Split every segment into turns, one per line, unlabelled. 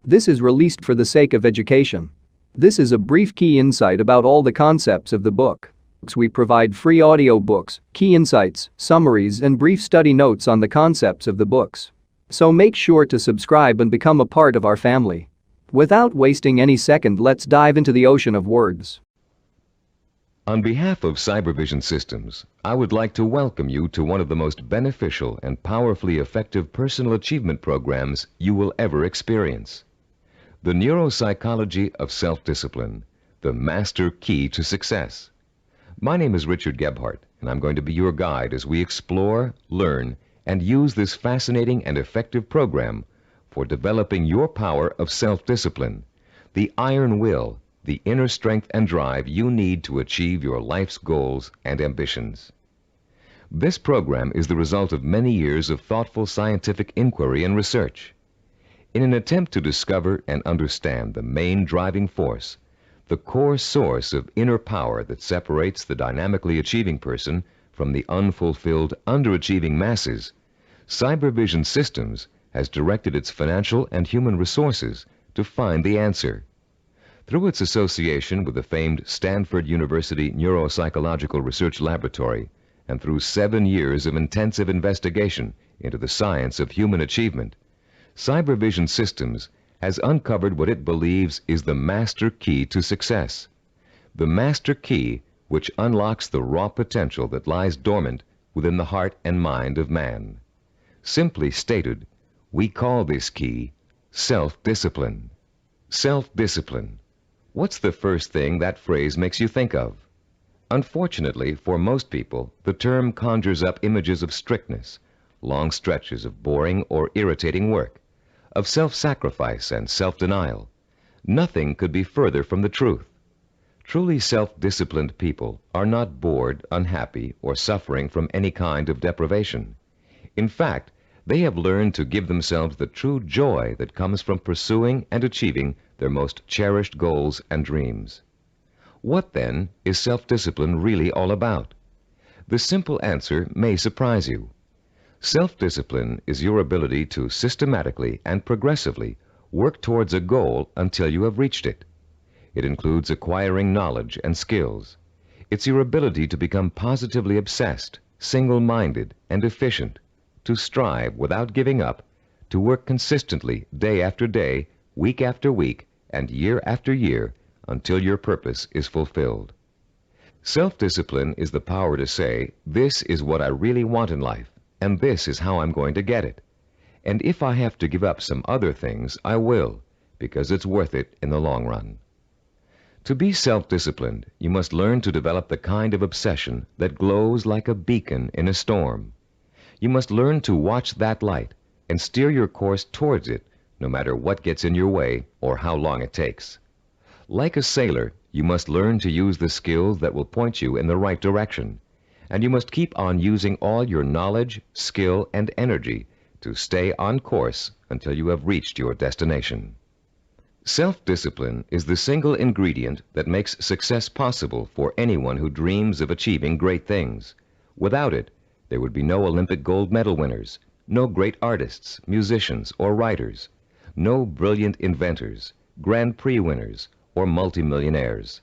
This is released for the sake of education. This is a brief key insight about all the concepts of the book. We provide free audio books, key insights, summaries and brief study notes on the concepts of the books. So make sure to subscribe and become a part of our family. Without wasting any second, let's dive into the ocean of words.
On behalf of Cybervision Systems, I would like to welcome you to one of the most beneficial and powerfully effective personal achievement programs you will ever experience. The Neuropsychology of Self-Discipline, the Master Key to Success. My name is Richard Gebhardt, and I'm going to be your guide as we explore, learn, and use this fascinating and effective program for developing your power of self-discipline, the iron will, the inner strength and drive you need to achieve your life's goals and ambitions. This program is the result of many years of thoughtful scientific inquiry and research. In an attempt to discover and understand the main driving force, the core source of inner power that separates the dynamically achieving person from the unfulfilled, underachieving masses, Cybervision Systems has directed its financial and human resources to find the answer. Through its association with the famed Stanford University Neuropsychological Research Laboratory, and through 7 years of intensive investigation into the science of human achievement, Cybervision Systems has uncovered what it believes is the master key to success. The master key which unlocks the raw potential that lies dormant within the heart and mind of man. Simply stated, we call this key self-discipline. Self-discipline. What's the first thing that phrase makes you think of? Unfortunately, for most people, the term conjures up images of strictness, long stretches of boring or irritating work, of self-sacrifice and self-denial. Nothing could be further from the truth. Truly self-disciplined people are not bored, unhappy, or suffering from any kind of deprivation. In fact, they have learned to give themselves the true joy that comes from pursuing and achieving their most cherished goals and dreams. What, then, is self-discipline really all about? The simple answer may surprise you. Self-discipline is your ability to systematically and progressively work towards a goal until you have reached it. It includes acquiring knowledge and skills. It's your ability to become positively obsessed, single-minded, and efficient, to strive without giving up, to work consistently day after day, week after week, and year after year until your purpose is fulfilled. Self-discipline is the power to say, this is what I really want in life, and this is how I'm going to get it. And if I have to give up some other things, I will, because it's worth it in the long run. To be self-disciplined, you must learn to develop the kind of obsession that glows like a beacon in a storm. You must learn to watch that light and steer your course towards it, no matter what gets in your way or how long it takes. Like a sailor, you must learn to use the skills that will point you in the right direction, and you must keep on using all your knowledge, skill, and energy to stay on course until you have reached your destination. Self-discipline is the single ingredient that makes success possible for anyone who dreams of achieving great things. Without it, there would be no Olympic gold medal winners, no great artists, musicians, or writers, no brilliant inventors, Grand Prix winners, or multimillionaires.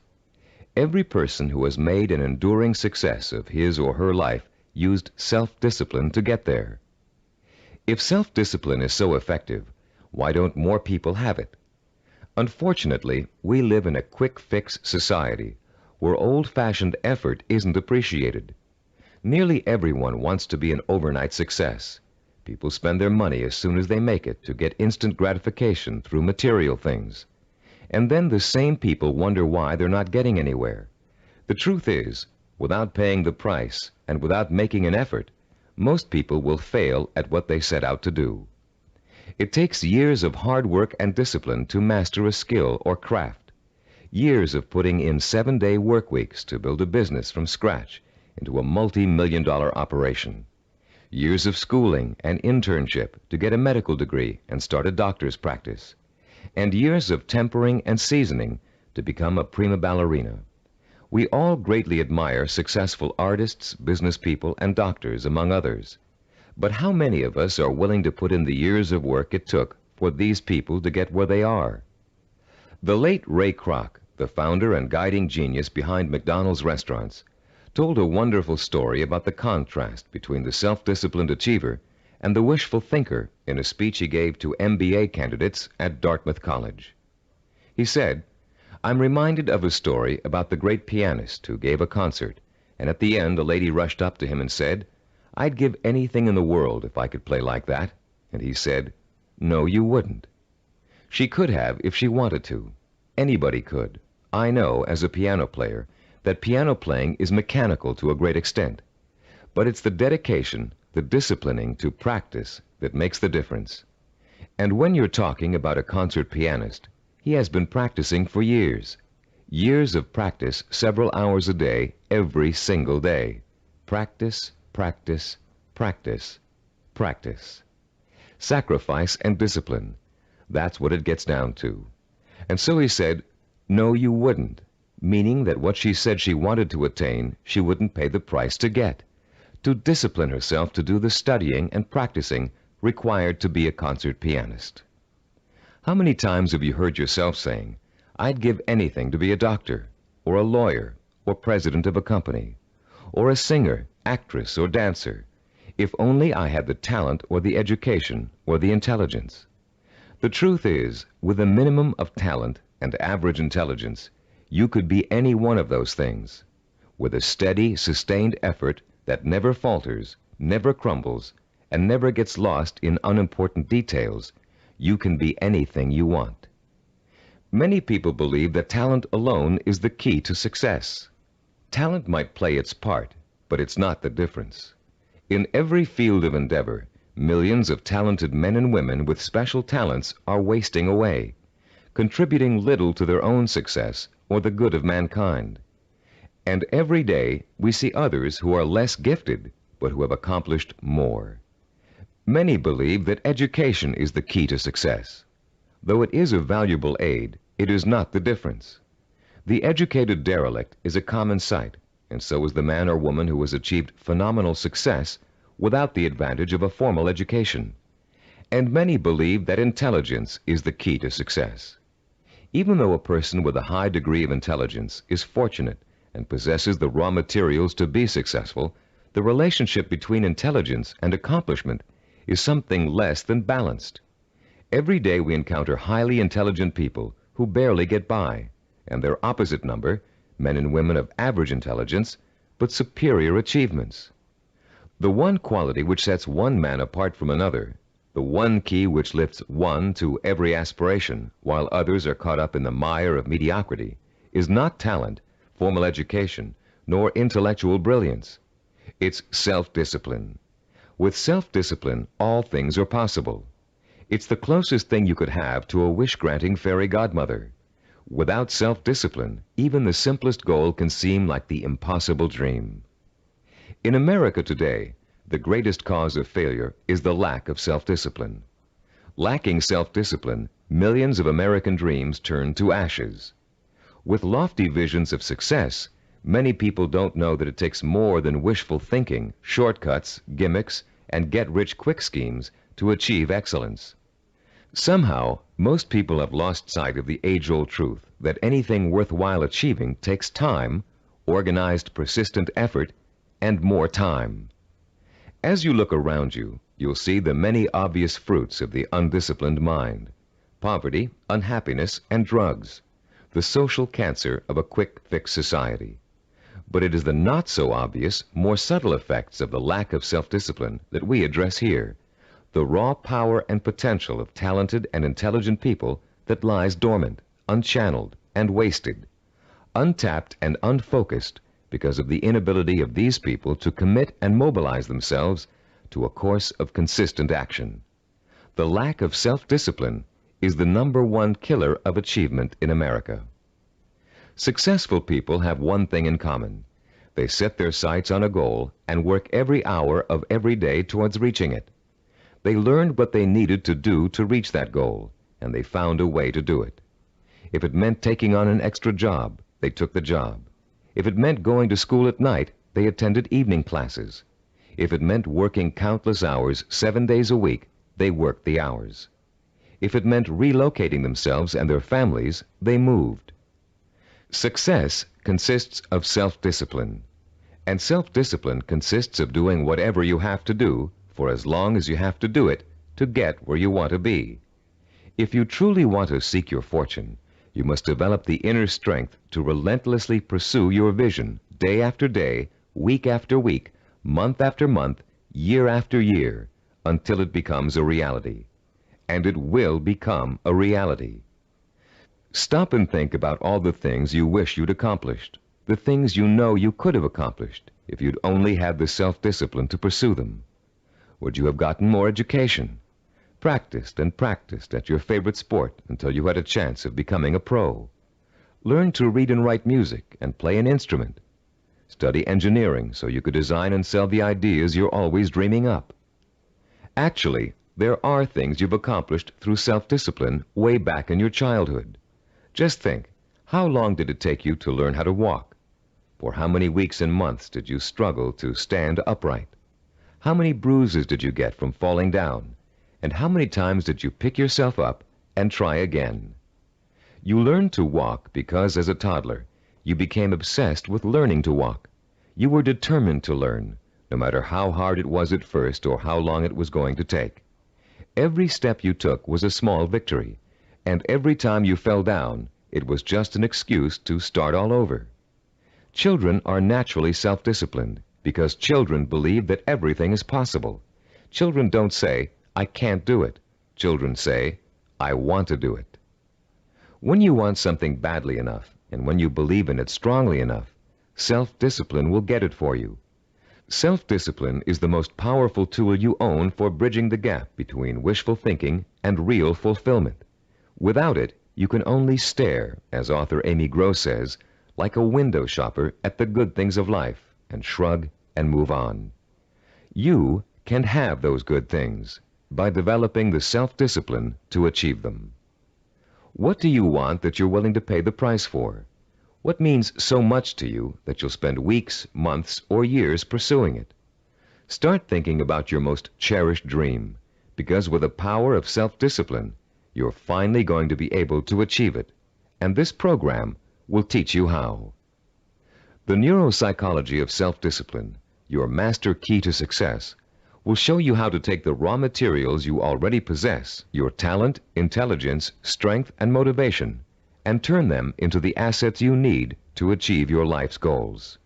Every person who has made an enduring success of his or her life used self-discipline to get there. If self-discipline is so effective, why don't more people have it? Unfortunately, we live in a quick-fix society where old-fashioned effort isn't appreciated. Nearly everyone wants to be an overnight success. People spend their money as soon as they make it to get instant gratification through material things. And then the same people wonder why they're not getting anywhere. The truth is, without paying the price and without making an effort, most people will fail at what they set out to do. It takes years of hard work and discipline to master a skill or craft. Years of putting in 7-day work weeks to build a business from scratch into a multi-million-dollar operation. Years of schooling and internship to get a medical degree and start a doctor's practice. And years of tempering and seasoning to become a prima ballerina. We all greatly admire successful artists, business people, and doctors, among others. But how many of us are willing to put in the years of work it took for these people to get where they are. The late Ray Kroc, the founder and guiding genius behind McDonald's restaurants, told a wonderful story about the contrast between the self-disciplined achiever and the wishful thinker in a speech he gave to MBA candidates at Dartmouth College. He said, "I'm reminded of a story about the great pianist who gave a concert, and at the end a lady rushed up to him and said, 'I'd give anything in the world if I could play like that.' And he said, 'No, you wouldn't.' She could have if she wanted to. Anybody could. I know, as a piano player, that piano playing is mechanical to a great extent. But it's the dedication, the disciplining to practice that makes the difference. And when you're talking about a concert pianist, he has been practicing for years. Years of practice, several hours a day, every single day. Practice, practice, practice, practice. Sacrifice and discipline. That's what it gets down to. And so he said, 'No, you wouldn't,' meaning that what she said she wanted to attain, she wouldn't pay the price to get. To discipline herself to do the studying and practicing required to be a concert pianist. How many times have you heard yourself saying, 'I'd give anything to be a doctor, or a lawyer, or president of a company, or a singer, actress, or dancer, if only I had the talent or the education or the intelligence?' The truth is, with a minimum of talent and average intelligence, you could be any one of those things. With a steady, sustained effort that never falters, never crumbles, and never gets lost in unimportant details, you can be anything you want. Many people believe that talent alone is the key to success. Talent might play its part, but it's not the difference. In every field of endeavor, millions of talented men and women with special talents are wasting away, contributing little to their own success or the good of mankind. And every day we see others who are less gifted, but who have accomplished more. Many believe that education is the key to success. Though it is a valuable aid, it is not the difference. The educated derelict is a common sight, and so is the man or woman who has achieved phenomenal success without the advantage of a formal education. And many believe that intelligence is the key to success. Even though a person with a high degree of intelligence is fortunate and possesses the raw materials to be successful, the relationship between intelligence and accomplishment is something less than balanced. Every day we encounter highly intelligent people who barely get by, and their opposite number, men and women of average intelligence, but superior achievements. The one quality which sets one man apart from another, the one key which lifts one to every aspiration, while others are caught up in the mire of mediocrity, is not talent, formal education, nor intellectual brilliance. It's self-discipline. With self-discipline, all things are possible. It's the closest thing you could have to a wish-granting fairy godmother. Without self-discipline, even the simplest goal can seem like the impossible dream. In America today, the greatest cause of failure is the lack of self-discipline. Lacking self-discipline, millions of American dreams turn to ashes. With lofty visions of success, many people don't know that it takes more than wishful thinking, shortcuts, gimmicks, and get-rich-quick schemes to achieve excellence. Somehow, most people have lost sight of the age-old truth that anything worthwhile achieving takes time, organized, persistent effort, and more time. As you look around you, you'll see the many obvious fruits of the undisciplined mind: poverty, unhappiness, and drugs, the social cancer of a quick-fix society. But it is the not-so-obvious, more subtle effects of the lack of self-discipline that we address here, the raw power and potential of talented and intelligent people that lies dormant, unchanneled, and wasted, untapped and unfocused because of the inability of these people to commit and mobilize themselves to a course of consistent action. The lack of self-discipline is the #1 killer of achievement in America. Successful people have one thing in common. They set their sights on a goal and work every hour of every day towards reaching it. They learned what they needed to do to reach that goal, and they found a way to do it. If it meant taking on an extra job, they took the job. If it meant going to school at night, they attended evening classes. If it meant working countless hours 7 days a week, they worked the hours. If it meant relocating themselves and their families, they moved. Success consists of self-discipline, and self-discipline consists of doing whatever you have to do for as long as you have to do it to get where you want to be. If you truly want to seek your fortune, you must develop the inner strength to relentlessly pursue your vision day after day, week after week, month after month, year after year, until it becomes a reality. And it will become a reality. Stop and think about all the things you wish you'd accomplished, the things you know you could have accomplished if you'd only had the self-discipline to pursue them. Would you have gotten more education? Practiced and practiced at your favorite sport until you had a chance of becoming a pro? Learn to read and write music and play an instrument? Study engineering so you could design and sell the ideas you're always dreaming up? Actually, there are things you've accomplished through self-discipline way back in your childhood. Just think, how long did it take you to learn how to walk? For how many weeks and months did you struggle to stand upright? How many bruises did you get from falling down? And how many times did you pick yourself up and try again? You learned to walk because, as a toddler, you became obsessed with learning to walk. You were determined to learn, no matter how hard it was at first or how long it was going to take. Every step you took was a small victory, and every time you fell down, it was just an excuse to start all over. Children are naturally self-disciplined because children believe that everything is possible. Children don't say, "I can't do it." Children say, "I want to do it." When you want something badly enough, and when you believe in it strongly enough, self-discipline will get it for you. Self-discipline is the most powerful tool you own for bridging the gap between wishful thinking and real fulfillment. Without it, you can only stare, as author Amy Gross says, like a window shopper at the good things of life and shrug and move on. You can have those good things by developing the self-discipline to achieve them. What do you want that you're willing to pay the price for? What means so much to you that you'll spend weeks, months, or years pursuing it? Start thinking about your most cherished dream, because with the power of self-discipline, you're finally going to be able to achieve it, and this program will teach you how. The neuropsychology of self-discipline, your master key to success, will show you how to take the raw materials you already possess, your talent, intelligence, strength, and motivation, and turn them into the assets you need to achieve your life's goals.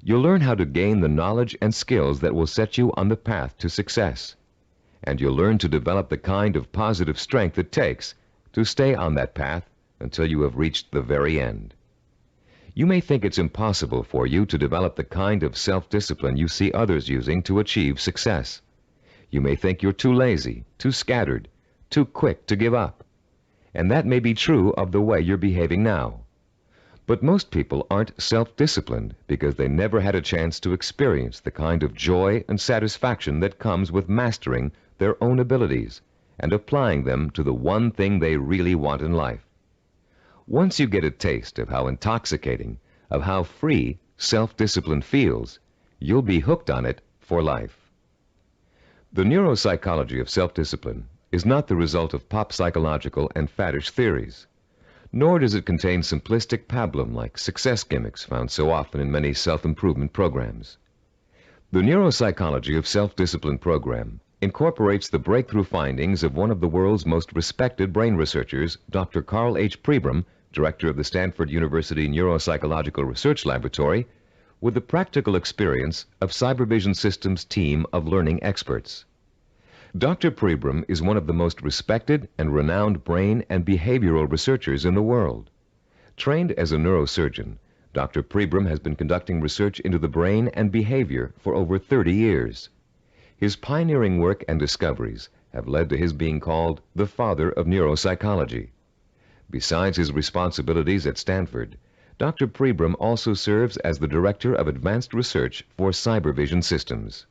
You'll learn how to gain the knowledge and skills that will set you on the path to success. And you'll learn to develop the kind of positive strength it takes to stay on that path until you have reached the very end. You may think it's impossible for you to develop the kind of self-discipline you see others using to achieve success. You may think you're too lazy, too scattered, too quick to give up. And that may be true of the way you're behaving now. But most people aren't self-disciplined because they never had a chance to experience the kind of joy and satisfaction that comes with mastering their own abilities and applying them to the one thing they really want in life. Once you get a taste of how intoxicating, of how free self-discipline feels, you'll be hooked on it for life. The neuropsychology of self-discipline is not the result of pop psychological and faddish theories, nor does it contain simplistic pablum-like success gimmicks found so often in many self-improvement programs. The neuropsychology of self-discipline program incorporates the breakthrough findings of one of the world's most respected brain researchers, Dr. Carl H. Pribram, director of the Stanford University Neuropsychological Research Laboratory, with the practical experience of Cybervision Systems' team of learning experts. Dr. Pribram is one of the most respected and renowned brain and behavioral researchers in the world. Trained as a neurosurgeon, Dr. Pribram has been conducting research into the brain and behavior for over 30 years. His pioneering work and discoveries have led to his being called the father of neuropsychology. Besides his responsibilities at Stanford, Dr. Pribram also serves as the Director of Advanced Research for Cybervision Systems.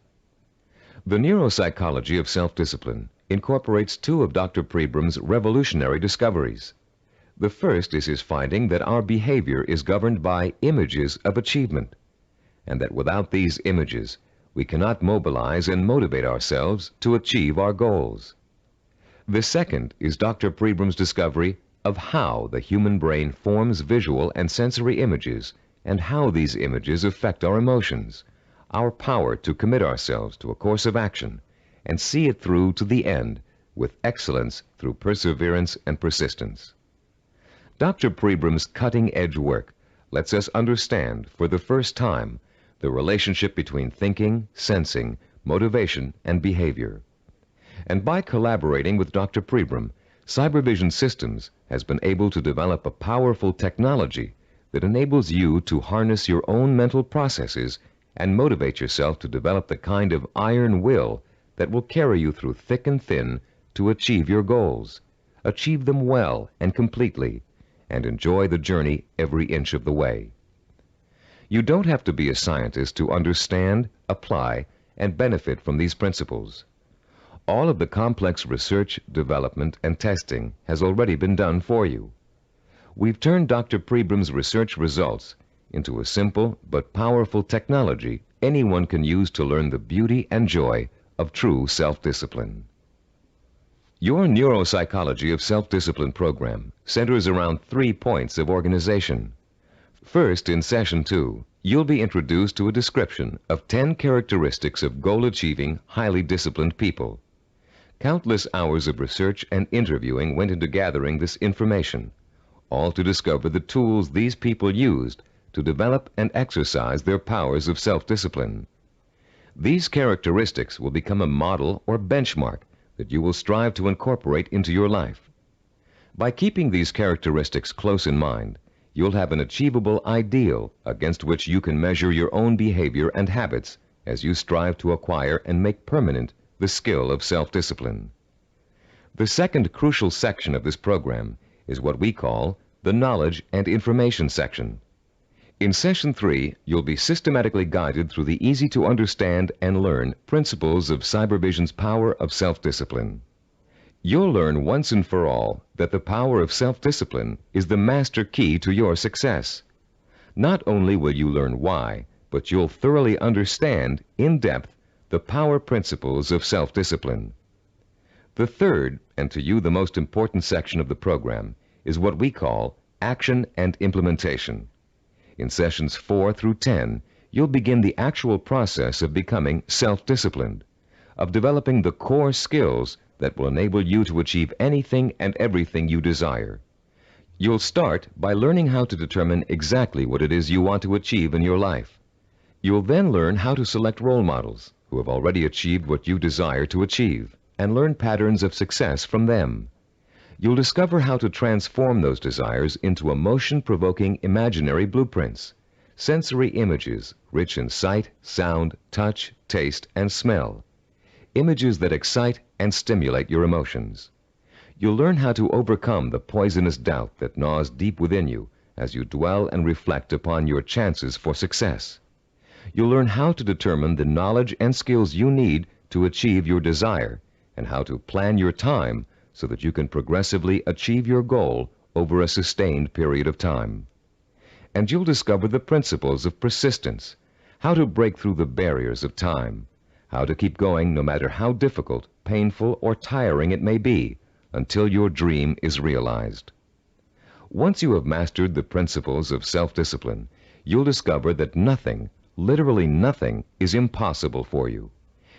The neuropsychology of self-discipline incorporates two of Dr. Pribram's revolutionary discoveries. The first is his finding that our behavior is governed by images of achievement, and that without these images, we cannot mobilize and motivate ourselves to achieve our goals. The second is Dr. Prebram's discovery of how the human brain forms visual and sensory images and how these images affect our emotions, our power to commit ourselves to a course of action and see it through to the end with excellence through perseverance and persistence. Dr. Prebram's cutting-edge work lets us understand for the first time the relationship between thinking, sensing, motivation, and behavior. And by collaborating with Dr. Prebram, Cybervision Systems has been able to develop a powerful technology that enables you to harness your own mental processes and motivate yourself to develop the kind of iron will that will carry you through thick and thin to achieve your goals, achieve them well and completely, and enjoy the journey every inch of the way. You don't have to be a scientist to understand, apply, and benefit from these principles. All of the complex research, development, and testing has already been done for you. We've turned Dr. Prebram's research results into a simple but powerful technology anyone can use to learn the beauty and joy of true self-discipline. Your neuropsychology of self-discipline program centers around 3 points of organization. First, in Session 2, you'll be introduced to a description of 10 characteristics of goal-achieving, highly disciplined people. Countless hours of research and interviewing went into gathering this information, all to discover the tools these people used to develop and exercise their powers of self-discipline. These characteristics will become a model or benchmark that you will strive to incorporate into your life. By keeping these characteristics close in mind, you'll have an achievable ideal against which you can measure your own behavior and habits as you strive to acquire and make permanent the skill of self-discipline. The second crucial section of this program is what we call the Knowledge and Information section. In Session 3, you'll be systematically guided through the easy-to-understand and learn principles of Cybervision's power of self-discipline. You'll learn once and for all that the power of self-discipline is the master key to your success. Not only will you learn why, but you'll thoroughly understand, in depth, the power principles of self-discipline. The third, and to you the most important section of the program, is what we call Action and Implementation. In Sessions 4 through 10, you'll begin the actual process of becoming self-disciplined, of developing the core skills that will enable you to achieve anything and everything you desire. You'll start by learning how to determine exactly what it is you want to achieve in your life. You'll then learn how to select role models who have already achieved what you desire to achieve, and learn patterns of success from them. You'll discover how to transform those desires into emotion-provoking imaginary blueprints, sensory images rich in sight, sound, touch, taste, and smell, images that excite and stimulate your emotions. You'll learn how to overcome the poisonous doubt that gnaws deep within you as you dwell and reflect upon your chances for success. You'll learn how to determine the knowledge and skills you need to achieve your desire and how to plan your time so that you can progressively achieve your goal over a sustained period of time. And you'll discover the principles of persistence, how to break through the barriers of time, how to keep going no matter how difficult, painful, or tiring it may be until your dream is realized. Once you have mastered the principles of self-discipline, you'll discover that nothing, literally nothing, is impossible for you.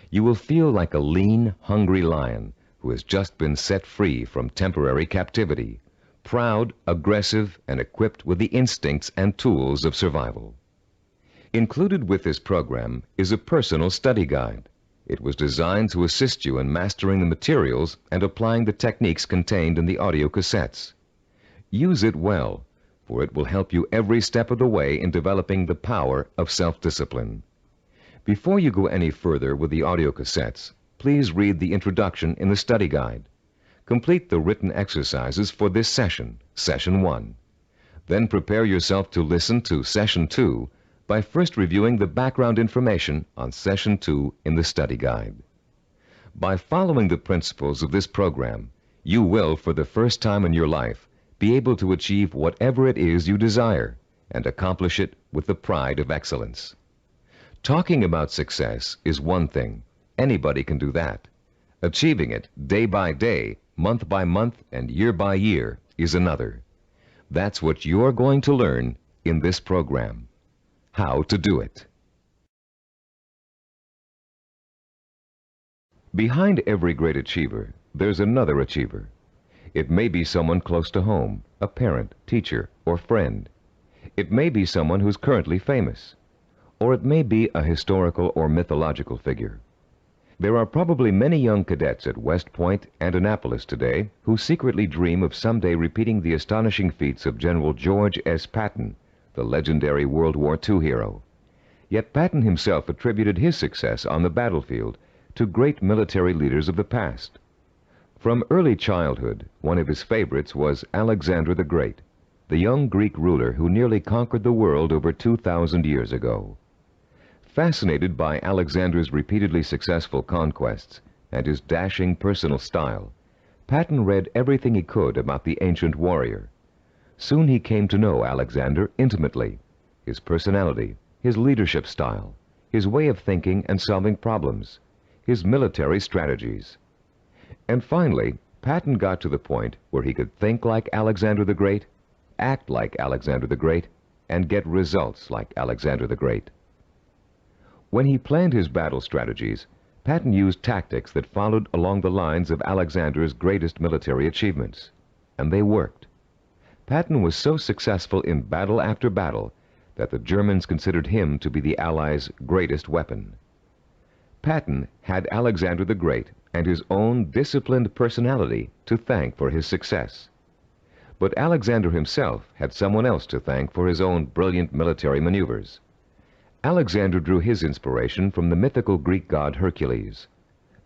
You will feel like a lean, hungry lion who has just been set free from temporary captivity, proud, aggressive, and equipped with the instincts and tools of survival. Included with this program is a personal study guide. It was designed to assist you in mastering the materials and applying the techniques contained in the audio cassettes. Use it well, for it will help you every step of the way in developing the power of self-discipline. Before you go any further with the audio cassettes, please read the introduction in the study guide. Complete the written exercises for this session, Session 1. Then prepare yourself to listen to Session 2 by first reviewing the background information on Session 2 in the study guide. By following the principles of this program, you will, for the first time in your life, be able to achieve whatever it is you desire and accomplish it with the pride of excellence. Talking about success is one thing. Anybody can do that. Achieving it day by day Month by month and year by year is another. That's what you're going to learn in this program. How to do it. Behind every great achiever, there's another achiever. It may be someone close to home, a parent, teacher, or friend. It may be someone who's currently famous. Or it may be a historical or mythological figure. There are probably many young cadets at West Point and Annapolis today who secretly dream of someday repeating the astonishing feats of General George S. Patton, the legendary World War II hero. Yet Patton himself attributed his success on the battlefield to great military leaders of the past. From early childhood, one of his favorites was Alexander the Great, the young Greek ruler who nearly conquered the world over 2,000 years ago. Fascinated by Alexander's repeatedly successful conquests and his dashing personal style, Patton read everything he could about the ancient warrior. Soon he came to know Alexander intimately, his personality, his leadership style, his way of thinking and solving problems, his military strategies. And finally, Patton got to the point where he could think like Alexander the Great, act like Alexander the Great, and get results like Alexander the Great. When he planned his battle strategies, Patton used tactics that followed along the lines of Alexander's greatest military achievements, and they worked. Patton was so successful in battle after battle that the Germans considered him to be the Allies' greatest weapon. Patton had Alexander the Great and his own disciplined personality to thank for his success. But Alexander himself had someone else to thank for his own brilliant military maneuvers. Alexander drew his inspiration from the mythical Greek god Hercules.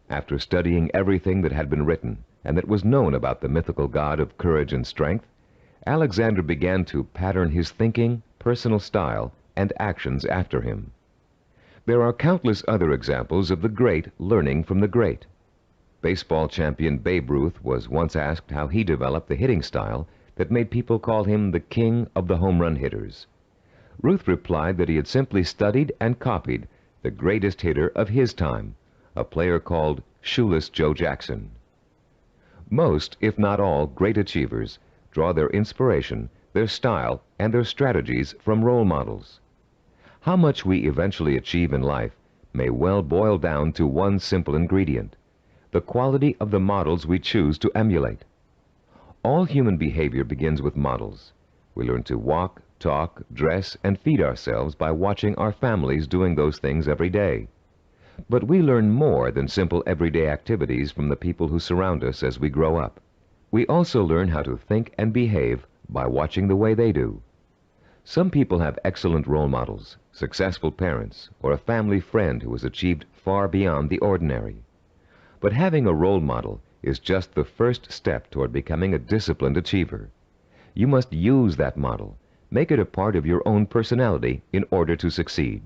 After studying everything that had been written and that was known about the mythical god of courage and strength, Alexander began to pattern his thinking, personal style, and actions after him. There are countless other examples of the great learning from the great. Baseball champion Babe Ruth was once asked how he developed the hitting style that made people call him the king of the home run hitters. Ruth replied that he had simply studied and copied the greatest hitter of his time, a player called Shoeless Joe Jackson. Most, if not all, great achievers draw their inspiration, their style, and their strategies from role models. How much we eventually achieve in life may well boil down to one simple ingredient: the quality of the models we choose to emulate. All human behavior begins with models. We learn to walk, talk, dress, and feed ourselves by watching our families doing those things every day. But we learn more than simple everyday activities from the people who surround us as we grow up. We also learn how to think and behave by watching the way they do. Some people have excellent role models, successful parents, or a family friend who has achieved far beyond the ordinary. But having a role model is just the first step toward becoming a disciplined achiever. You must use that model. Make it a part of your own personality in order to succeed.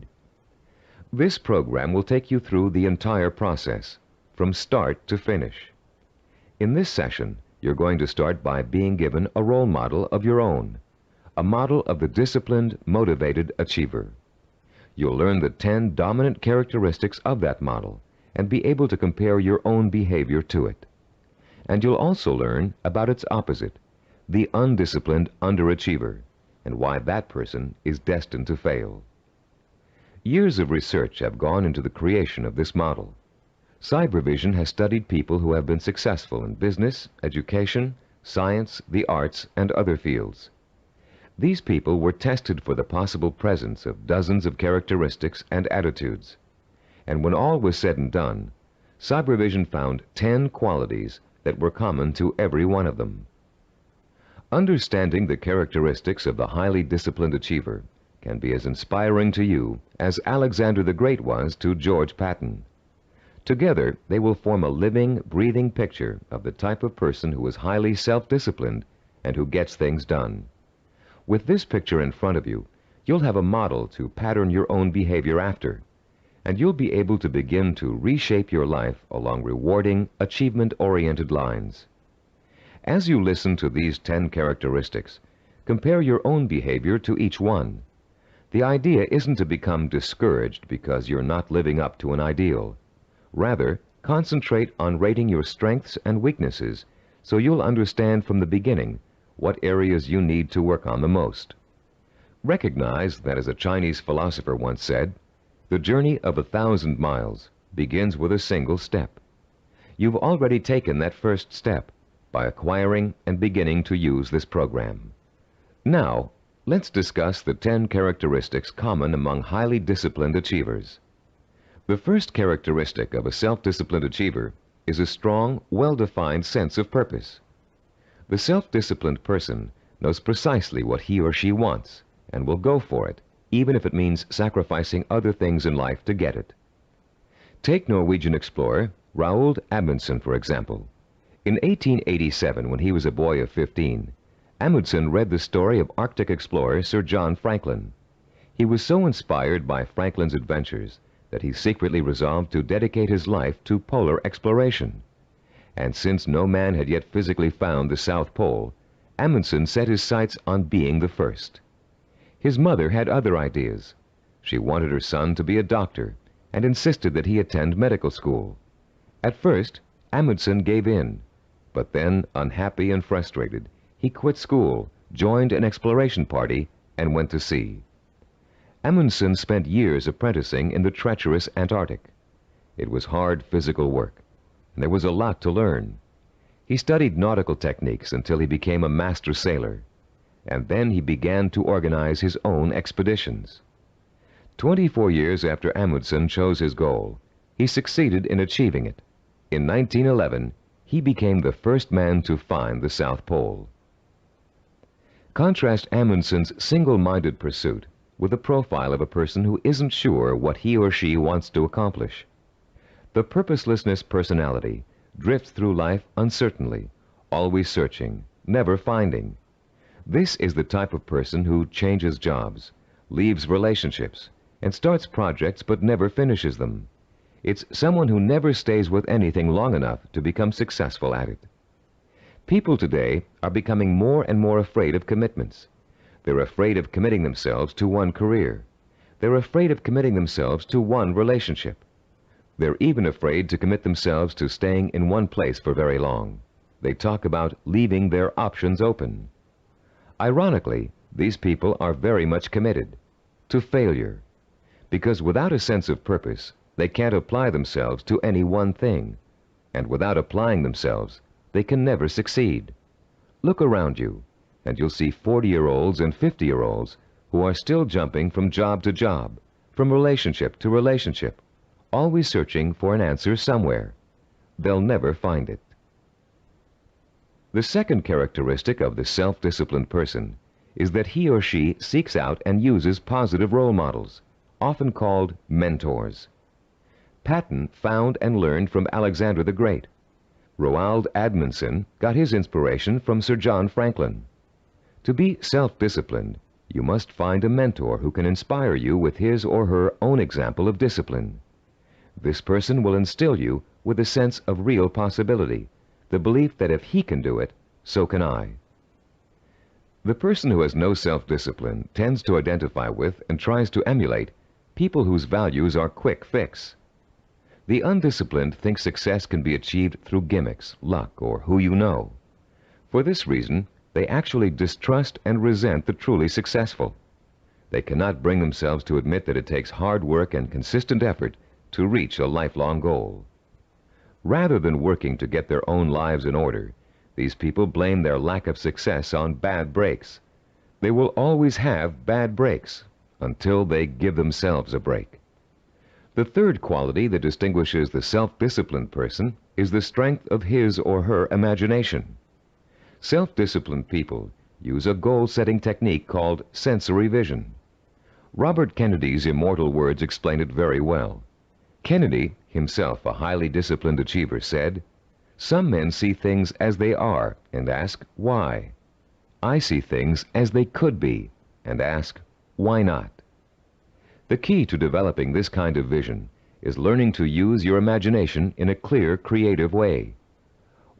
This program will take you through the entire process, from start to finish. In this session, you're going to start by being given a role model of your own, a model of the disciplined, motivated achiever. You'll learn the 10 dominant characteristics of that model and be able to compare your own behavior to it. And you'll also learn about its opposite, the undisciplined underachiever, and why that person is destined to fail. Years of research have gone into the creation of this model. Cybervision has studied people who have been successful in business, education, science, the arts, and other fields. These people were tested for the possible presence of dozens of characteristics and attitudes. And when all was said and done, Cybervision found 10 qualities that were common to every one of them. Understanding the characteristics of the highly disciplined achiever can be as inspiring to you as Alexander the Great was to George Patton. Together, they will form a living, breathing picture of the type of person who is highly self-disciplined and who gets things done. With this picture in front of you, you'll have a model to pattern your own behavior after, and you'll be able to begin to reshape your life along rewarding, achievement-oriented lines. As you listen to these 10 characteristics, compare your own behavior to each one. The idea isn't to become discouraged because you're not living up to an ideal. Rather, concentrate on rating your strengths and weaknesses so you'll understand from the beginning what areas you need to work on the most. Recognize that, as a Chinese philosopher once said, the journey of 1,000 miles begins with a single step. You've already taken that first step by acquiring and beginning to use this program. Now, let's discuss the 10 characteristics common among highly disciplined achievers. The first characteristic of a self-disciplined achiever is a strong, well-defined sense of purpose. The self-disciplined person knows precisely what he or she wants and will go for it, even if it means sacrificing other things in life to get it. Take Norwegian explorer Roald Amundsen, for example. In 1887, when he was a boy of 15, Amundsen read the story of Arctic explorer Sir John Franklin. He was so inspired by Franklin's adventures that he secretly resolved to dedicate his life to polar exploration. And since no man had yet physically found the South Pole, Amundsen set his sights on being the first. His mother had other ideas. She wanted her son to be a doctor and insisted that he attend medical school. At first, Amundsen gave in, but then, unhappy and frustrated, he quit school, joined an exploration party, and went to sea. Amundsen spent years apprenticing in the treacherous Antarctic. It was hard physical work, and there was a lot to learn. He studied nautical techniques until he became a master sailor, and then he began to organize his own expeditions. 24 years after Amundsen chose his goal, he succeeded in achieving it. In 1911, he became the first man to find the South Pole. Contrast Amundsen's single-minded pursuit with the profile of a person who isn't sure what he or she wants to accomplish. The purposelessness personality drifts through life uncertainly, always searching, never finding. This is the type of person who changes jobs, leaves relationships, and starts projects but never finishes them. It's someone who never stays with anything long enough to become successful at it. People today are becoming more and more afraid of commitments. They're afraid of committing themselves to one career. They're afraid of committing themselves to one relationship. They're even afraid to commit themselves to staying in one place for very long. They talk about leaving their options open. Ironically, these people are very much committed to failure, because without a sense of purpose, they can't apply themselves to any one thing, and without applying themselves, they can never succeed. Look around you, and you'll see 40-year-olds and 50-year-olds who are still jumping from job to job, from relationship to relationship, always searching for an answer somewhere. They'll never find it. The second characteristic of the self-disciplined person is that he or she seeks out and uses positive role models, often called mentors. Patton found and learned from Alexander the Great. Roald Amundsen got his inspiration from Sir John Franklin. To be self-disciplined, you must find a mentor who can inspire you with his or her own example of discipline. This person will instill you with a sense of real possibility, the belief that if he can do it, so can I. The person who has no self-discipline tends to identify with and tries to emulate people whose values are quick fix. The undisciplined think success can be achieved through gimmicks, luck, or who you know. For this reason, they actually distrust and resent the truly successful. They cannot bring themselves to admit that it takes hard work and consistent effort to reach a lifelong goal. Rather than working to get their own lives in order, these people blame their lack of success on bad breaks. They will always have bad breaks until they give themselves a break. The third quality that distinguishes the self-disciplined person is the strength of his or her imagination. Self-disciplined people use a goal-setting technique called sensory vision. Robert Kennedy's immortal words explain it very well. Kennedy, himself a highly disciplined achiever, said, "Some men see things as they are and ask, why? I see things as they could be and ask, why not?" The key to developing this kind of vision is learning to use your imagination in a clear, creative way.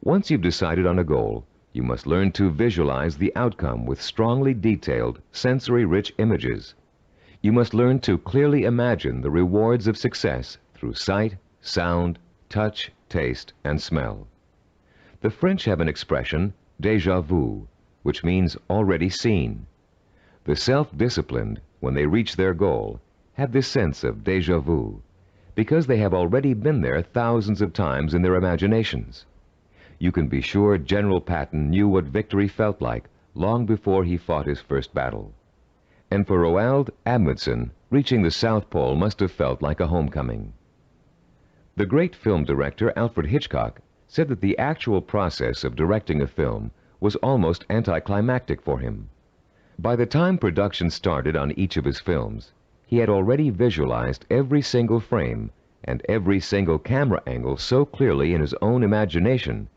Once you've decided on a goal, you must learn to visualize the outcome with strongly detailed, sensory-rich images. You must learn to clearly imagine the rewards of success through sight, sound, touch, taste, and smell. The French have an expression, déjà vu, which means already seen. The self-disciplined, when they reach their goal, have this sense of déjà vu, because they have already been there thousands of times in their imaginations. You can be sure General Patton knew what victory felt like long before he fought his first battle. And for Roald Amundsen, reaching the South Pole must have felt like a homecoming. The great film director Alfred Hitchcock said that the actual process of directing a film was almost anticlimactic for him. By the time production started on each of his films, he had already visualized every single frame and every single camera angle so clearly in his own imagination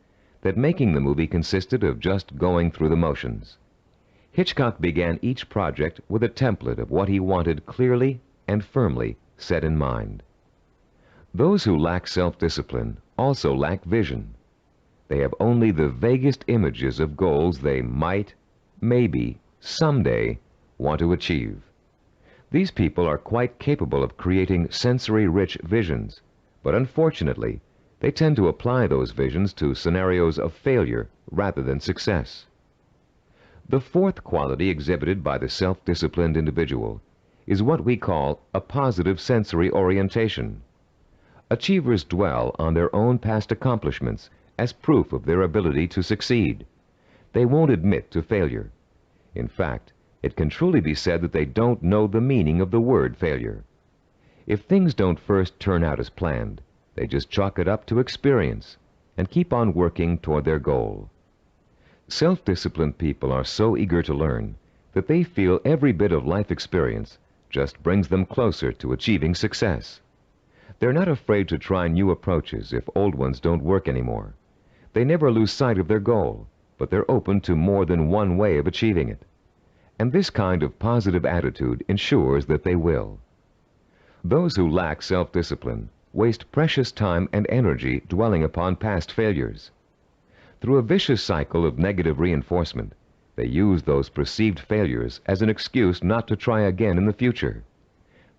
that making the movie consisted of just going through the motions. Hitchcock began each project with a template of what he wanted clearly and firmly set in mind. Those who lack self-discipline also lack vision. They have only the vaguest images of goals they might, maybe, someday want to achieve. These people are quite capable of creating sensory-rich visions, but unfortunately, they tend to apply those visions to scenarios of failure rather than success. The fourth quality exhibited by the self-disciplined individual is what we call a positive sensory orientation. Achievers dwell on their own past accomplishments as proof of their ability to succeed. They won't admit to failure. In fact, it can truly be said that they don't know the meaning of the word failure. If things don't first turn out as planned, they just chalk it up to experience and keep on working toward their goal. Self-disciplined people are so eager to learn that they feel every bit of life experience just brings them closer to achieving success. They're not afraid to try new approaches if old ones don't work anymore. They never lose sight of their goal, but they're open to more than one way of achieving it. And this kind of positive attitude ensures that they will. Those who lack self-discipline waste precious time and energy dwelling upon past failures. Through a vicious cycle of negative reinforcement, they use those perceived failures as an excuse not to try again in the future.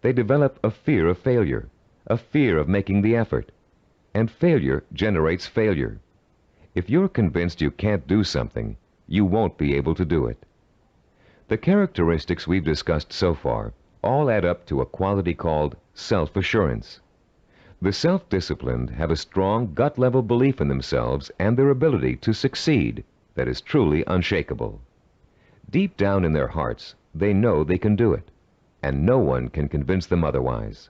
They develop a fear of failure, a fear of making the effort, and failure generates failure. If you're convinced you can't do something, you won't be able to do it. The characteristics we've discussed so far all add up to a quality called self-assurance. The self-disciplined have a strong gut-level belief in themselves and their ability to succeed that is truly unshakable. Deep down in their hearts, they know they can do it, and no one can convince them otherwise.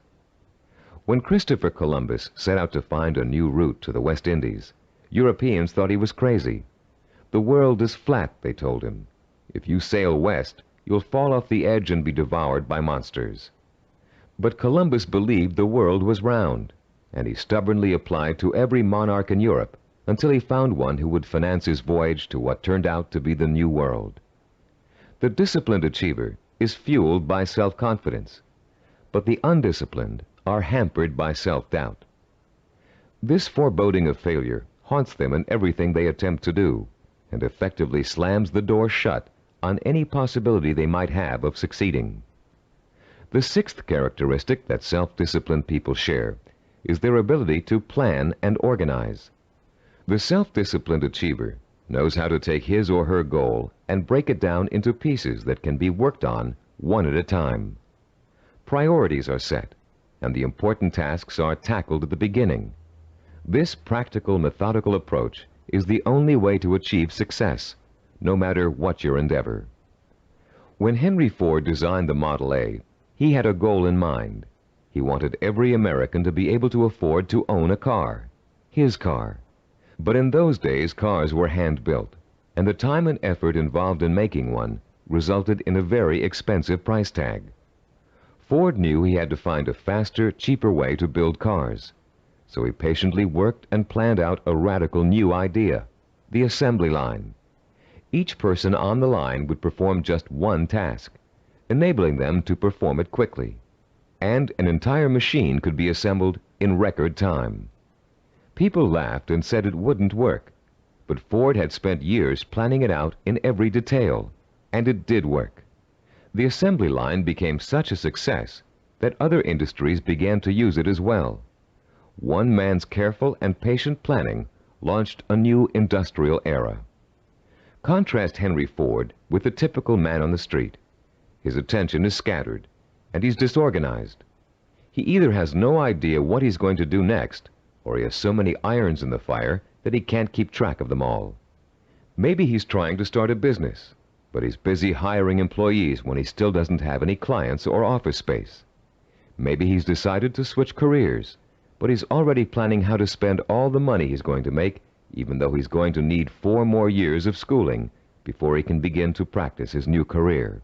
When Christopher Columbus set out to find a new route to the West Indies, Europeans thought he was crazy. The world is flat, they told him. If you sail west, you'll fall off the edge and be devoured by monsters. But Columbus believed the world was round, and he stubbornly applied to every monarch in Europe until he found one who would finance his voyage to what turned out to be the New World. The disciplined achiever is fueled by self-confidence, but the undisciplined are hampered by self-doubt. This foreboding of failure haunts them in everything they attempt to do, and effectively slams the door shut on any possibility they might have of succeeding. The sixth characteristic that self-disciplined people share is their ability to plan and organize. The self-disciplined achiever knows how to take his or her goal and break it down into pieces that can be worked on one at a time. Priorities are set, and the important tasks are tackled at the beginning. This practical, methodical approach is the only way to achieve success, no matter what your endeavor. When Henry Ford designed the Model A, he had a goal in mind. He wanted every American to be able to afford to own a car, his car. But in those days, cars were hand-built, and the time and effort involved in making one resulted in a very expensive price tag. Ford knew he had to find a faster, cheaper way to build cars, so he patiently worked and planned out a radical new idea, the assembly line. Each person on the line would perform just one task, enabling them to perform it quickly, and an entire machine could be assembled in record time. People laughed and said it wouldn't work, but Ford had spent years planning it out in every detail, and it did work. The assembly line became such a success that other industries began to use it as well. One man's careful and patient planning launched a new industrial era. Contrast Henry Ford with the typical man on the street. His attention is scattered, and he's disorganized. He either has no idea what he's going to do next, or he has so many irons in the fire that he can't keep track of them all. Maybe he's trying to start a business, but he's busy hiring employees when he still doesn't have any clients or office space. Maybe he's decided to switch careers, but he's already planning how to spend all the money he's going to make, even though he's going to need 4 more years of schooling before he can begin to practice his new career.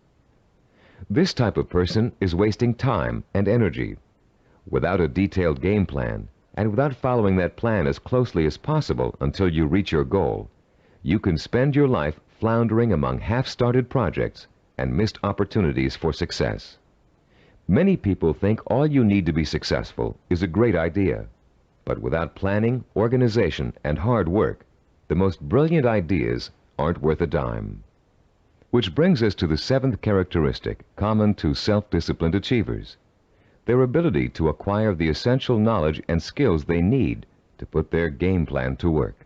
This type of person is wasting time and energy. Without a detailed game plan, and without following that plan as closely as possible until you reach your goal, you can spend your life floundering among half-started projects and missed opportunities for success. Many people think all you need to be successful is a great idea, but without planning, organization, and hard work, the most brilliant ideas aren't worth a dime. Which brings us to the 7th characteristic common to self-disciplined achievers: their ability to acquire the essential knowledge and skills they need to put their game plan to work.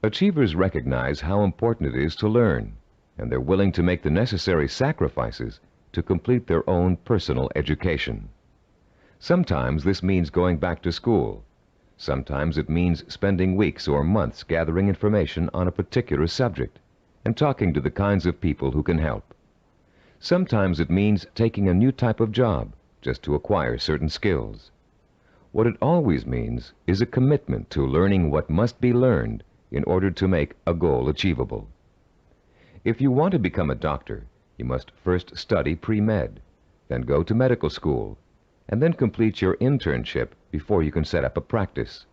Achievers recognize how important it is to learn, and they're willing to make the necessary sacrifices to complete their own personal education. Sometimes this means going back to school. Sometimes it means spending weeks or months gathering information on a particular subject and talking to the kinds of people who can help. Sometimes it means taking a new type of job just to acquire certain skills. What it always means is a commitment to learning what must be learned in order to make a goal achievable. If you want to become a doctor, you must first study pre-med, then go to medical school, and then complete your internship before you can set up a practice.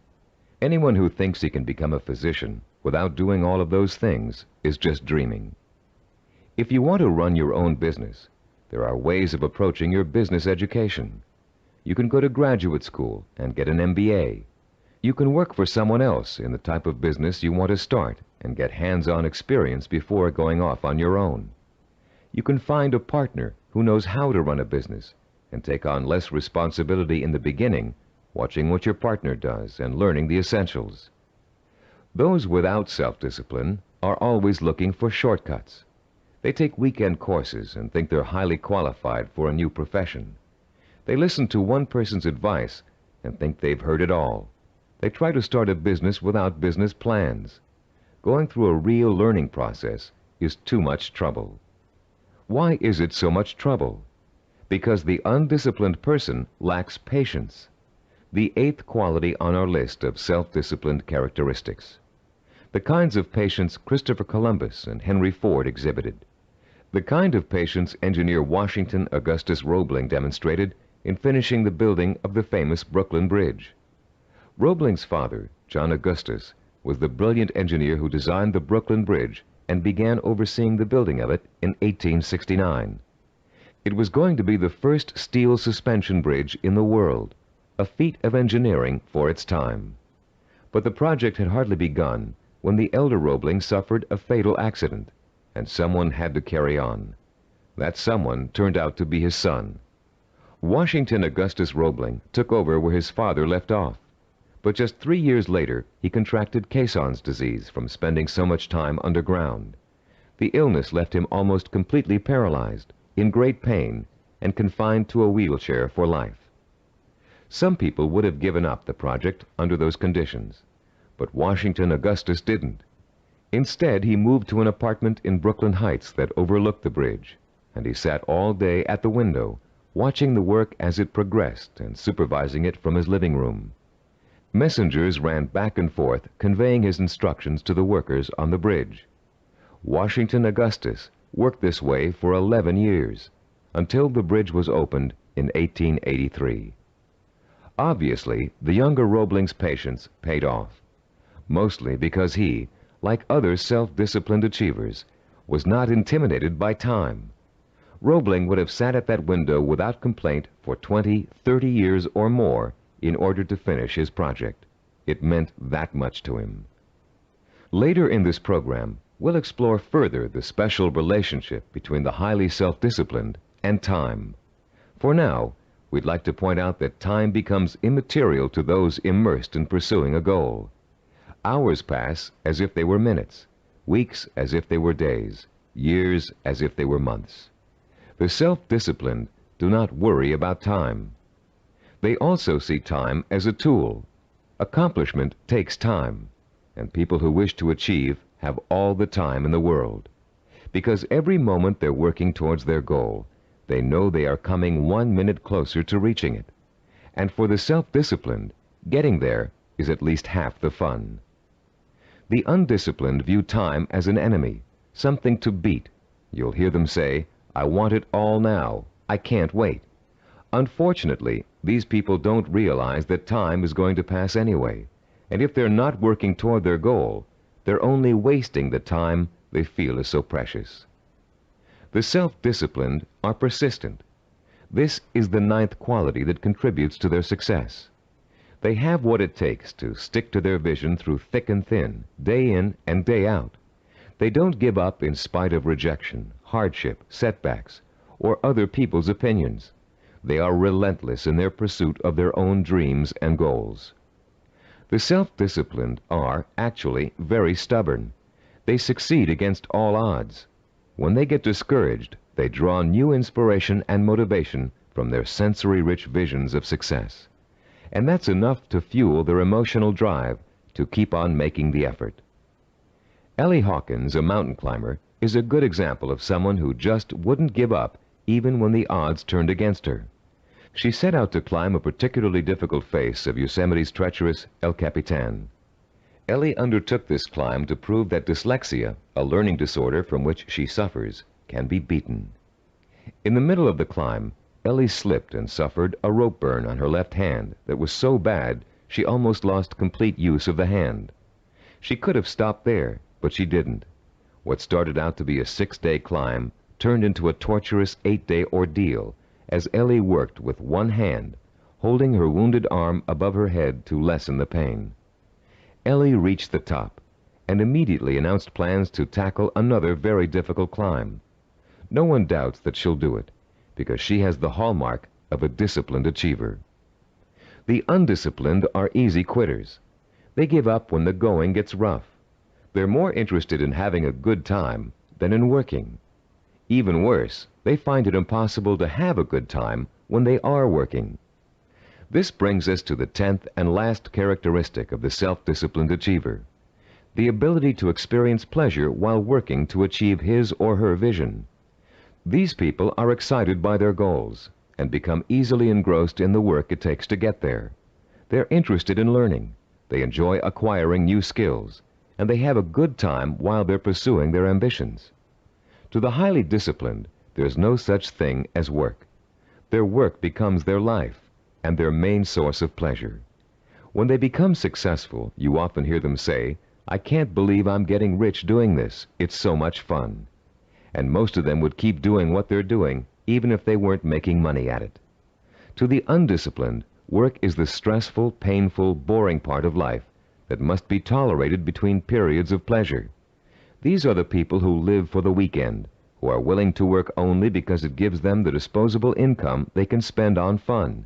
Anyone who thinks he can become a physician without doing all of those things is just dreaming. If you want to run your own business, there are ways of approaching your business education. You can go to graduate school and get an MBA. You can work for someone else in the type of business you want to start and get hands-on experience before going off on your own. You can find a partner who knows how to run a business and take on less responsibility in the beginning, watching what your partner does and learning the essentials. Those without self-discipline are always looking for shortcuts. They take weekend courses and think they're highly qualified for a new profession. They listen to one person's advice and think they've heard it all. They try to start a business without business plans. Going through a real learning process is too much trouble. Why is it so much trouble? Because the undisciplined person lacks patience, the 8th quality on our list of self-disciplined characteristics. The kinds of patience Christopher Columbus and Henry Ford exhibited. The kind of patience engineer Washington Augustus Roebling demonstrated in finishing the building of the famous Brooklyn Bridge. Roebling's father, John Augustus, was the brilliant engineer who designed the Brooklyn Bridge and began overseeing the building of it in 1869. It was going to be the first steel suspension bridge in the world, a feat of engineering for its time. But the project had hardly begun when the elder Roebling suffered a fatal accident, and someone had to carry on. That someone turned out to be his son. Washington Augustus Roebling took over where his father left off, but just 3 years later he contracted Caisson's disease from spending so much time underground. The illness left him almost completely paralyzed, in great pain, and confined to a wheelchair for life. Some people would have given up the project under those conditions, but Washington Augustus didn't. Instead, he moved to an apartment in Brooklyn Heights that overlooked the bridge, and he sat all day at the window, watching the work as it progressed and supervising it from his living room. Messengers ran back and forth, conveying his instructions to the workers on the bridge. Washington Augustus worked this way for 11 years, until the bridge was opened in 1883. Obviously, the younger Roebling's patience paid off, mostly because he, like other self-disciplined achievers, was not intimidated by time. Roebling would have sat at that window without complaint for 20, 30 years or more in order to finish his project. It meant that much to him. Later in this program, we'll explore further the special relationship between the highly self-disciplined and time. For now, we'd like to point out that time becomes immaterial to those immersed in pursuing a goal. Hours pass as if they were minutes, weeks as if they were days, years as if they were months. The self-disciplined do not worry about time. They also see time as a tool. Accomplishment takes time, and people who wish to achieve have all the time in the world. Because every moment they're working towards their goal, they know they are coming 1 minute closer to reaching it. And for the self-disciplined, getting there is at least half the fun. The undisciplined view time as an enemy, something to beat. You'll hear them say, "I want it all now. I can't wait." Unfortunately, these people don't realize that time is going to pass anyway, and if they're not working toward their goal, they're only wasting the time they feel is so precious. The self-disciplined are persistent. This is the 9th quality that contributes to their success. They have what it takes to stick to their vision through thick and thin, day in and day out. They don't give up in spite of rejection, hardship, setbacks, or other people's opinions. They are relentless in their pursuit of their own dreams and goals. The self-disciplined are actually very stubborn. They succeed against all odds. When they get discouraged, they draw new inspiration and motivation from their sensory-rich visions of success. And that's enough to fuel their emotional drive to keep on making the effort. Ellie Hawkins, a mountain climber, is a good example of someone who just wouldn't give up even when the odds turned against her. She set out to climb a particularly difficult face of Yosemite's treacherous El Capitan. Ellie undertook this climb to prove that dyslexia, a learning disorder from which she suffers, can be beaten. In the middle of the climb, Ellie slipped and suffered a rope burn on her left hand that was so bad she almost lost complete use of the hand. She could have stopped there, but she didn't. What started out to be a 6-day climb turned into a torturous 8-day ordeal as Ellie worked with one hand, holding her wounded arm above her head to lessen the pain. Ellie reached the top and immediately announced plans to tackle another very difficult climb. No one doubts that she'll do it, because she has the hallmark of a disciplined achiever. The undisciplined are easy quitters. They give up when the going gets rough. They're more interested in having a good time than in working. Even worse, they find it impossible to have a good time when they are working. This brings us to the 10th and last characteristic of the self-disciplined achiever: the ability to experience pleasure while working to achieve his or her vision. These people are excited by their goals and become easily engrossed in the work it takes to get there. They're interested in learning, they enjoy acquiring new skills, and they have a good time while they're pursuing their ambitions. To the highly disciplined, there's no such thing as work. Their work becomes their life and their main source of pleasure. When they become successful, you often hear them say, "I can't believe I'm getting rich doing this. It's so much fun." And most of them would keep doing what they're doing, even if they weren't making money at it. To the undisciplined, work is the stressful, painful, boring part of life that must be tolerated between periods of pleasure. These are the people who live for the weekend, who are willing to work only because it gives them the disposable income they can spend on fun.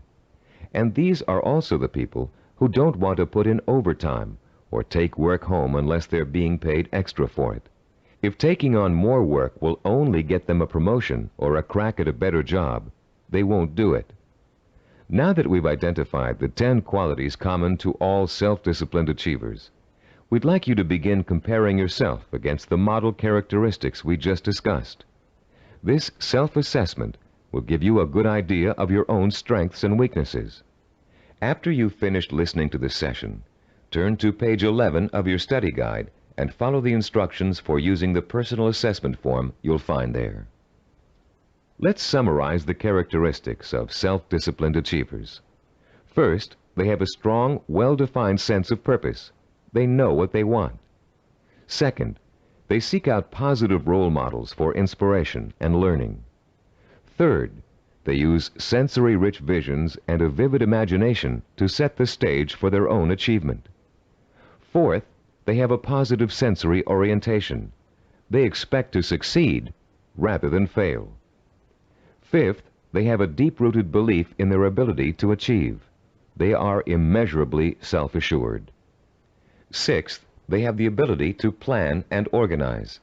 And these are also the people who don't want to put in overtime or take work home unless they're being paid extra for it. If taking on more work will only get them a promotion or a crack at a better job, they won't do it. Now that we've identified the 10 qualities common to all self-disciplined achievers, we'd like you to begin comparing yourself against the model characteristics we just discussed. This self-assessment will give you a good idea of your own strengths and weaknesses. After you've finished listening to this session, turn to page 11 of your study guide and follow the instructions for using the personal assessment form you'll find there. Let's summarize the characteristics of self-disciplined achievers. First, they have a strong, well-defined sense of purpose. They know what they want. Second, they seek out positive role models for inspiration and learning. Third, they use sensory-rich visions and a vivid imagination to set the stage for their own achievement. Fourth, they have a positive sensory orientation. They expect to succeed rather than fail. Fifth, they have a deep-rooted belief in their ability to achieve. They are immeasurably self-assured. Sixth, They have the ability to plan and organize.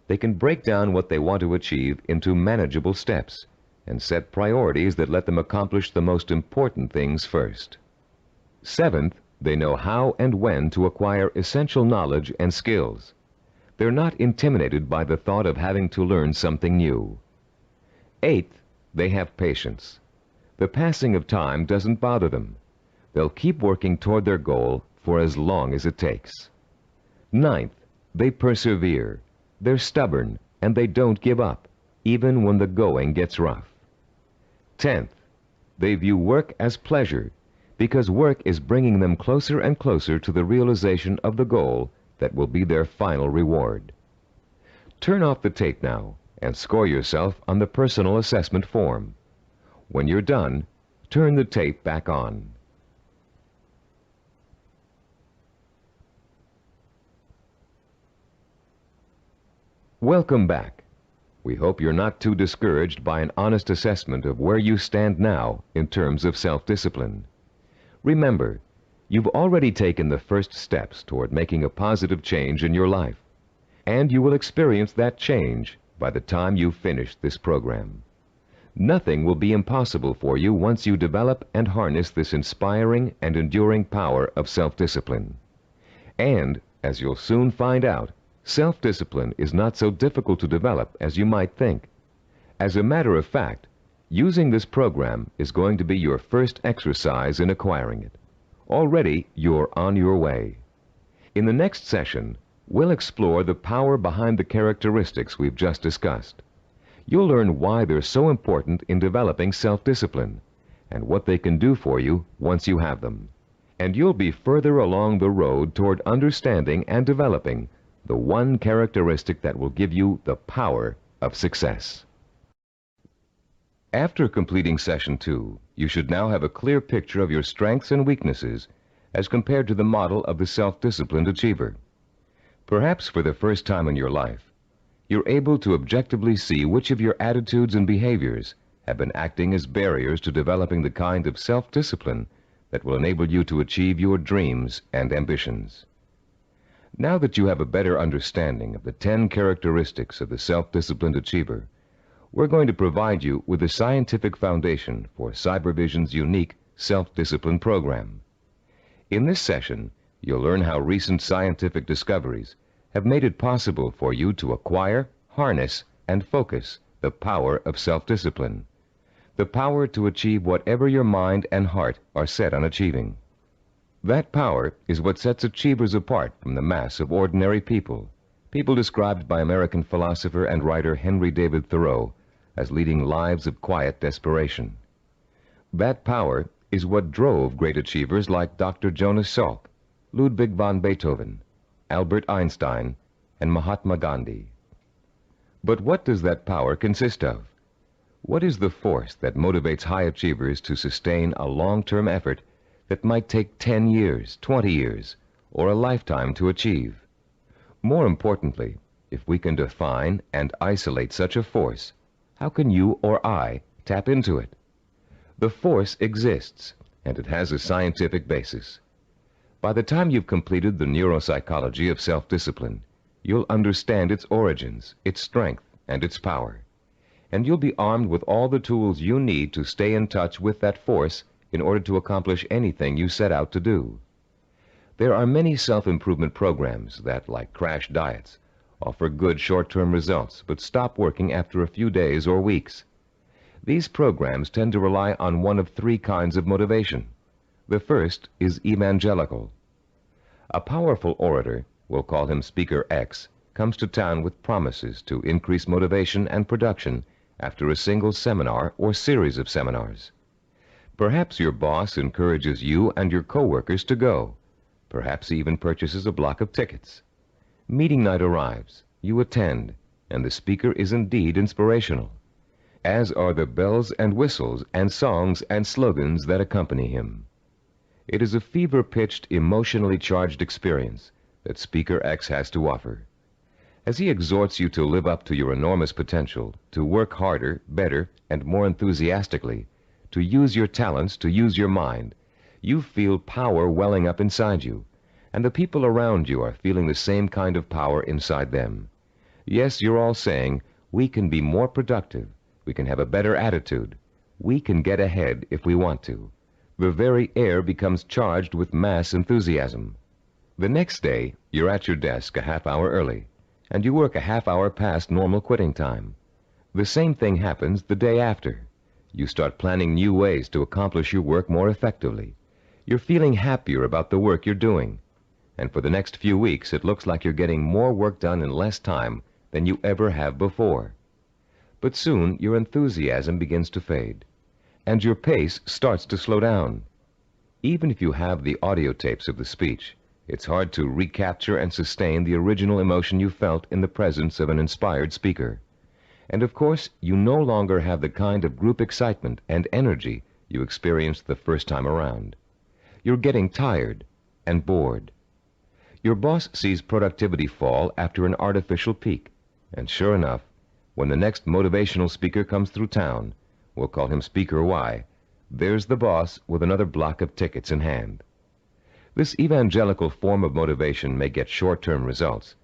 They can break down what they want to achieve into manageable steps and set priorities that let them accomplish the most important things first. Seventh, they know how and when to acquire essential knowledge and skills. They're not intimidated by the thought of having to learn something new. Eighth, they have patience. The passing of time doesn't bother them. They'll keep working toward their goal for as long as it takes. Ninth, they persevere. They're stubborn, and they don't give up, even when the going gets rough. 10th, they view work as pleasure, because work is bringing them closer and closer to the realization of the goal that will be their final reward. Turn off the tape now and score yourself on the personal assessment form. When you're done, turn the tape back on. Welcome back. We hope you're not too discouraged by an honest assessment of where you stand now in terms of self-discipline. Remember, you've already taken the first steps toward making a positive change in your life, and you will experience that change by the time you've finished this program. Nothing will be impossible for you once you develop and harness this inspiring and enduring power of self-discipline. And, as you'll soon find out, self-discipline is not so difficult to develop as you might think. As a matter of fact, using this program is going to be your first exercise in acquiring it. Already, you're on your way. In the next session, we'll explore the power behind the characteristics we've just discussed. You'll learn why they're so important in developing self-discipline and what they can do for you once you have them. And you'll be further along the road toward understanding and developing the one characteristic that will give you the power of success. After completing Session 2, you should now have a clear picture of your strengths and weaknesses as compared to the model of the self-disciplined achiever. Perhaps for the first time in your life, you're able to objectively see which of your attitudes and behaviors have been acting as barriers to developing the kind of self-discipline that will enable you to achieve your dreams and ambitions. Now that you have a better understanding of the 10 characteristics of the self-disciplined achiever, we're going to provide you with a scientific foundation for CyberVision's unique self-discipline program. In this session, you'll learn how recent scientific discoveries have made it possible for you to acquire, harness, and focus the power of self-discipline, the power to achieve whatever your mind and heart are set on achieving. That power is what sets achievers apart from the mass of ordinary people, people described by American philosopher and writer Henry David Thoreau as leading lives of quiet desperation. That power is what drove great achievers like Dr. Jonas Salk, Ludwig von Beethoven, Albert Einstein, and Mahatma Gandhi. But what does that power consist of? What is the force that motivates high achievers to sustain a long-term effort that might take 10 years, 20 years, or a lifetime to achieve? More importantly, if we can define and isolate such a force, how can you or I tap into it? The force exists, and it has a scientific basis. By the time you've completed the neuropsychology of self-discipline, you'll understand its origins, its strength, and its power. And you'll be armed with all the tools you need to stay in touch with that force in order to accomplish anything you set out to do. There are many self-improvement programs that, like crash diets, offer good short-term results but stop working after a few days or weeks. These programs tend to rely on one of 3 kinds of motivation. The first is evangelical. A powerful orator, we'll call him Speaker X, comes to town with promises to increase motivation and production after a single seminar or series of seminars. Perhaps your boss encourages you and your coworkers to go. Perhaps he even purchases a block of tickets. Meeting night arrives, you attend, and the speaker is indeed inspirational, as are the bells and whistles and songs and slogans that accompany him. It is a fever-pitched, emotionally charged experience that Speaker X has to offer. As he exhorts you to live up to your enormous potential, to work harder, better, and more enthusiastically, to use your talents, to use your mind, you feel power welling up inside you, and the people around you are feeling the same kind of power inside them. Yes, you're all saying, we can be more productive, we can have a better attitude, we can get ahead if we want to. The very air becomes charged with mass enthusiasm. The next day, you're at your desk a half hour early, and you work a half hour past normal quitting time. The same thing happens the day after. You start planning new ways to accomplish your work more effectively. You're feeling happier about the work you're doing. And for the next few weeks, it looks like you're getting more work done in less time than you ever have before. But soon, your enthusiasm begins to fade, and your pace starts to slow down. Even if you have the audio tapes of the speech, it's hard to recapture and sustain the original emotion you felt in the presence of an inspired speaker. And of course, you no longer have the kind of group excitement and energy you experienced the first time around. You're getting tired and bored. Your boss sees productivity fall after an artificial peak, and sure enough, when the next motivational speaker comes through town, we'll call him Speaker Y, there's the boss with another block of tickets in hand. This evangelical form of motivation may get short-term results,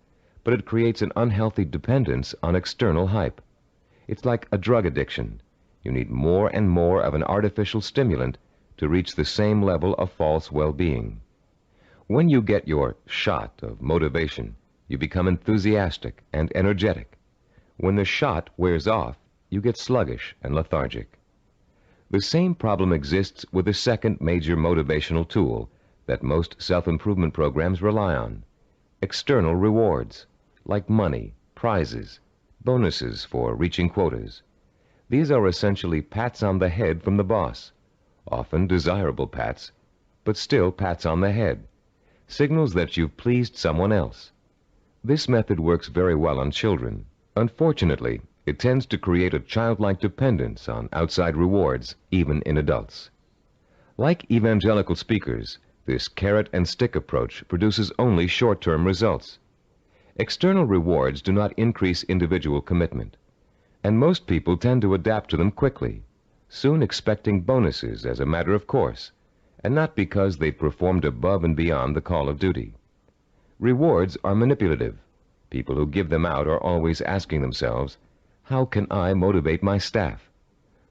but it creates an unhealthy dependence on external hype. It's like a drug addiction. You need more and more of an artificial stimulant to reach the same level of false well-being. When you get your shot of motivation, you become enthusiastic and energetic. When the shot wears off, you get sluggish and lethargic. The same problem exists with the second major motivational tool that most self-improvement programs rely on: external rewards, like money, prizes, bonuses for reaching quotas. These are essentially pats on the head from the boss, often desirable pats, but still pats on the head, signals that you've pleased someone else. This method works very well on children. Unfortunately, it tends to create a childlike dependence on outside rewards, even in adults. Like evangelical speakers, this carrot and stick approach produces only short-term results. External rewards do not increase individual commitment, and most people tend to adapt to them quickly, soon expecting bonuses as a matter of course, and not because they performed above and beyond the call of duty. Rewards are manipulative. People who give them out are always asking themselves, how can I motivate my staff?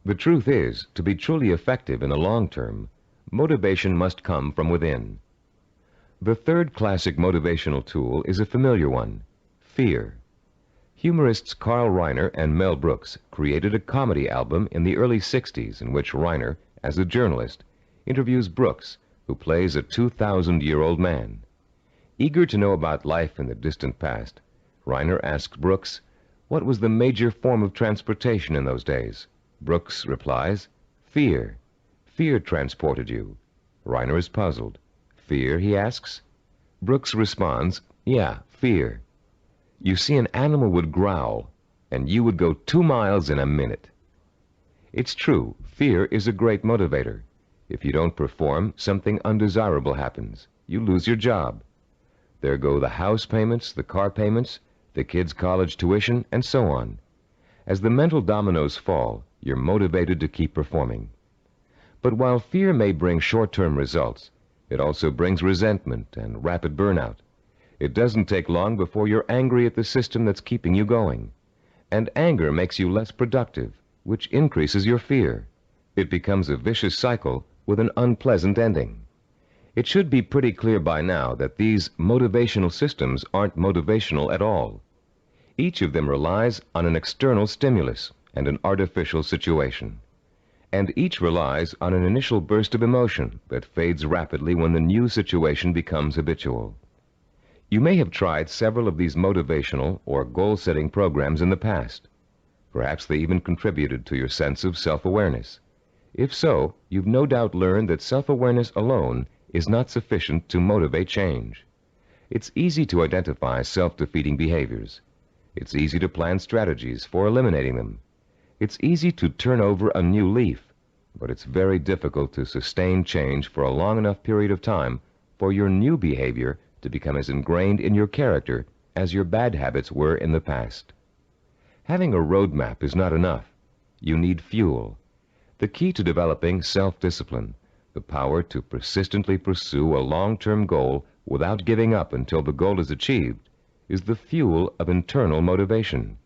The truth is, to be truly effective in the long term, motivation must come from within. The third classic motivational tool is a familiar one: fear. Humorists Carl Reiner and Mel Brooks created a comedy album in the early 60s in which Reiner, as a journalist, interviews Brooks, who plays a 2,000-year-old man. Eager to know about life in the distant past, Reiner asks Brooks, what was the major form of transportation in those days? Brooks replies, fear. Fear transported you. Reiner is puzzled. Fear, he asks. Brooks responds, yeah, fear. You see, an animal would growl, and you would go 2 miles in a minute. It's true, fear is a great motivator. If you don't perform, something undesirable happens. You lose your job. There go the house payments, the car payments, the kids' college tuition, and so on. As the mental dominoes fall, you're motivated to keep performing. But while fear may bring short-term results, it also brings resentment and rapid burnout. It doesn't take long before you're angry at the system that's keeping you going. And anger makes you less productive, which increases your fear. It becomes a vicious cycle with an unpleasant ending. It should be pretty clear by now that these motivational systems aren't motivational at all. Each of them relies on an external stimulus and an artificial situation. And each relies on an initial burst of emotion that fades rapidly when the new situation becomes habitual. You may have tried several of these motivational or goal-setting programs in the past. Perhaps they even contributed to your sense of self-awareness. If so, you've no doubt learned that self-awareness alone is not sufficient to motivate change. It's easy to identify self-defeating behaviors. It's easy to plan strategies for eliminating them. It's easy to turn over a new leaf, but it's very difficult to sustain change for a long enough period of time for your new behavior to become as ingrained in your character as your bad habits were in the past. Having a roadmap is not enough. You need fuel. The key to developing self-discipline, the power to persistently pursue a long-term goal without giving up until the goal is achieved, is the fuel of internal motivation.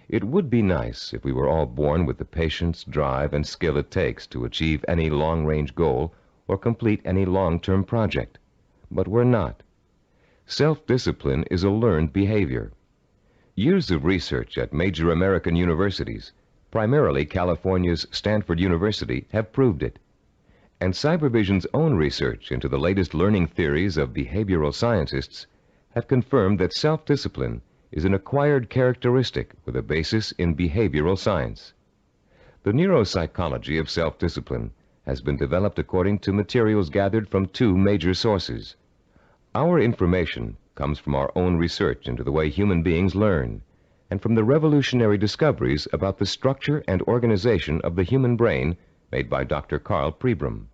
It would be nice if we were all born with the patience, drive, and skill it takes to achieve any long-range goal or complete any long-term project. But we're not. Self-discipline is a learned behavior. Years of research at major American universities, primarily California's Stanford University, have proved it. And Cybervision's own research into the latest learning theories of behavioral scientists have confirmed that self-discipline is an acquired characteristic with a basis in behavioral science. The neuropsychology of self-discipline has been developed according to materials gathered from two major sources. Our information comes from our own research into the way human beings learn, and from the revolutionary discoveries about the structure and organization of the human brain made by Dr. Carl Pribram.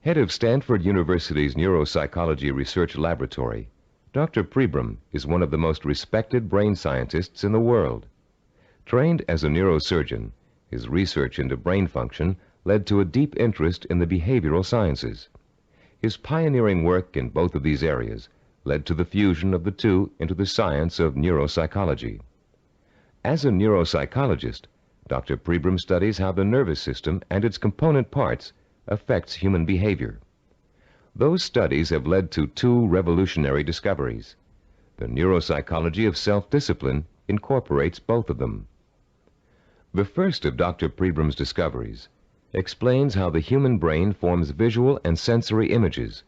Head of Stanford University's Neuropsychology Research Laboratory, Dr. Pribram is one of the most respected brain scientists in the world. Trained as a neurosurgeon, his research into brain function led to a deep interest in the behavioral sciences. His pioneering work in both of these areas led to the fusion of the two into the science of neuropsychology. As a neuropsychologist, Dr. Pribram studies how the nervous system and its component parts affects human behavior. Those studies have led to two revolutionary discoveries. The neuropsychology of self-discipline incorporates both of them. The first of Dr. Pribram's discoveries explains how the human brain forms visual and sensory images,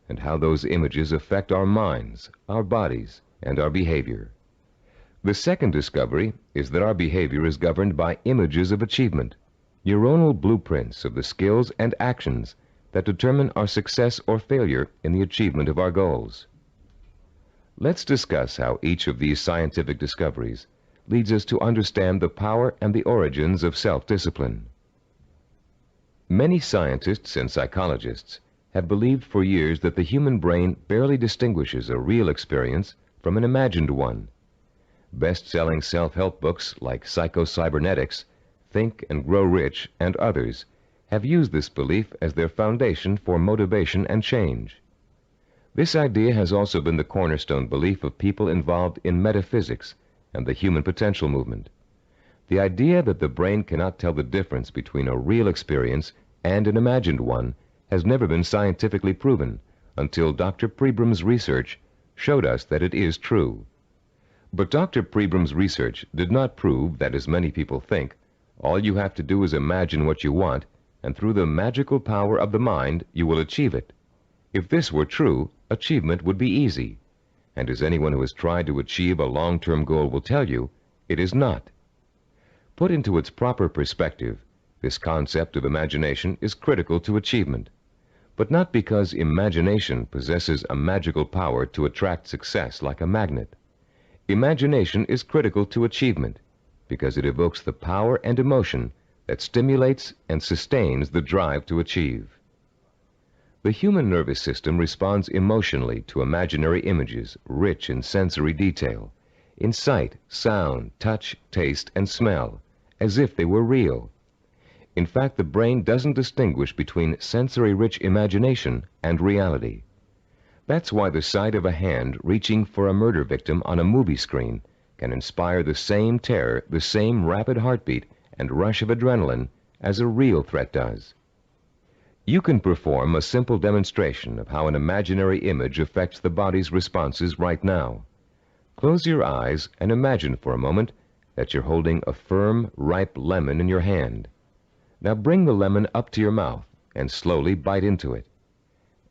and how those images affect our minds, our bodies, and our behavior. The second discovery is that our behavior is governed by images of achievement, neuronal blueprints of the skills and actions that determine our success or failure in the achievement of our goals. Let's discuss how each of these scientific discoveries leads us to understand the power and the origins of self-discipline. Many scientists and psychologists have believed for years that the human brain barely distinguishes a real experience from an imagined one. Best-selling self-help books like Psycho-Cybernetics, Think and Grow Rich, and others have used this belief as their foundation for motivation and change. This idea has also been the cornerstone belief of people involved in metaphysics and the human potential movement. The idea that the brain cannot tell the difference between a real experience and an imagined one has never been scientifically proven until Dr. Pribram's research showed us that it is true. But Dr. Pribram's research did not prove that, as many people think, all you have to do is imagine what you want, and through the magical power of the mind, you will achieve it. If this were true, achievement would be easy. And as anyone who has tried to achieve a long-term goal will tell you, it is not. Put into its proper perspective, this concept of imagination is critical to achievement, but not because imagination possesses a magical power to attract success like a magnet. Imagination is critical to achievement because it evokes the power and emotion that stimulates and sustains the drive to achieve. The human nervous system responds emotionally to imaginary images rich in sensory detail, in sight, sound, touch, taste, and smell, as if they were real. In fact, the brain doesn't distinguish between sensory-rich imagination and reality. That's why the sight of a hand reaching for a murder victim on a movie screen can inspire the same terror, the same rapid heartbeat, and rush of adrenaline as a real threat does. You can perform a simple demonstration of how an imaginary image affects the body's responses right now. Close your eyes and imagine for a moment that you're holding a firm, ripe lemon in your hand. Now bring the lemon up to your mouth and slowly bite into it.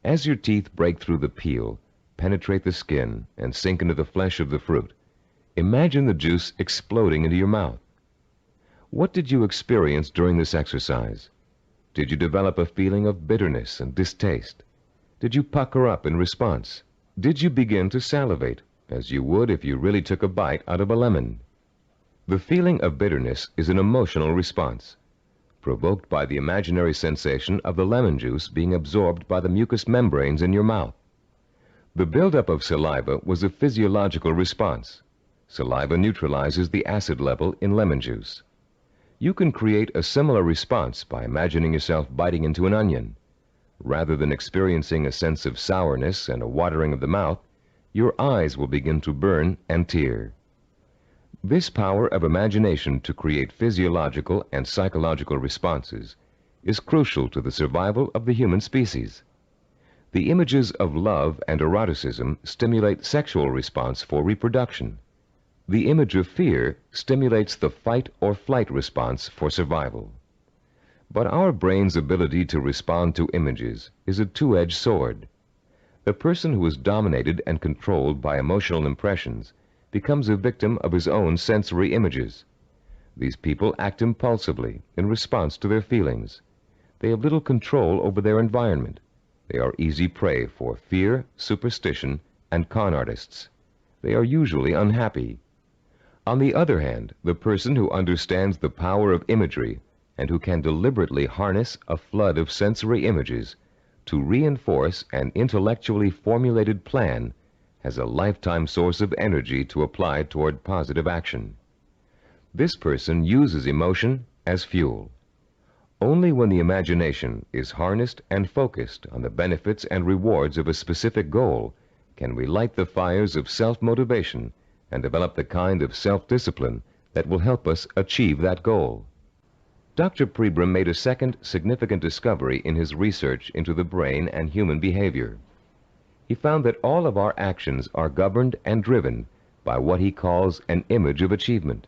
As your teeth break through the peel, penetrate the skin, and sink into the flesh of the fruit, imagine the juice exploding into your mouth. What did you experience during this exercise? Did you develop a feeling of bitterness and distaste? Did you pucker up in response? Did you begin to salivate, as you would if you really took a bite out of a lemon? The feeling of bitterness is an emotional response, provoked by the imaginary sensation of the lemon juice being absorbed by the mucous membranes in your mouth. The buildup of saliva was a physiological response. Saliva neutralizes the acid level in lemon juice. You can create a similar response by imagining yourself biting into an onion. rather than experiencing a sense of sourness and a watering of the mouth, your eyes will begin to burn and tear. This power of imagination to create physiological and psychological responses is crucial to the survival of the human species. The images of love and eroticism stimulate sexual response for reproduction. The image of fear stimulates the fight or flight response for survival. But our brain's ability to respond to images is a two-edged sword. The person who is dominated and controlled by emotional impressions becomes a victim of his own sensory images. These people act impulsively in response to their feelings. They have little control over their environment. They are easy prey for fear, superstition, and con artists. They are usually unhappy. On the other hand, the person who understands the power of imagery and who can deliberately harness a flood of sensory images to reinforce an intellectually formulated plan has a lifetime source of energy to apply toward positive action. This person uses emotion as fuel. Only when the imagination is harnessed and focused on the benefits and rewards of a specific goal can we light the fires of self-motivation and develop the kind of self-discipline that will help us achieve that goal. Dr. Pribram made a second significant discovery in his research into the brain and human behavior. He found that all of our actions are governed and driven by what he calls an image of achievement.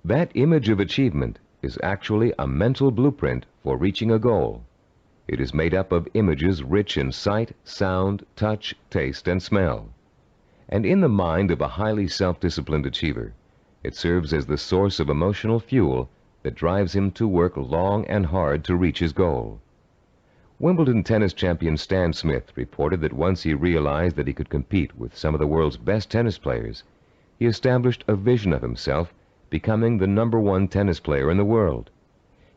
That image of achievement is actually a mental blueprint for reaching a goal. It is made up of images rich in sight, sound, touch, taste, and smell. And in the mind of a highly self-disciplined achiever, it serves as the source of emotional fuel that drives him to work long and hard to reach his goal. Wimbledon tennis champion Stan Smith reported that once he realized that he could compete with some of the world's best tennis players, he established a vision of himself becoming the #1 tennis player in the world.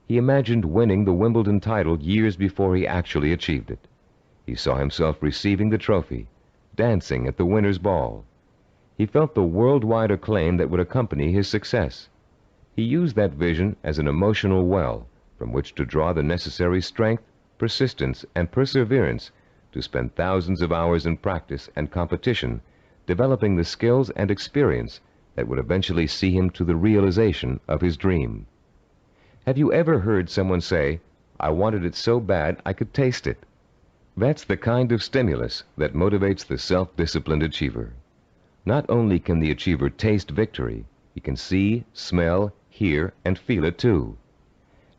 He imagined winning the Wimbledon title years before he actually achieved it. He saw himself receiving the trophy, dancing at the winner's ball. He felt the worldwide acclaim that would accompany his success. He used that vision as an emotional well from which to draw the necessary strength, persistence, and perseverance to spend thousands of hours in practice and competition, developing the skills and experience that would eventually see him to the realization of his dream. Have you ever heard someone say, "I wanted it so bad I could taste it"? That's the kind of stimulus that motivates the self-disciplined achiever. Not only can the achiever taste victory, he can see, smell, hear, and feel it too.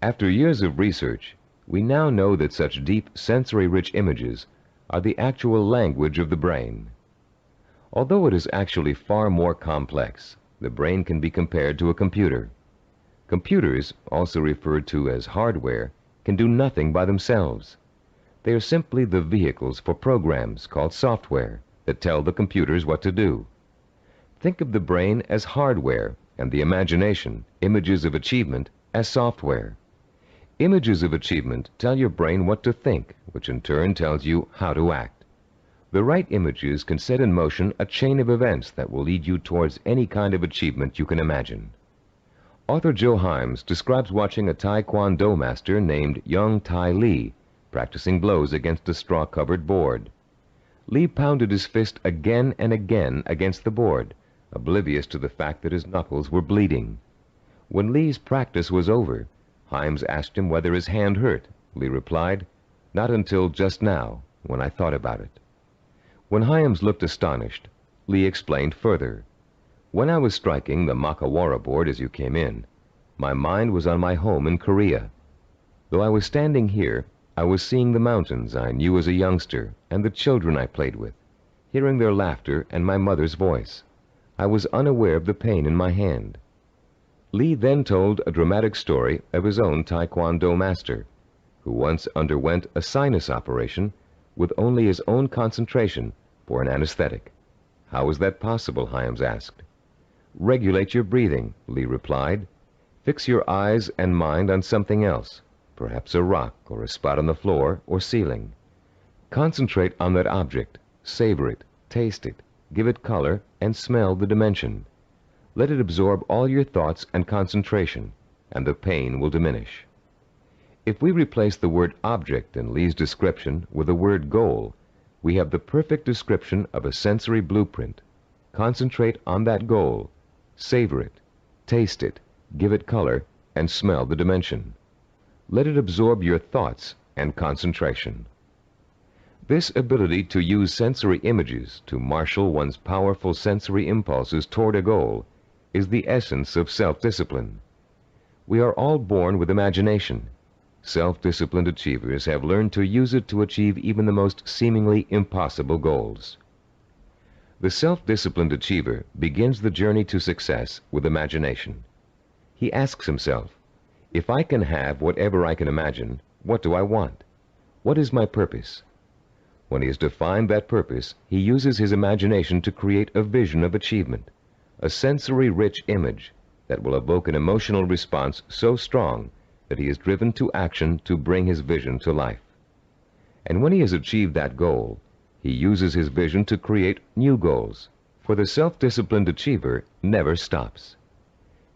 After years of research, we now know that such deep, sensory-rich images are the actual language of the brain. Although it is actually far more complex, the brain can be compared to a computer. Computers, also referred to as hardware, can do nothing by themselves. They are simply the vehicles for programs called software that tell the computers what to do. Think of the brain as hardware and the imagination, images of achievement, as software. Images of achievement tell your brain what to think, which in turn tells you how to act. The right images can set in motion a chain of events that will lead you towards any kind of achievement you can imagine. Author Joe Himes describes watching a Taekwondo master named Young Tai Lee practicing blows against a straw-covered board. Lee pounded his fist again and again against the board, oblivious to the fact that his knuckles were bleeding. When Lee's practice was over, Himes asked him whether his hand hurt. Lee replied, "Not until just now, when I thought about it." When Himes looked astonished, Lee explained further, "When I was striking the Makawara board as you came in, my mind was on my home in Korea. Though I was standing here, I was seeing the mountains I knew as a youngster and the children I played with, hearing their laughter and my mother's voice. I was unaware of the pain in my hand." Lee then told a dramatic story of his own Taekwondo master, who once underwent a sinus operation with only his own concentration for an anesthetic. "How was that possible?" Himes asked. "Regulate your breathing," Lee replied. "Fix your eyes and mind on something else, perhaps a rock or a spot on the floor or ceiling. Concentrate on that object, savor it, taste it, give it color, and smell the dimension. Let it absorb all your thoughts and concentration, and the pain will diminish." If we replace the word object in Lee's description with the word goal, we have the perfect description of a sensory blueprint. Concentrate on that goal, savor it, taste it, give it color, and smell the dimension. Let it absorb your thoughts and concentration. This ability to use sensory images to marshal one's powerful sensory impulses toward a goal is the essence of self-discipline. We are all born with imagination. Self-disciplined achievers have learned to use it to achieve even the most seemingly impossible goals. The self-disciplined achiever begins the journey to success with imagination. He asks himself, if I can have whatever I can imagine, what do I want? What is my purpose? When he has defined that purpose, he uses his imagination to create a vision of achievement, a sensory-rich image that will evoke an emotional response so strong that he is driven to action to bring his vision to life. And when he has achieved that goal, he uses his vision to create new goals, for the self-disciplined achiever never stops.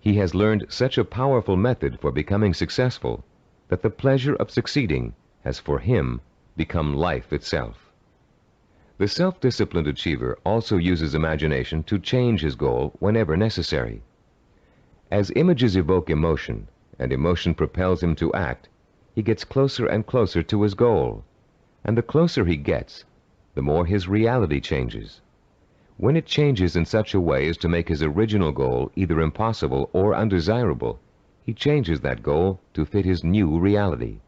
He has learned such a powerful method for becoming successful that the pleasure of succeeding has for him become life itself. The self-disciplined achiever also uses imagination to change his goal whenever necessary. As images evoke emotion, and emotion propels him to act, he gets closer and closer to his goal. And the closer he gets, the more his reality changes. When it changes in such a way as to make his original goal either impossible or undesirable, he changes that goal to fit his new reality.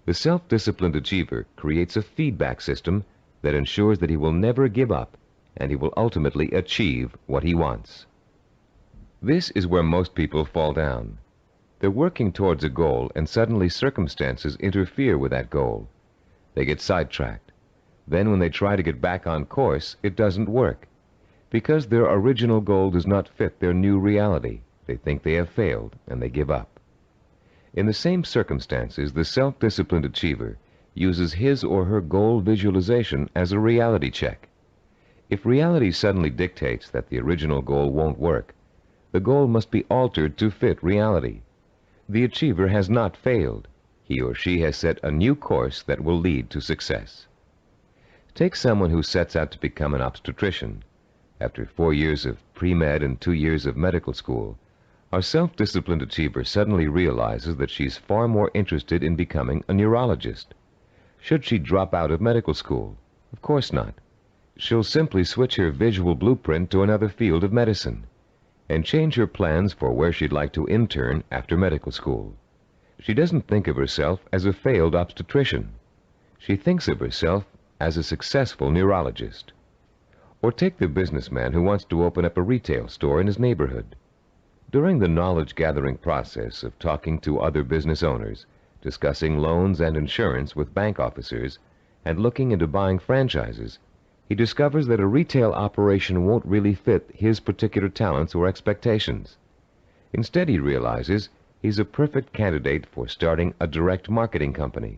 The self-disciplined achiever creates a feedback system that ensures that he will never give up, and he will ultimately achieve what he wants. This is where most people fall down. They're working towards a goal, and suddenly circumstances interfere with that goal. They get sidetracked. Then when they try to get back on course, it doesn't work. Because their original goal does not fit their new reality, they think they have failed, and they give up. In the same circumstances, the self-disciplined achiever uses his or her goal visualization as a reality check. If reality suddenly dictates that the original goal won't work, the goal must be altered to fit reality. The achiever has not failed. He or she has set a new course that will lead to success. Take someone who sets out to become an obstetrician. After 4 years of pre-med and 2 years of medical school, our self-disciplined achiever suddenly realizes that she's far more interested in becoming a neurologist. Should she drop out of medical school? Of course not. She'll simply switch her visual blueprint to another field of medicine and change her plans for where she'd like to intern after medical school. She doesn't think of herself as a failed obstetrician. She thinks of herself as a successful neurologist. Or take the businessman who wants to open up a retail store in his neighborhood. During the knowledge-gathering process of talking to other business owners, discussing loans and insurance with bank officers, and looking into buying franchises, he discovers that a retail operation won't really fit his particular talents or expectations. Instead, he realizes he's a perfect candidate for starting a direct marketing company.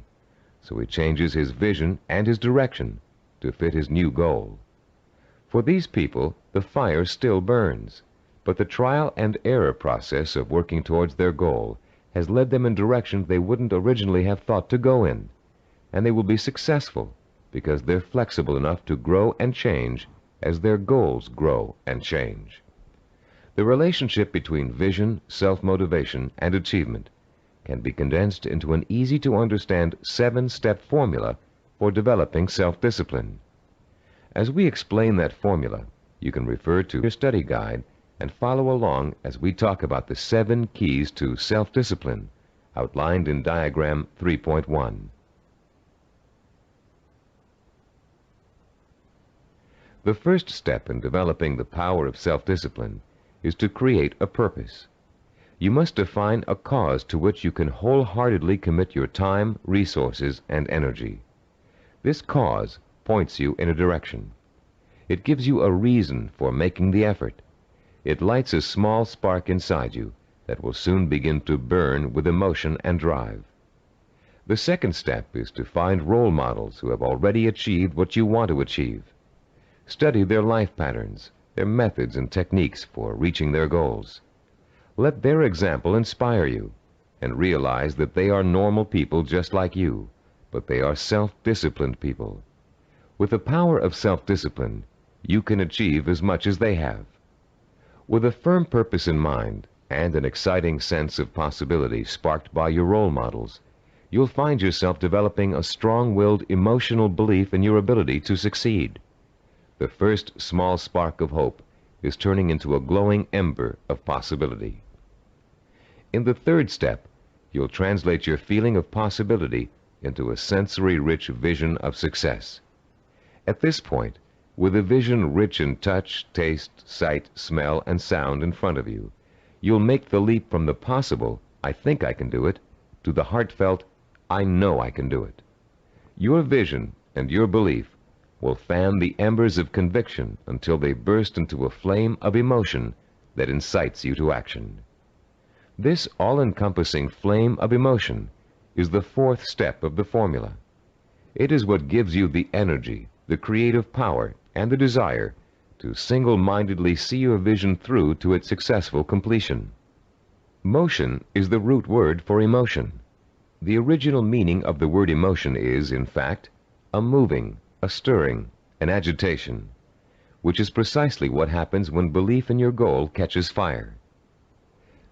So he changes his vision and his direction to fit his new goal. For these people, the fire still burns, but the trial and error process of working towards their goal has led them in directions they wouldn't originally have thought to go in, and they will be successful because they're flexible enough to grow and change as their goals grow and change. The relationship between vision, self-motivation, and achievement can be condensed into an easy-to-understand 7-step formula for developing self-discipline. As we explain that formula, you can refer to your study guide and follow along as we talk about the 7 keys to self-discipline outlined in diagram 3.1. The first step in developing the power of self-discipline is to create a purpose. You must define a cause to which you can wholeheartedly commit your time, resources, and energy. This cause points you in a direction. It gives you a reason for making the effort. It lights a small spark inside you that will soon begin to burn with emotion and drive. The second step is to find role models who have already achieved what you want to achieve. Study their life patterns, their methods and techniques for reaching their goals. Let their example inspire you. and realize that they are normal people just like you, but they are self-disciplined people. With the power of self-discipline, you can achieve as much as they have. With a firm purpose in mind and an exciting sense of possibility sparked by your role models, you'll find yourself developing a strong-willed emotional belief in your ability to succeed. The first small spark of hope is turning into a glowing ember of possibility. In the third step, you'll translate your feeling of possibility into a sensory-rich vision of success. At this point, with a vision rich in touch, taste, sight, smell, and sound in front of you, you'll make the leap from the possible, "I think I can do it," to the heartfelt, "I know I can do it." Your vision and your belief will fan the embers of conviction until they burst into a flame of emotion that incites you to action. This all-encompassing flame of emotion is the fourth step of the formula. It is what gives you the energy, the creative power, and the desire to single-mindedly see your vision through to its successful completion. Motion is the root word for emotion. The original meaning of the word emotion is, in fact, a moving, a stirring, an agitation, which is precisely what happens when belief in your goal catches fire.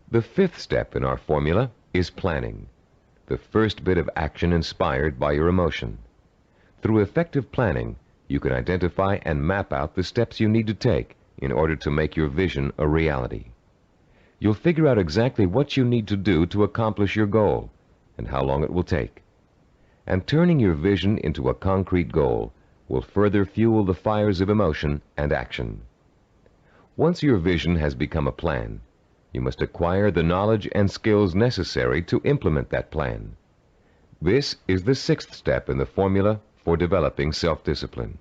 The fifth step in our formula is planning, the first bit of action inspired by your emotion. Through effective planning, you can identify and map out the steps you need to take in order to make your vision a reality. You'll figure out exactly what you need to do to accomplish your goal and how long it will take. And turning your vision into a concrete goal will further fuel the fires of emotion and action. Once your vision has become a plan, you must acquire the knowledge and skills necessary to implement that plan. This is the sixth step in the formula for developing self-discipline.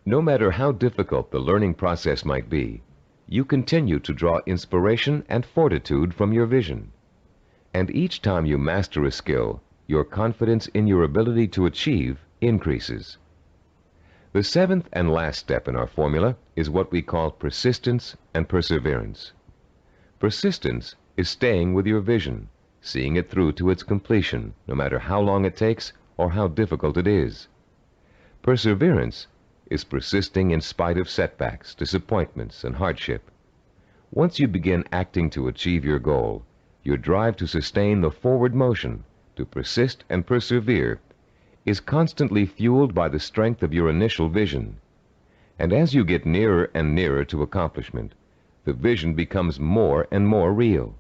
No matter how difficult the learning process might be, you continue to draw inspiration and fortitude from your vision. And each time you master a skill, your confidence in your ability to achieve increases. The seventh and last step in our formula is what we call persistence and perseverance. Persistence is staying with your vision, seeing it through to its completion, no matter how long it takes or how difficult it is. Perseverance is persisting in spite of setbacks, disappointments, and hardship. Once you begin acting to achieve your goal, your drive to sustain the forward motion, to persist and persevere, is constantly fueled by the strength of your initial vision. And as you get nearer and nearer to accomplishment, the vision becomes more and more real.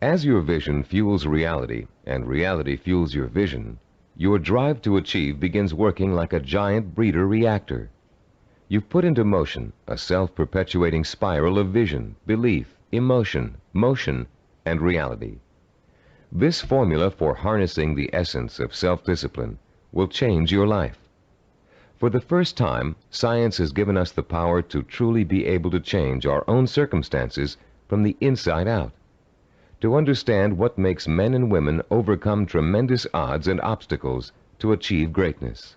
As your vision fuels reality, and reality fuels your vision, your drive to achieve begins working like a giant breeder reactor. You've put into motion a self-perpetuating spiral of vision, belief, emotion, motion, and reality. This formula for harnessing the essence of self-discipline will change your life. For the first time, science has given us the power to truly be able to change our own circumstances from the inside out, to understand what makes men and women overcome tremendous odds and obstacles to achieve greatness.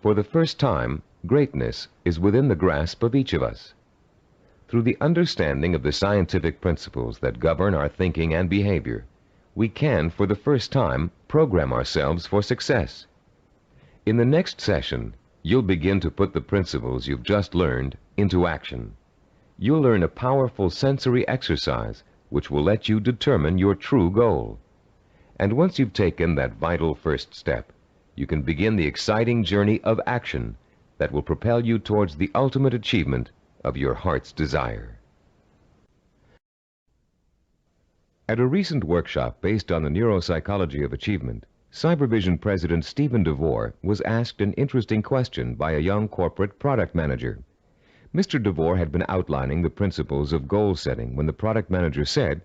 For the first time, greatness is within the grasp of each of us. Through the understanding of the scientific principles that govern our thinking and behavior, we can, for the first time, program ourselves for success. In the next session, you'll begin to put the principles you've just learned into action. You'll learn a powerful sensory exercise which will let you determine your true goal. And once you've taken that vital first step, you can begin the exciting journey of action that will propel you towards the ultimate achievement of your heart's desire. At a recent workshop based on the neuropsychology of achievement, Cybervision President Stephen DeVore was asked an interesting question by a young corporate product manager. Mr. DeVore had been outlining the principles of goal setting when the product manager said,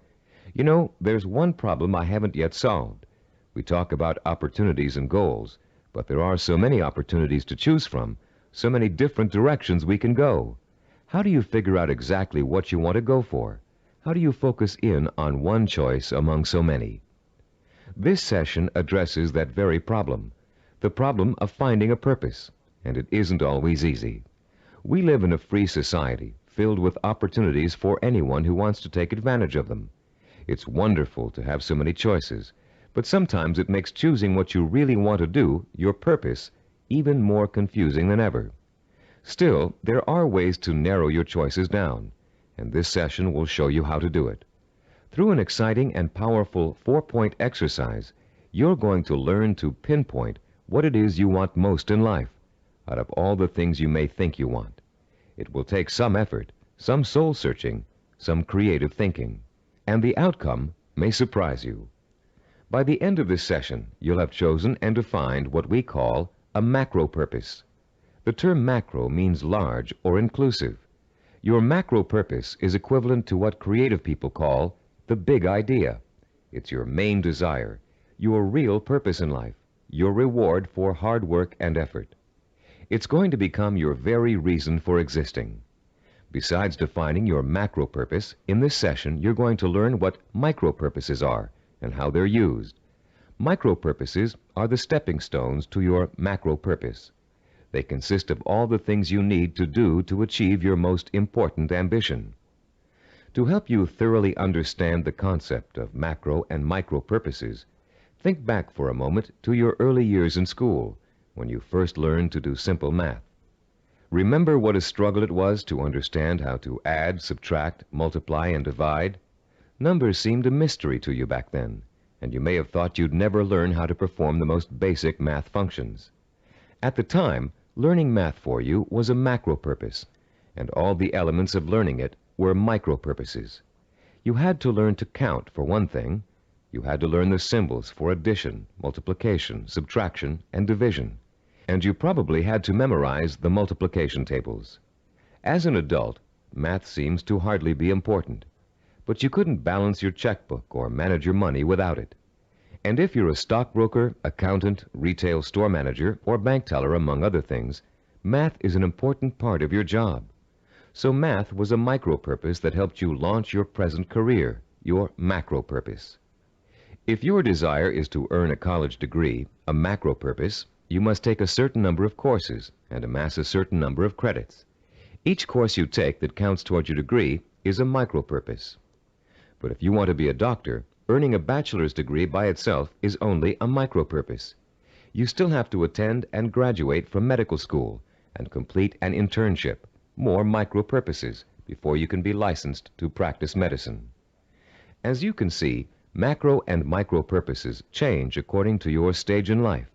"You know, there's one problem I haven't yet solved. We talk about opportunities and goals, but there are so many opportunities to choose from, so many different directions we can go. How do you figure out exactly what you want to go for? How do you focus in on one choice among so many?" This session addresses that very problem, the problem of finding a purpose, and it isn't always easy. We live in a free society filled with opportunities for anyone who wants to take advantage of them. It's wonderful to have so many choices, but sometimes it makes choosing what you really want to do, your purpose, even more confusing than ever. Still, there are ways to narrow your choices down, and this session will show you how to do it. Through an exciting and powerful 4-point exercise, you're going to learn to pinpoint what it is you want most in life, out of all the things you may think you want. It will take some effort, some soul-searching, some creative thinking, and the outcome may surprise you. By the end of this session, you'll have chosen and defined what we call a macro purpose. The term macro means large or inclusive. Your macro purpose is equivalent to what creative people call the big idea. It's your main desire, your real purpose in life, your reward for hard work and effort. It's going to become your very reason for existing. Besides defining your macro purpose, in this session you're going to learn what micro purposes are and how they're used. Micro purposes are the stepping stones to your macro purpose. They consist of all the things you need to do to achieve your most important ambition. To help you thoroughly understand the concept of macro and micro purposes, think back for a moment to your early years in school, when you first learned to do simple math. Remember what a struggle it was to understand how to add, subtract, multiply, and divide? Numbers seemed a mystery to you back then, and you may have thought you'd never learn how to perform the most basic math functions. At the time, learning math for you was a macro purpose, and all the elements of learning it were micro purposes. You had to learn to count, for one thing. You had to learn the symbols for addition, multiplication, subtraction, and division. And you probably had to memorize the multiplication tables. As an adult, math seems to hardly be important, but you couldn't balance your checkbook or manage your money without it. And if you're a stockbroker, accountant, retail store manager, or bank teller, among other things, math is an important part of your job. So math was a micro purpose that helped you launch your present career, your macro purpose. If your desire is to earn a college degree, a macro purpose, you must take a certain number of courses and amass a certain number of credits. Each course you take that counts toward your degree is a micro purpose. But if you want to be a doctor, earning a bachelor's degree by itself is only a micro purpose. You still have to attend and graduate from medical school and complete an internship, more micro purposes, before you can be licensed to practice medicine. As you can see, macro and micro purposes change according to your stage in life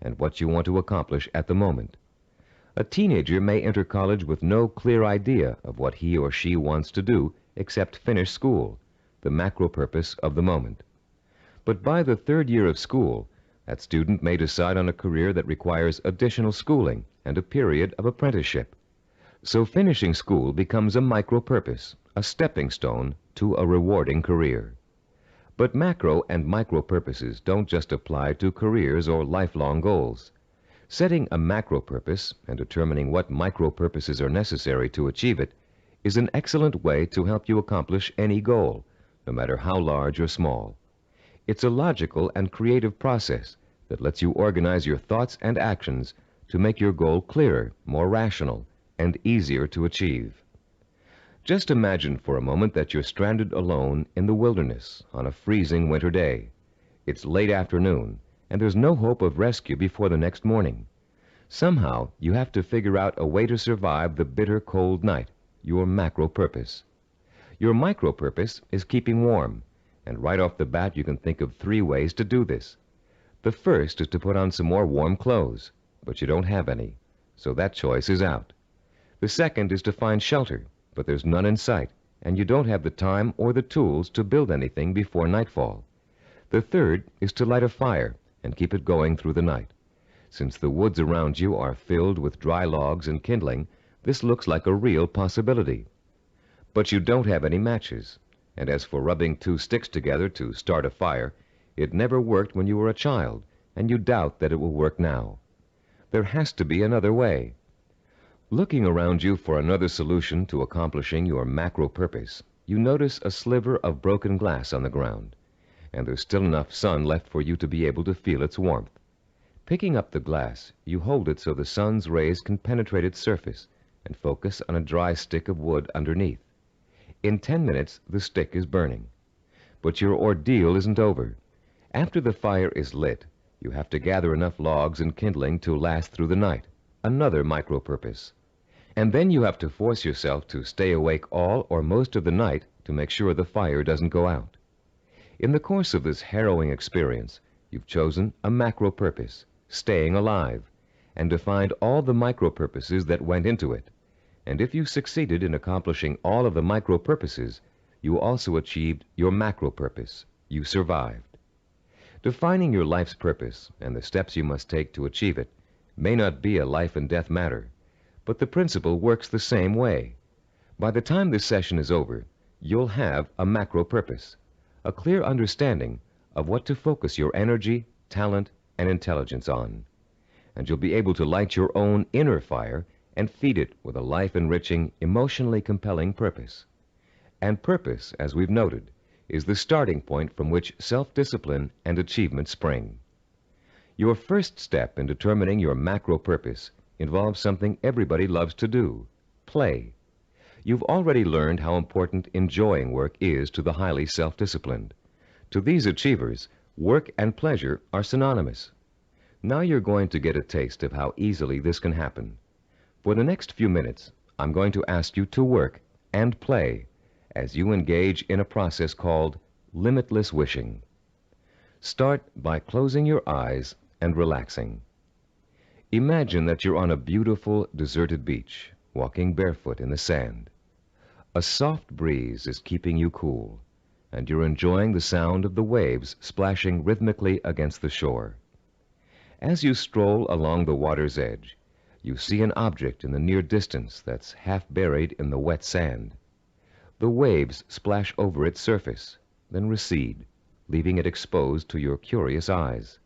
and what you want to accomplish at the moment. A teenager may enter college with no clear idea of what he or she wants to do except finish school, the macro purpose of the moment. But by the third year of school, that student may decide on a career that requires additional schooling and a period of apprenticeship. So finishing school becomes a micro purpose, a stepping stone to a rewarding career. But macro and micro purposes don't just apply to careers or lifelong goals. Setting a macro purpose and determining what micro purposes are necessary to achieve it is an excellent way to help you accomplish any goal, no matter how large or small. It's a logical and creative process that lets you organize your thoughts and actions to make your goal clearer, more rational, and easier to achieve. Just imagine for a moment that you're stranded alone in the wilderness on a freezing winter day. It's late afternoon, and there's no hope of rescue before the next morning. Somehow, you have to figure out a way to survive the bitter cold night, your macro purpose. Your micro purpose is keeping warm, and right off the bat you can think of 3 ways to do this. The first is to put on some more warm clothes, but you don't have any, so that choice is out. The second is to find shelter, but there's none in sight, and you don't have the time or the tools to build anything before nightfall. The third is to light a fire and keep it going through the night. Since the woods around you are filled with dry logs and kindling, this looks like a real possibility. But you don't have any matches, and as for rubbing 2 sticks together to start a fire, it never worked when you were a child, and you doubt that it will work now. There has to be another way. Looking around you for another solution to accomplishing your macro purpose, you notice a sliver of broken glass on the ground, and there's still enough sun left for you to be able to feel its warmth. Picking up the glass, you hold it so the sun's rays can penetrate its surface and focus on a dry stick of wood underneath. In 10 minutes, the stick is burning. But your ordeal isn't over. After the fire is lit, you have to gather enough logs and kindling to last through the night. Another micro-purpose. And then you have to force yourself to stay awake all or most of the night to make sure the fire doesn't go out. In the course of this harrowing experience, you've chosen a macro-purpose, staying alive, and defined all the micro-purposes that went into it. And if you succeeded in accomplishing all of the micro-purposes, you also achieved your macro-purpose. You survived. Defining your life's purpose and the steps you must take to achieve it may not be a life and death matter, but the principle works the same way. By the time this session is over, you'll have a macro-purpose, a clear understanding of what to focus your energy, talent, and intelligence on. And you'll be able to light your own inner fire and feed it with a life-enriching, emotionally compelling purpose. And purpose, as we've noted, is the starting point from which self-discipline and achievement spring. Your first step in determining your macro-purpose involves something everybody loves to do: play. You've already learned how important enjoying work is to the highly self-disciplined. To these achievers, work and pleasure are synonymous. Now you're going to get a taste of how easily this can happen. For the next few minutes, I'm going to ask you to work and play as you engage in a process called limitless wishing. Start by closing your eyes and relaxing. Imagine that you're on a beautiful, deserted beach, walking barefoot in the sand. A soft breeze is keeping you cool, and you're enjoying the sound of the waves splashing rhythmically against the shore. As you stroll along the water's edge, you see an object in the near distance that's half buried in the wet sand. The waves splash over its surface, then recede, leaving it exposed to your curious eyes.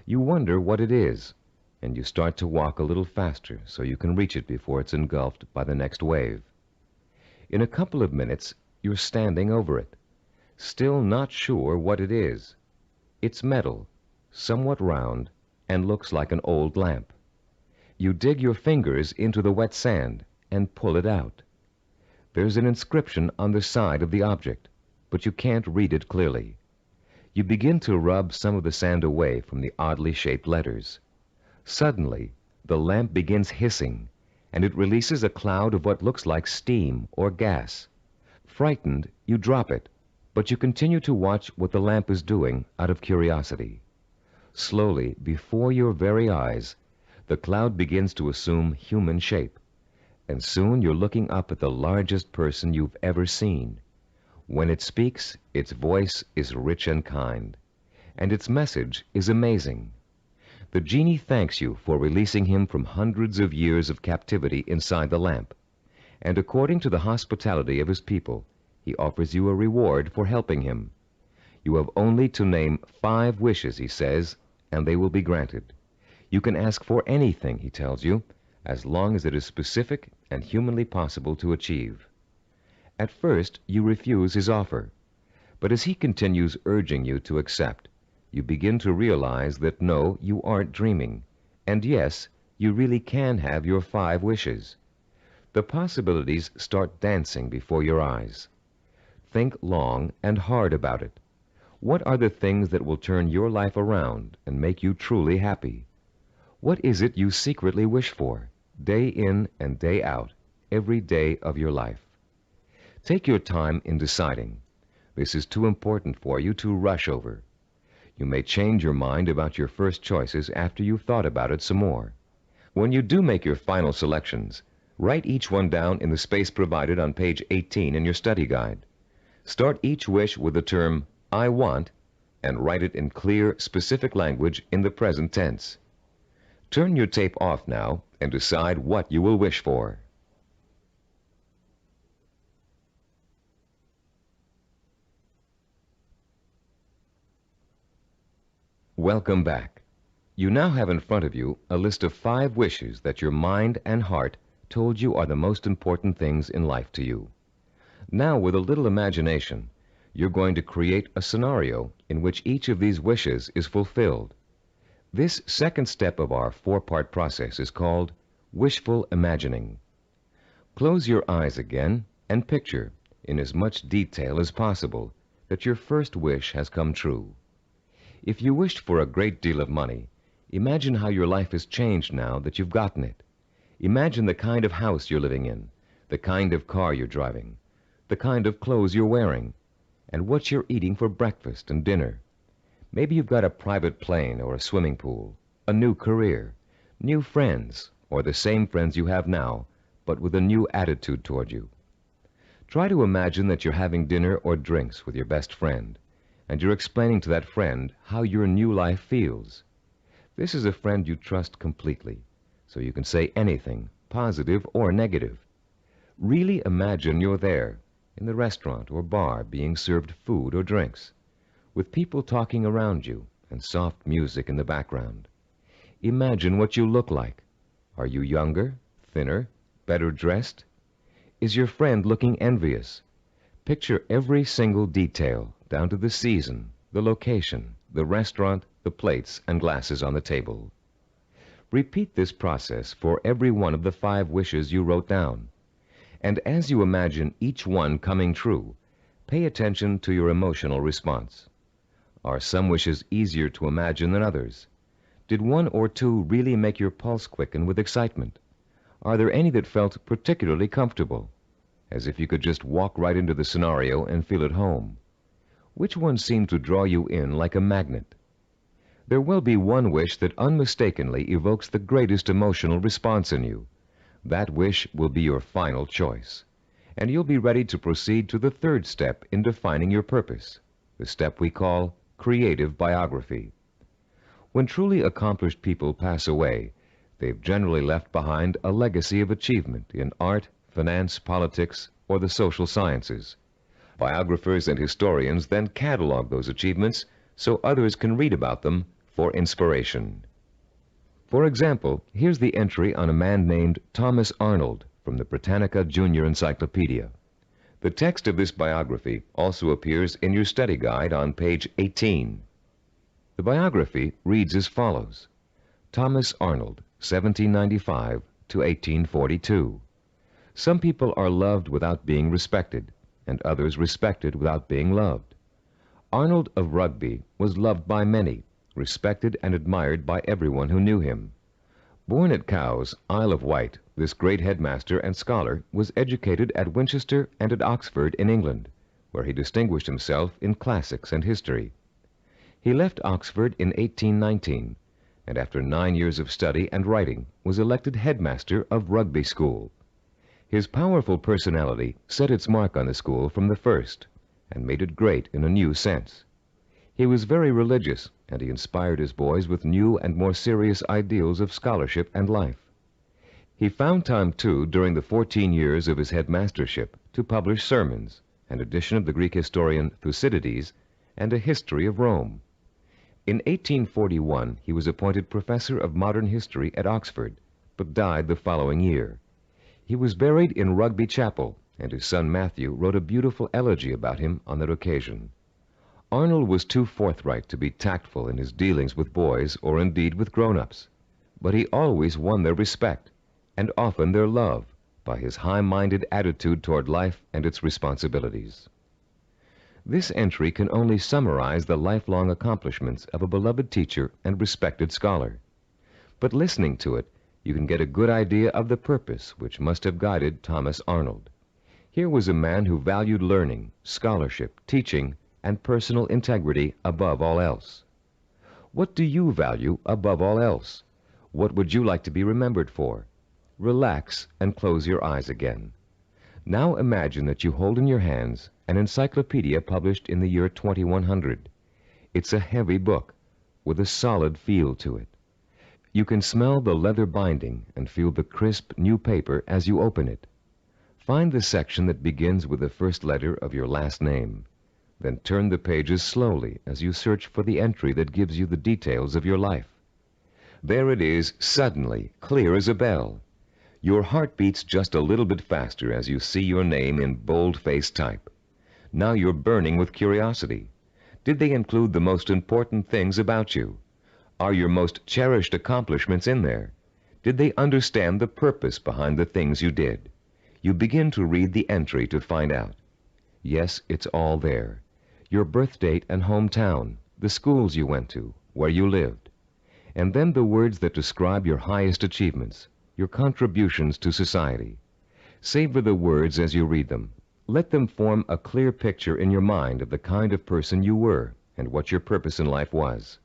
You wonder what it is, and you start to walk a little faster so you can reach it before it's engulfed by the next wave. In a couple of minutes, you're standing over it, still not sure what it is. It's metal, somewhat round, and looks like an old lamp. You dig your fingers into the wet sand and pull it out. There's an inscription on the side of the object, but you can't read it clearly. You begin to rub some of the sand away from the oddly shaped letters. Suddenly, the lamp begins hissing, and it releases a cloud of what looks like steam or gas. Frightened, you drop it, but you continue to watch what the lamp is doing out of curiosity. Slowly, before your very eyes, the cloud begins to assume human shape, and soon you're looking up at the largest person you've ever seen. When it speaks, its voice is rich and kind, and its message is amazing. The genie thanks you for releasing him from hundreds of years of captivity inside the lamp, and according to the hospitality of his people, he offers you a reward for helping him. You have only to name 5 wishes, he says, and they will be granted. You can ask for anything, he tells you, as long as it is specific and humanly possible to achieve. At first, you refuse his offer, but as he continues urging you to accept, you begin to realize that no, you aren't dreaming, and yes, you really can have your 5 wishes. The possibilities start dancing before your eyes. Think long and hard about it. What are the things that will turn your life around and make you truly happy? What is it you secretly wish for, day in and day out, every day of your life? Take your time in deciding. This is too important for you to rush over. You may change your mind about your first choices after you've thought about it some more. When you do make your final selections, write each one down in the space provided on page 18 in your study guide. Start each wish with the term, I want, and write it in clear, specific language in the present tense. Turn your tape off now and decide what you will wish for. Welcome back. You now have in front of you a list of 5 wishes that your mind and heart told you are the most important things in life to you. Now, with a little imagination, you're going to create a scenario in which each of these wishes is fulfilled. This second step of our 4-part process is called wishful imagining. Close your eyes again and picture, in as much detail as possible, that your first wish has come true. If you wished for a great deal of money, imagine how your life has changed now that you've gotten it. Imagine the kind of house you're living in, the kind of car you're driving, the kind of clothes you're wearing, and what you're eating for breakfast and dinner. Maybe you've got a private plane or a swimming pool, a new career, new friends, or the same friends you have now, but with a new attitude toward you. Try to imagine that you're having dinner or drinks with your best friend, and you're explaining to that friend how your new life feels. This is a friend you trust completely, so you can say anything, positive or negative. Really imagine you're there, in the restaurant or bar, being served food or drinks, with people talking around you and soft music in the background. Imagine what you look like. Are you younger, thinner, better dressed? Is your friend looking envious? Picture every single detail, down to the season, the location, the restaurant, the plates and glasses on the table. Repeat this process for every one of the 5 wishes you wrote down. And as you imagine each one coming true, pay attention to your emotional response. Are some wishes easier to imagine than others? Did 1 or 2 really make your pulse quicken with excitement? Are there any that felt particularly comfortable, as if you could just walk right into the scenario and feel at home? Which one seemed to draw you in like a magnet? There will be one wish that unmistakably evokes the greatest emotional response in you. That wish will be your final choice, and you'll be ready to proceed to the 3rd step in defining your purpose, the step we call creative biography. When truly accomplished people pass away, they've generally left behind a legacy of achievement in art, finance, politics, or the social sciences. Biographers and historians then catalog those achievements so others can read about them for inspiration. For example, here's the entry on a man named Thomas Arnold from the Britannica Junior Encyclopedia. The text of this biography also appears in your study guide on page 18. The biography reads as follows: Thomas Arnold, 1795 to 1842. Some people are loved without being respected, and others respected without being loved. Arnold of Rugby was loved by many, respected and admired by everyone who knew him. Born at Cowes, Isle of Wight, this great headmaster and scholar was educated at Winchester and at Oxford in England, where he distinguished himself in classics and history. He left Oxford in 1819, and after 9 years of study and writing was elected headmaster of Rugby School. His powerful personality set its mark on the school from the first, and made it great in a new sense. He was very religious, and he inspired his boys with new and more serious ideals of scholarship and life. He found time, too, during the 14 years of his headmastership, to publish sermons, an edition of the Greek historian Thucydides, and a history of Rome. In 1841, he was appointed professor of modern history at Oxford, but died the following year. He was buried in Rugby Chapel, and his son Matthew wrote a beautiful elegy about him on that occasion. Arnold was too forthright to be tactful in his dealings with boys or indeed with grown-ups, but he always won their respect, and often their love, by his high-minded attitude toward life and its responsibilities. This entry can only summarize the lifelong accomplishments of a beloved teacher and respected scholar. But listening to it, you can get a good idea of the purpose which must have guided Thomas Arnold. Here was a man who valued learning, scholarship, teaching, and personal integrity above all else. What do you value above all else? What would you like to be remembered for? Relax and close your eyes again. Now imagine that you hold in your hands an encyclopedia published in the year 2100. It's a heavy book with a solid feel to it. You can smell the leather binding and feel the crisp new paper as you open it. Find the section that begins with the first letter of your last name. Then turn the pages slowly as you search for the entry that gives you the details of your life. There it is, suddenly, clear as a bell. Your heart beats just a little bit faster as you see your name in bold-faced type. Now you're burning with curiosity. Did they include the most important things about you? Are your most cherished accomplishments in there? Did they understand the purpose behind the things you did? You begin to read the entry to find out. Yes, it's all there. your birth date and hometown, the schools you went to, where you lived, and then the words that describe your highest achievements, your contributions to society. Savor the words as you read them. Let them form a clear picture in your mind of the kind of person you were and what your purpose in life was.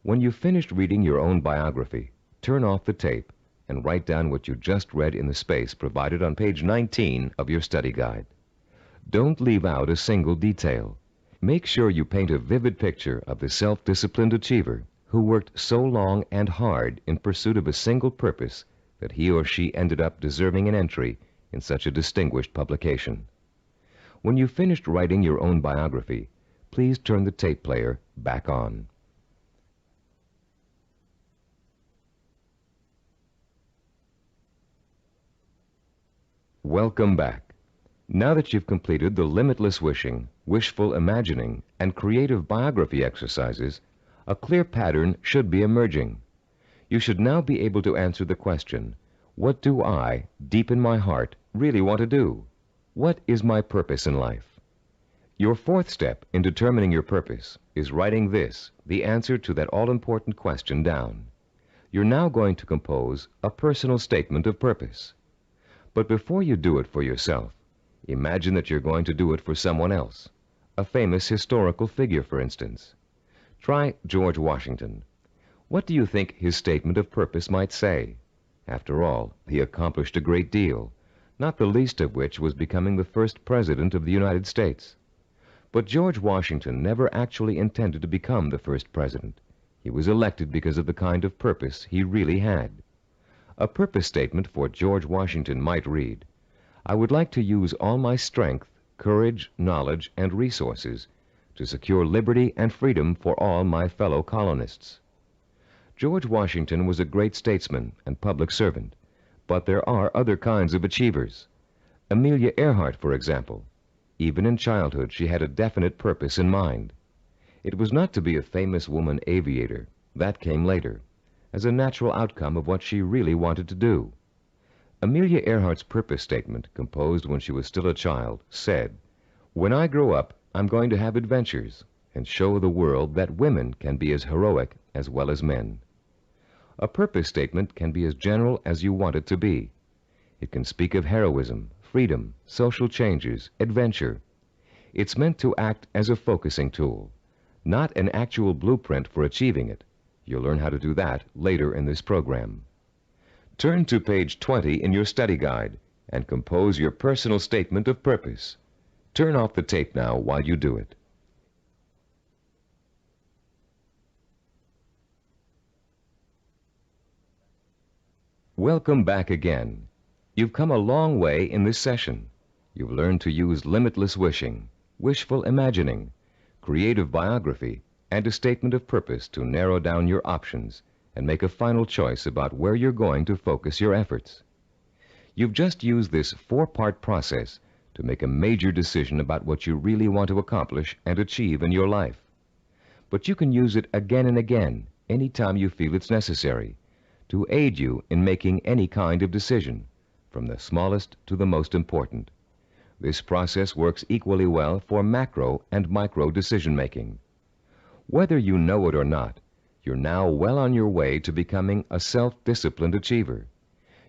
When you've finished reading your own biography, turn off the tape and write down what you just read in the space provided on page 19 of your study guide. Don't leave out a single detail. Make sure you paint a vivid picture of the self-disciplined achiever who worked so long and hard in pursuit of a single purpose that he or she ended up deserving an entry in such a distinguished publication. When you've finished writing your own biography, please turn the tape player back on. Welcome back. Now that you've completed the limitless wishing, wishful imagining, and creative biography exercises, a clear pattern should be emerging. You should now be able to answer the question, what do I, deep in my heart, really want to do? What is my purpose in life? Your fourth step in determining your purpose is writing this, the answer to that all-important question, down. You're now going to compose a personal statement of purpose. But before you do it for yourself, imagine that you're going to do it for someone else, a famous historical figure, for instance. Try George Washington. What do you think his statement of purpose might say? After all, he accomplished a great deal, not the least of which was becoming the first president of the United States. But George Washington never actually intended to become the first president. He was elected because of the kind of purpose he really had. A purpose statement for George Washington might read, I would like to use all my strength, courage, knowledge, and resources to secure liberty and freedom for all my fellow colonists. George Washington was a great statesman and public servant, but there are other kinds of achievers. Amelia Earhart, for example. Even in childhood, she had a definite purpose in mind. It was not to be a famous woman aviator. That came later, as a natural outcome of what she really wanted to do. Amelia Earhart's purpose statement, composed when she was still a child, said, When I grow up, I'm going to have adventures and show the world that women can be as heroic as well as men. A purpose statement can be as general as you want it to be. It can speak of heroism, freedom, social changes, adventure. It's meant to act as a focusing tool, not an actual blueprint for achieving it. You'll learn how to do that later in this program. Turn to page 20 in your study guide and compose your personal statement of purpose. Turn off the tape now while you do it. Welcome back again. You've come a long way in this session. You've learned to use limitless wishing, wishful imagining, creative biography, and a statement of purpose to narrow down your options and make a final choice about where you're going to focus your efforts. You've just used this four-part process to make a major decision about what you really want to accomplish and achieve in your life. But you can use it again and again, anytime you feel it's necessary, to aid you in making any kind of decision, from the smallest to the most important. This process works equally well for macro and micro decision-making. Whether you know it or not, you're now well on your way to becoming a self-disciplined achiever.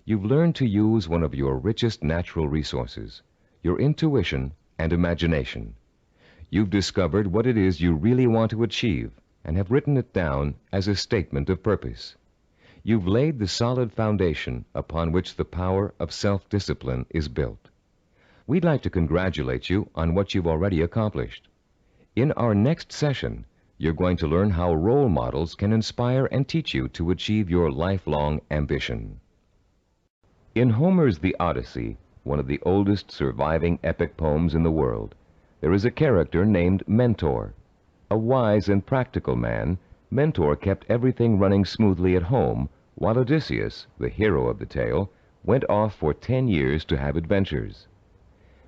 You've learned to use one of your richest natural resources, your intuition and imagination. You've discovered what it is you really want to achieve and have written it down as a statement of purpose. You've laid the solid foundation upon which the power of self-discipline is built. We'd like to congratulate you on what you've already accomplished. In our next session, you're going to learn how role models can inspire and teach you to achieve your lifelong ambition. In Homer's The Odyssey, one of the oldest surviving epic poems in the world, there is a character named Mentor. A wise and practical man, Mentor kept everything running smoothly at home, while Odysseus, the hero of the tale, went off for 10 years to have adventures.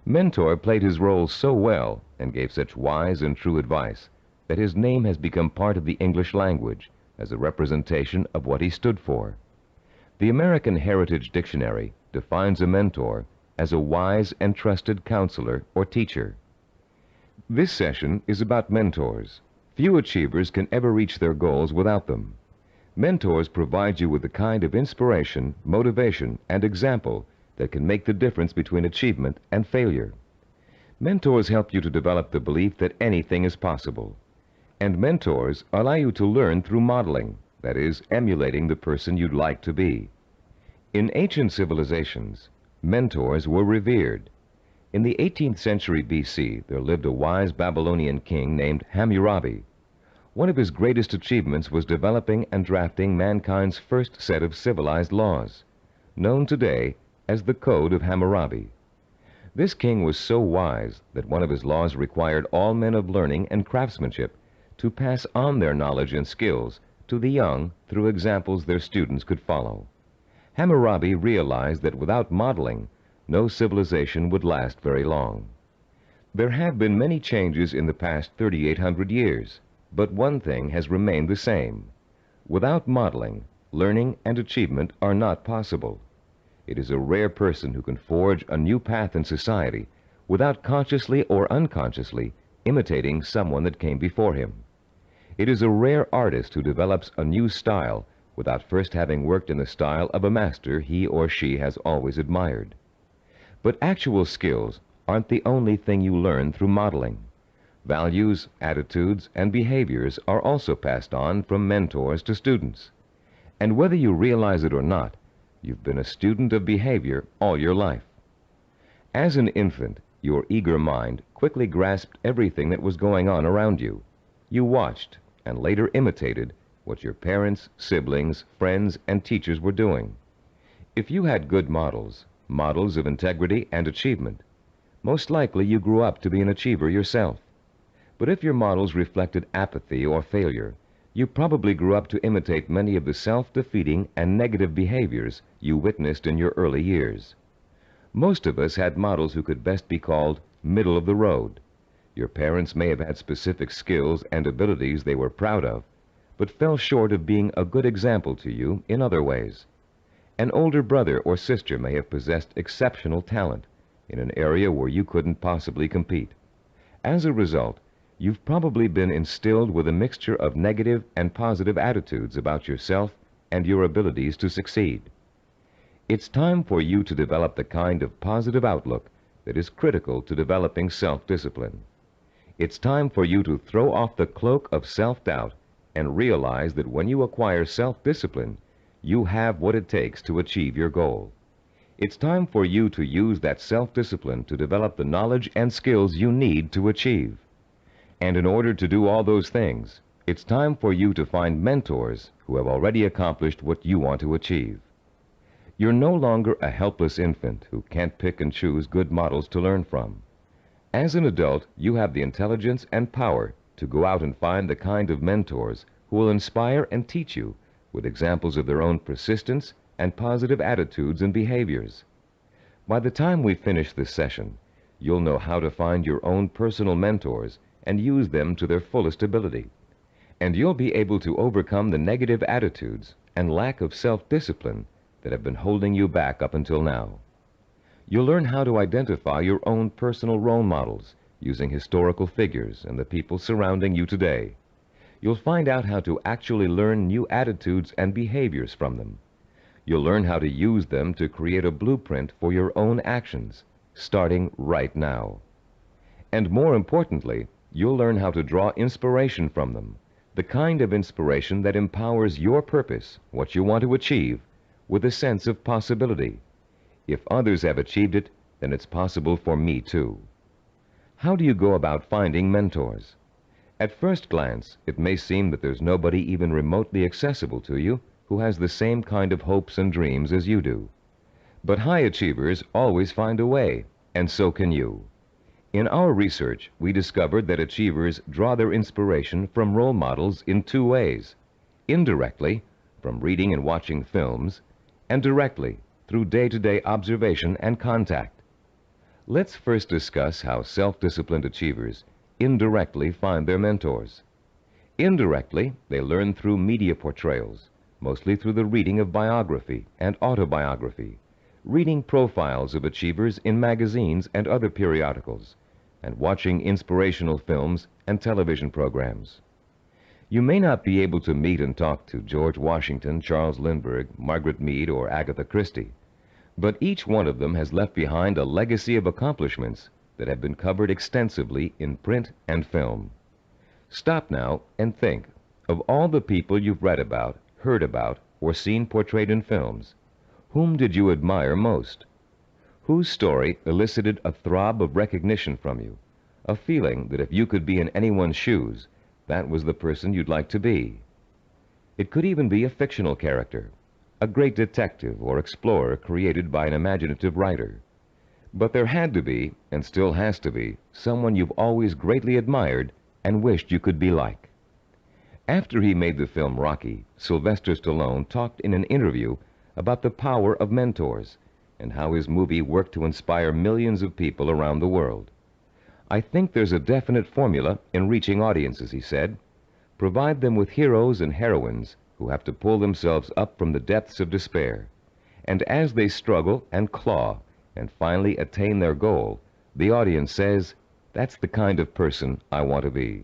Mentor played his role so well and gave such wise and true advice that his name has become part of the English language as a representation of what he stood for. The American Heritage Dictionary defines a mentor as a wise and trusted counselor or teacher. This session is about mentors. Few achievers can ever reach their goals without them. Mentors provide you with the kind of inspiration, motivation, and example that can make the difference between achievement and failure. Mentors help you to develop the belief that anything is possible. And mentors allow you to learn through modeling, that is, emulating the person you'd like to be. In ancient civilizations, mentors were revered. In the 18th century BC, there lived a wise Babylonian king named Hammurabi. One of his greatest achievements was developing and drafting mankind's first set of civilized laws, known today as the Code of Hammurabi. This king was so wise that one of his laws required all men of learning and craftsmanship to pass on their knowledge and skills to the young through examples their students could follow. Hammurabi realized that without modeling, no civilization would last very long. There have been many changes in the past 3,800 years, but one thing has remained the same. Without modeling, learning and achievement are not possible. It is a rare person who can forge a new path in society without consciously or unconsciously imitating someone that came before him. It is a rare artist who develops a new style without first having worked in the style of a master he or she has always admired. But actual skills aren't the only thing you learn through modeling. Values, attitudes, and behaviors are also passed on from mentors to students. And whether you realize it or not, you've been a student of behavior all your life. As an infant, your eager mind quickly grasped everything that was going on around you. You watched and later imitated what your parents, siblings, friends, and teachers were doing. If you had good models, models of integrity and achievement, most likely you grew up to be an achiever yourself. But if your models reflected apathy or failure, you probably grew up to imitate many of the self-defeating and negative behaviors you witnessed in your early years. Most of us had models who could best be called middle of the road. Your parents may have had specific skills and abilities they were proud of, but fell short of being a good example to you in other ways. An older brother or sister may have possessed exceptional talent in an area where you couldn't possibly compete. As a result, you've probably been instilled with a mixture of negative and positive attitudes about yourself and your abilities to succeed. It's time for you to develop the kind of positive outlook that is critical to developing self-discipline. It's time for you to throw off the cloak of self-doubt and realize that when you acquire self-discipline, you have what it takes to achieve your goal. It's time for you to use that self-discipline to develop the knowledge and skills you need to achieve. And in order to do all those things, it's time for you to find mentors who have already accomplished what you want to achieve. You're no longer a helpless infant who can't pick and choose good models to learn from. As an adult, you have the intelligence and power to go out and find the kind of mentors who will inspire and teach you with examples of their own persistence and positive attitudes and behaviors. By the time we finish this session, you'll know how to find your own personal mentors and use them to their fullest ability. And you'll be able to overcome the negative attitudes and lack of self-discipline that have been holding you back up until now. You'll learn how to identify your own personal role models using historical figures and the people surrounding you today. You'll find out how to actually learn new attitudes and behaviors from them. You'll learn how to use them to create a blueprint for your own actions, starting right now. And more importantly, you'll learn how to draw inspiration from them, the kind of inspiration that empowers your purpose, what you want to achieve, with a sense of possibility. If others have achieved it, then it's possible for me too. How do you go about finding mentors? At first glance, it may seem that there's nobody even remotely accessible to you who has the same kind of hopes and dreams as you do. But high achievers always find a way, and so can you. In our research, we discovered that achievers draw their inspiration from role models in two ways: indirectly, from reading and watching films, and directly, through day-to-day observation and contact. Let's first discuss how self-disciplined achievers indirectly find their mentors. Indirectly, they learn through media portrayals, mostly through the reading of biography and autobiography, reading profiles of achievers in magazines and other periodicals, and watching inspirational films and television programs. You may not be able to meet and talk to George Washington, Charles Lindbergh, Margaret Mead, or Agatha Christie, but each one of them has left behind a legacy of accomplishments that have been covered extensively in print and film. Stop now and think of all the people you've read about, heard about, or seen portrayed in films. Whom did you admire most? Whose story elicited a throb of recognition from you, a feeling that if you could be in anyone's shoes, that was the person you'd like to be? It could even be a fictional character, a great detective or explorer created by an imaginative writer. But there had to be, and still has to be, someone you've always greatly admired and wished you could be like. After he made the film Rocky, Sylvester Stallone talked in an interview about the power of mentors and how his movie worked to inspire millions of people around the world. "I think there's a definite formula in reaching audiences," he said. "Provide them with heroes and heroines who have to pull themselves up from the depths of despair. And as they struggle and claw and finally attain their goal, the audience says, 'That's the kind of person I want to be.'"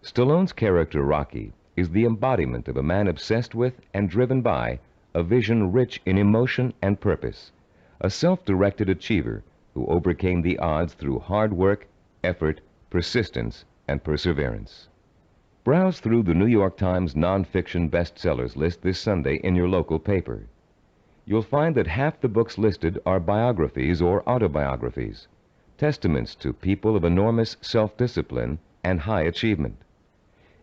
Stallone's character Rocky is the embodiment of a man obsessed with and driven by a vision rich in emotion and purpose, a self-directed achiever who overcame the odds through hard work, effort, persistence, and perseverance. Browse through the New York Times nonfiction bestsellers list this Sunday in your local paper. You'll find that half the books listed are biographies or autobiographies, testaments to people of enormous self-discipline and high achievement.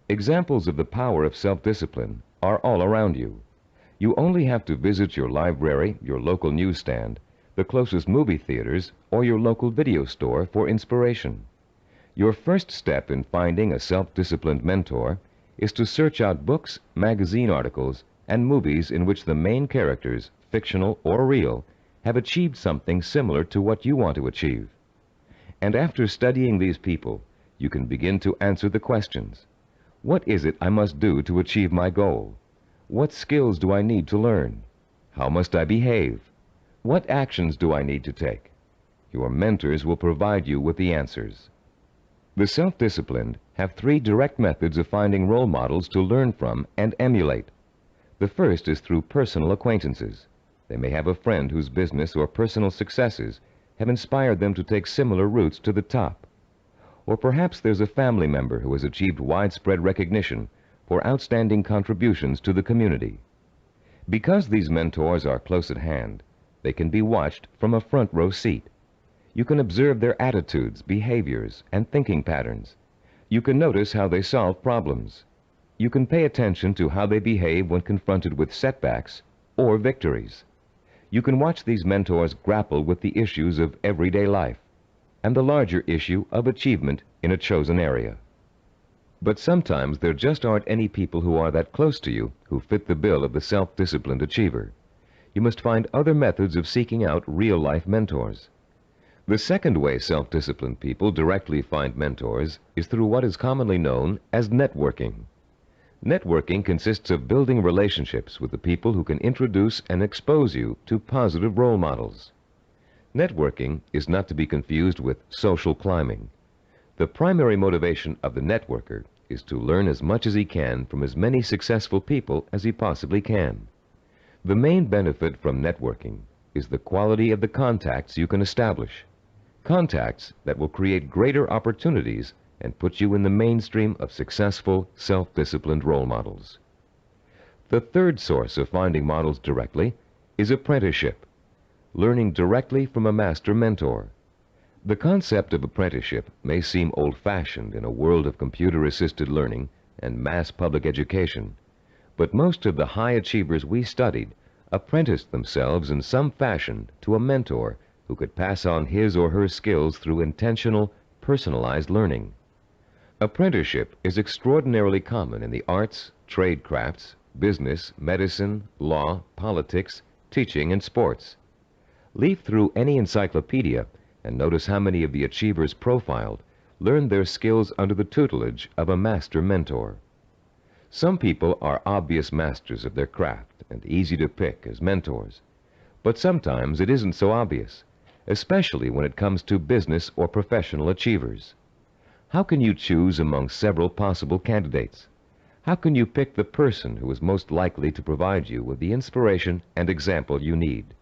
Examples of the power of self-discipline are all around you. You only have to visit your library, your local newsstand, the closest movie theaters, or your local video store for inspiration. Your first step in finding a self-disciplined mentor is to search out books, magazine articles, and movies in which the main characters, fictional or real, have achieved something similar to what you want to achieve. And after studying these people, you can begin to answer the questions. What is it I must do to achieve my goal? What skills do I need to learn? How must I behave? What actions do I need to take? Your mentors will provide you with the answers. The self-disciplined have 3 direct methods of finding role models to learn from and emulate. The first is through personal acquaintances. They may have a friend whose business or personal successes have inspired them to take similar routes to the top. Or perhaps there's a family member who has achieved widespread recognition for outstanding contributions to the community. Because these mentors are close at hand, they can be watched from a front row seat. You can observe their attitudes, behaviors, and thinking patterns. You can notice how they solve problems. You can pay attention to how they behave when confronted with setbacks or victories. You can watch these mentors grapple with the issues of everyday life and the larger issue of achievement in a chosen area. But sometimes there just aren't any people who are that close to you who fit the bill of the self-disciplined achiever. You must find other methods of seeking out real-life mentors. The second way self-disciplined people directly find mentors is through what is commonly known as networking. Networking consists of building relationships with the people who can introduce and expose you to positive role models. Networking is not to be confused with social climbing. The primary motivation of the networker is to learn as much as he can from as many successful people as he possibly can. The main benefit from networking is the quality of the contacts you can establish. Contacts that will create greater opportunities and put you in the mainstream of successful, self-disciplined role models. The third source of finding models directly is apprenticeship, learning directly from a master mentor. The concept of apprenticeship may seem old-fashioned in a world of computer-assisted learning and mass public education, but most of the high achievers we studied apprenticed themselves in some fashion to a mentor who could pass on his or her skills through intentional, personalized learning. Apprenticeship is extraordinarily common in the arts, trade crafts, business, medicine, law, politics, teaching, and sports. Leaf through any encyclopedia and notice how many of the achievers profiled learned their skills under the tutelage of a master mentor. Some people are obvious masters of their craft and easy to pick as mentors, but sometimes it isn't so obvious, especially when it comes to business or professional achievers. How can you choose among several possible candidates? How can you pick the person who is most likely to provide you with the inspiration and example you need?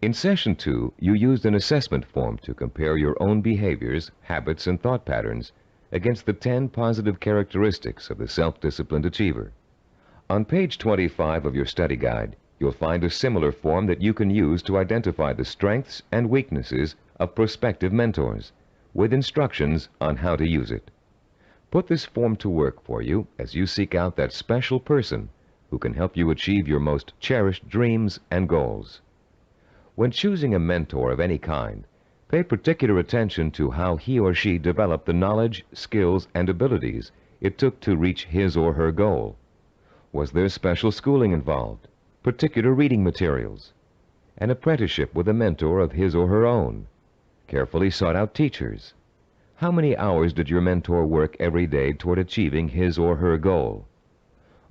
In Session 2, you used an assessment form to compare your own behaviors, habits, and thought patterns against the 10 positive characteristics of the self-disciplined achiever. On page 25 of your study guide, you'll find a similar form that you can use to identify the strengths and weaknesses of prospective mentors, with instructions on how to use it. Put this form to work for you as you seek out that special person who can help you achieve your most cherished dreams and goals. When choosing a mentor of any kind, pay particular attention to how he or she developed the knowledge, skills, and abilities it took to reach his or her goal. Was there special schooling involved, particular reading materials, an apprenticeship with a mentor of his or her own, carefully sought-out teachers? How many hours did your mentor work every day toward achieving his or her goal?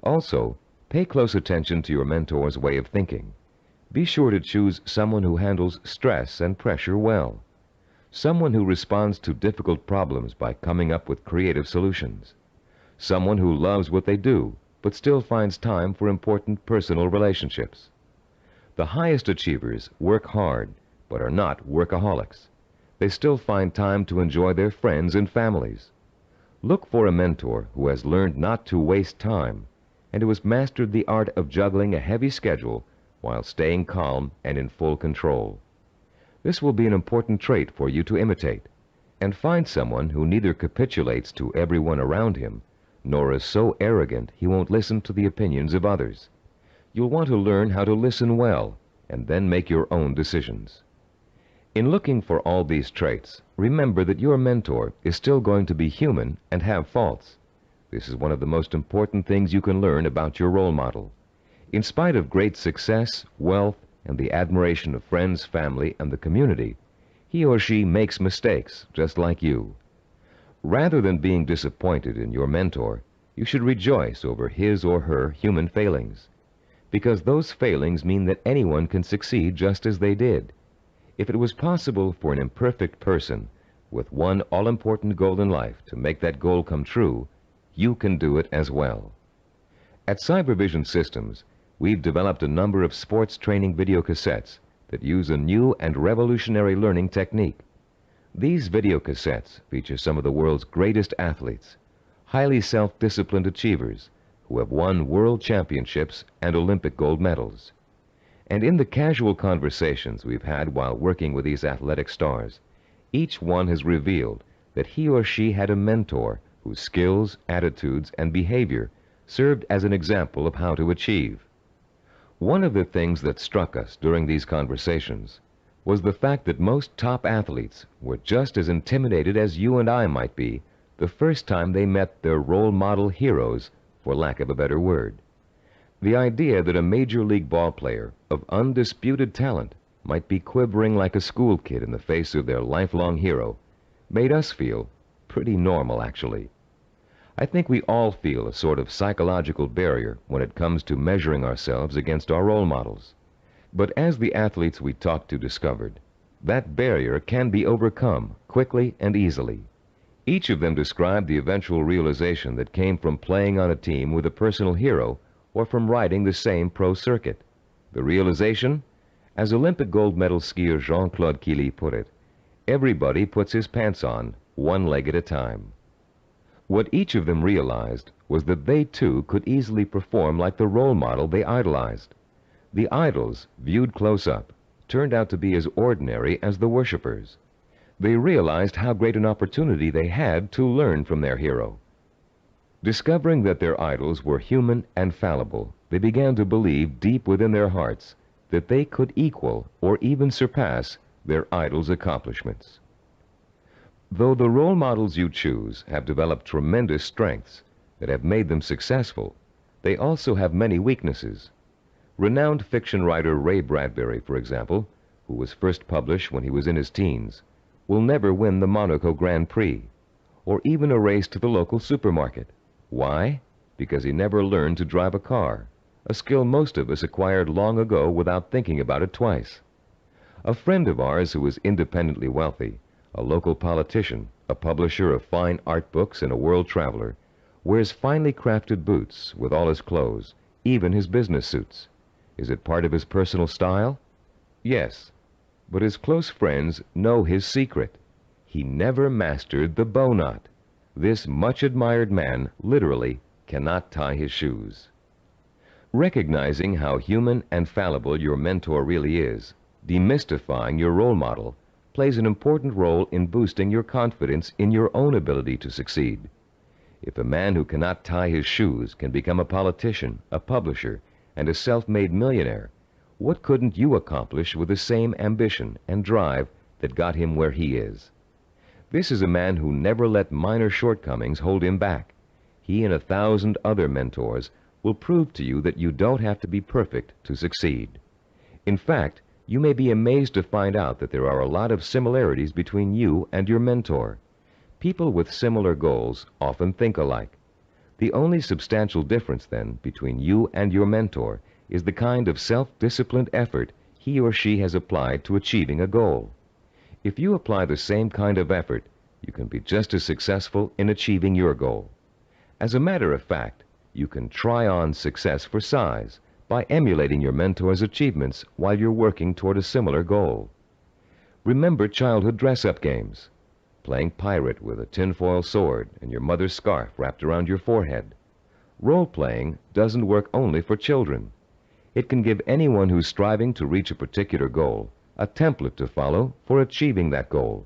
Also, pay close attention to your mentor's way of thinking. Be sure to choose someone who handles stress and pressure well, someone who responds to difficult problems by coming up with creative solutions, someone who loves what they do but still finds time for important personal relationships. The highest achievers work hard but are not workaholics. They still find time to enjoy their friends and families. Look for a mentor who has learned not to waste time and who has mastered the art of juggling a heavy schedule while staying calm and in full control. This will be an important trait for you to imitate, and find someone who neither capitulates to everyone around him, nor is so arrogant he won't listen to the opinions of others. You'll want to learn how to listen well, and then make your own decisions. In looking for all these traits, remember that your mentor is still going to be human and have faults. This is one of the most important things you can learn about your role model. In spite of great success, wealth, and the admiration of friends, family, and the community, he or she makes mistakes just like you. Rather than being disappointed in your mentor, you should rejoice over his or her human failings, because those failings mean that anyone can succeed just as they did. If it was possible for an imperfect person with one all-important goal in life to make that goal come true, you can do it as well. At Cybervision Systems, we've developed a number of sports training video cassettes that use a new and revolutionary learning technique. These video cassettes feature some of the world's greatest athletes, highly self-disciplined achievers who have won world championships and Olympic gold medals. And in the casual conversations we've had while working with these athletic stars, each one has revealed that he or she had a mentor whose skills, attitudes, and behavior served as an example of how to achieve. One of the things that struck us during these conversations was the fact that most top athletes were just as intimidated as you and I might be the first time they met their role model heroes, for lack of a better word. The idea that a major league ball player of undisputed talent might be quivering like a school kid in the face of their lifelong hero made us feel pretty normal, actually. I think we all feel a sort of psychological barrier when it comes to measuring ourselves against our role models. But as the athletes we talked to discovered, that barrier can be overcome quickly and easily. Each of them described the eventual realization that came from playing on a team with a personal hero or from riding the same pro circuit. The realization? As Olympic gold medal skier Jean-Claude Killy put it, everybody puts his pants on, one leg at a time. What each of them realized was that they too could easily perform like the role model they idolized. The idols, viewed close up, turned out to be as ordinary as the worshippers. They realized how great an opportunity they had to learn from their hero. Discovering that their idols were human and fallible, they began to believe deep within their hearts that they could equal or even surpass their idols' accomplishments. Though the role models you choose have developed tremendous strengths that have made them successful, they also have many weaknesses. Renowned fiction writer Ray Bradbury, for example, who was first published when he was in his teens, will never win the Monaco Grand Prix, or even a race to the local supermarket. Why? Because he never learned to drive a car, a skill most of us acquired long ago without thinking about it twice. A friend of ours who is independently wealthy, a local politician, a publisher of fine art books, and a world traveler, wears finely crafted boots with all his clothes, even his business suits. Is it part of his personal style? Yes. But his close friends know his secret. He never mastered the bow knot. This much admired man literally cannot tie his shoes. Recognizing how human and fallible your mentor really is, demystifying your role model, plays an important role in boosting your confidence in your own ability to succeed. If a man who cannot tie his shoes can become a politician, a publisher, and a self-made millionaire, what couldn't you accomplish with the same ambition and drive that got him where he is? This is a man who never let minor shortcomings hold him back. He and 1,000 other mentors will prove to you that you don't have to be perfect to succeed. In fact, you may be amazed to find out that there are a lot of similarities between you and your mentor. People with similar goals often think alike. The only substantial difference, then, between you and your mentor is the kind of self-disciplined effort he or she has applied to achieving a goal. If you apply the same kind of effort, you can be just as successful in achieving your goal. As a matter of fact, you can try on success for size by emulating your mentor's achievements while you're working toward a similar goal. Remember childhood dress-up games, playing pirate with a tinfoil sword and your mother's scarf wrapped around your forehead. Role-playing doesn't work only for children. It can give anyone who's striving to reach a particular goal a template to follow for achieving that goal.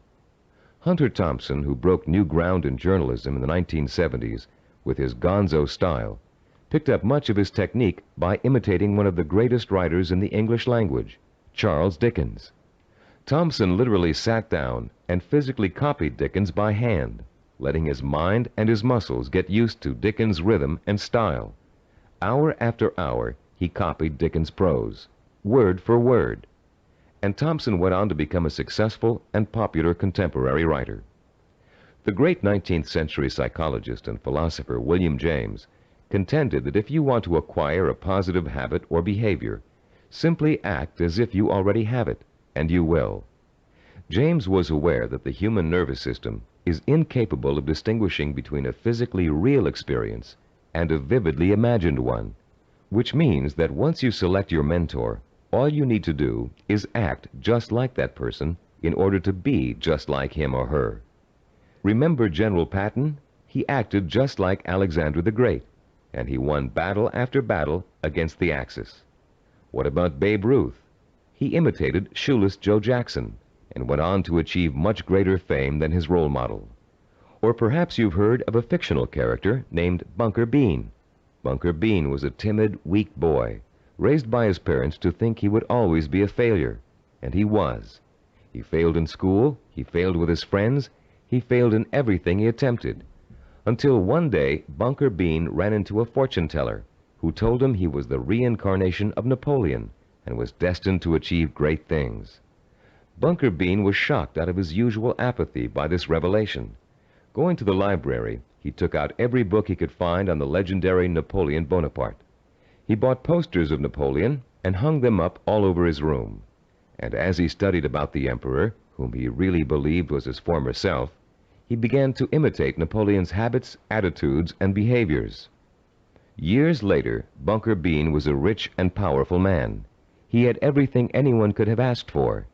Hunter Thompson, who broke new ground in journalism in the 1970s with his gonzo style, picked up much of his technique by imitating one of the greatest writers in the English language, Charles Dickens. Thompson literally sat down and physically copied Dickens by hand, letting his mind and his muscles get used to Dickens' rhythm and style. Hour after hour, he copied Dickens' prose, word for word. And Thompson went on to become a successful and popular contemporary writer. The great 19th century psychologist and philosopher William James contended that if you want to acquire a positive habit or behavior, simply act as if you already have it, and you will. James was aware that the human nervous system is incapable of distinguishing between a physically real experience and a vividly imagined one, which means that once you select your mentor, all you need to do is act just like that person in order to be just like him or her. Remember General Patton? He acted just like Alexander the Great, and he won battle after battle against the Axis. What about Babe Ruth? He imitated Shoeless Joe Jackson and went on to achieve much greater fame than his role model. Or perhaps you've heard of a fictional character named Bunker Bean. Bunker Bean was a timid, weak boy, raised by his parents to think he would always be a failure, and he was. He failed in school, he failed with his friends, he failed in everything he attempted, until one day Bunker Bean ran into a fortune teller who told him he was the reincarnation of Napoleon and was destined to achieve great things. Bunker Bean was shocked out of his usual apathy by this revelation. Going to the library, he took out every book he could find on the legendary Napoleon Bonaparte. He bought posters of Napoleon and hung them up all over his room. And as he studied about the emperor, whom he really believed was his former self, he began to imitate Napoleon's habits, attitudes, and behaviors. Years later, Bunker Bean was a rich and powerful man. He had everything anyone could have asked for.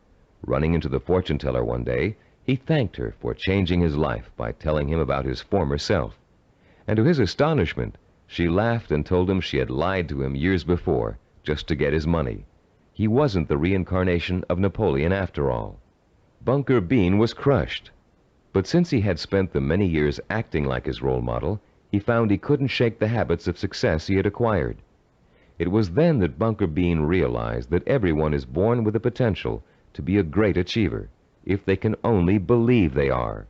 Running into the fortune teller one day, he thanked her for changing his life by telling him about his former self. And to his astonishment, she laughed and told him she had lied to him years before, just to get his money. He wasn't the reincarnation of Napoleon after all. Bunker Bean was crushed. But since he had spent the many years acting like his role model, he found he couldn't shake the habits of success he had acquired. It was then that Bunker Bean realized that everyone is born with the potential to be a great achiever, if they can only believe they are.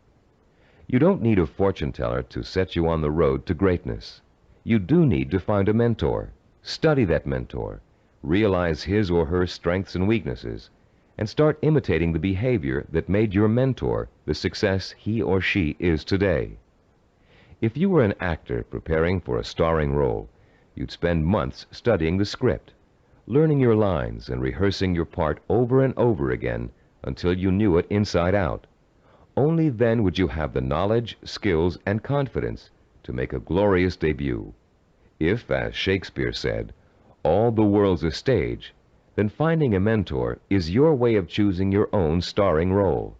You don't need a fortune teller to set you on the road to greatness. You do need to find a mentor, study that mentor, realize his or her strengths and weaknesses, and start imitating the behavior that made your mentor the success he or she is today. If you were an actor preparing for a starring role, you'd spend months studying the script. learning your lines and rehearsing your part over and over again until you knew it inside out. Only then would you have the knowledge, skills, and confidence to make a glorious debut. If, as Shakespeare said, all the world's a stage, then finding a mentor is your way of choosing your own starring role.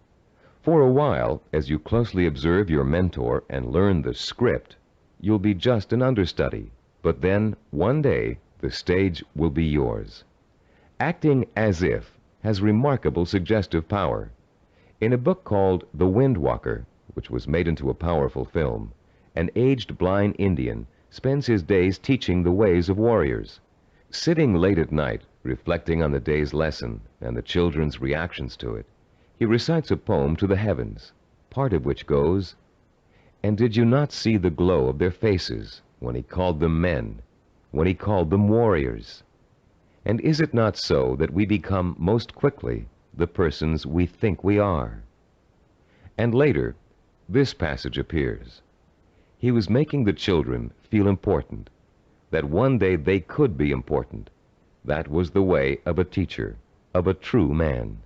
For a while, as you closely observe your mentor and learn the script, you'll be just an understudy. But then, one day, the stage will be yours. Acting as if has remarkable suggestive power. In a book called The Wind Walker, which was made into a powerful film, an aged blind Indian spends his days teaching the ways of warriors. Sitting late at night, reflecting on the day's lesson and the children's reactions to it, he recites a poem to the heavens, part of which goes, "And did you not see the glow of their faces when he called them men, when he called them warriors? And is it not so that we become most quickly the persons we think we are?" And later, this passage appears. He was making the children feel important, that one day they could be important. That was the way of a teacher, of a true man.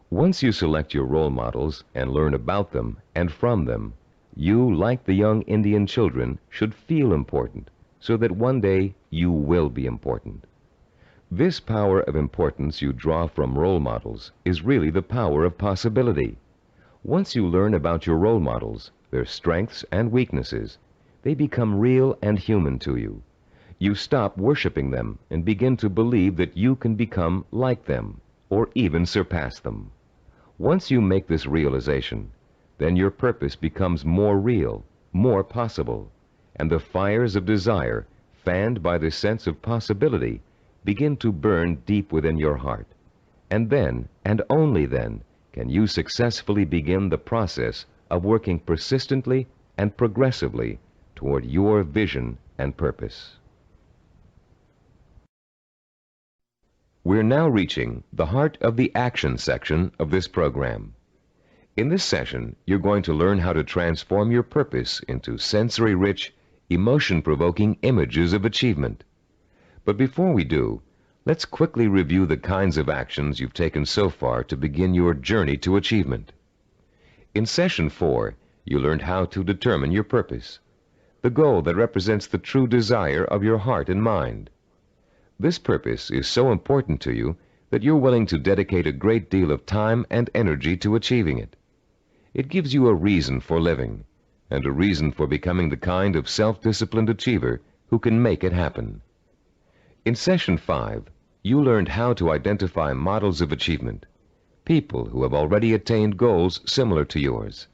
Once you select your role models and learn about them and from them, you, like the young Indian children, should feel important, so that one day you will be important. This power of importance you draw from role models is really the power of possibility. Once you learn about your role models, their strengths and weaknesses, they become real and human to you. You stop worshiping them and begin to believe that you can become like them, or even surpass them. Once you make this realization, then your purpose becomes more real, more possible, and the fires of desire, fanned by the sense of possibility, begin to burn deep within your heart. And then, and only then, can you successfully begin the process of working persistently and progressively toward your vision and purpose. We're now reaching the heart of the action section of this program. In this session, you're going to learn how to transform your purpose into sensory-rich, emotion-provoking images of achievement. But before we do, let's quickly review the kinds of actions you've taken so far to begin your journey to achievement. In Session 4, you learned how to determine your purpose, the goal that represents the true desire of your heart and mind. This purpose is so important to you that you're willing to dedicate a great deal of time and energy to achieving it. It gives you a reason for living, and a reason for becoming the kind of self-disciplined achiever who can make it happen. In Session 5, you learned how to identify models of achievement, people who have already attained goals similar to yours.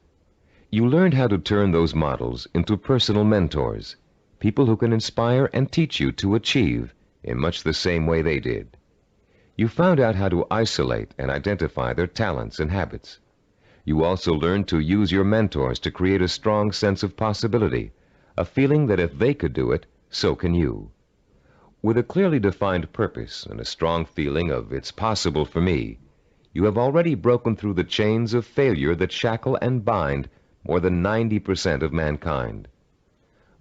You learned how to turn those models into personal mentors, people who can inspire and teach you to achieve in much the same way they did. You found out how to isolate and identify their talents and habits. You also learned to use your mentors to create a strong sense of possibility, a feeling that if they could do it, so can you. With a clearly defined purpose and a strong feeling of "it's possible for me," you have already broken through the chains of failure that shackle and bind more than 90% of mankind.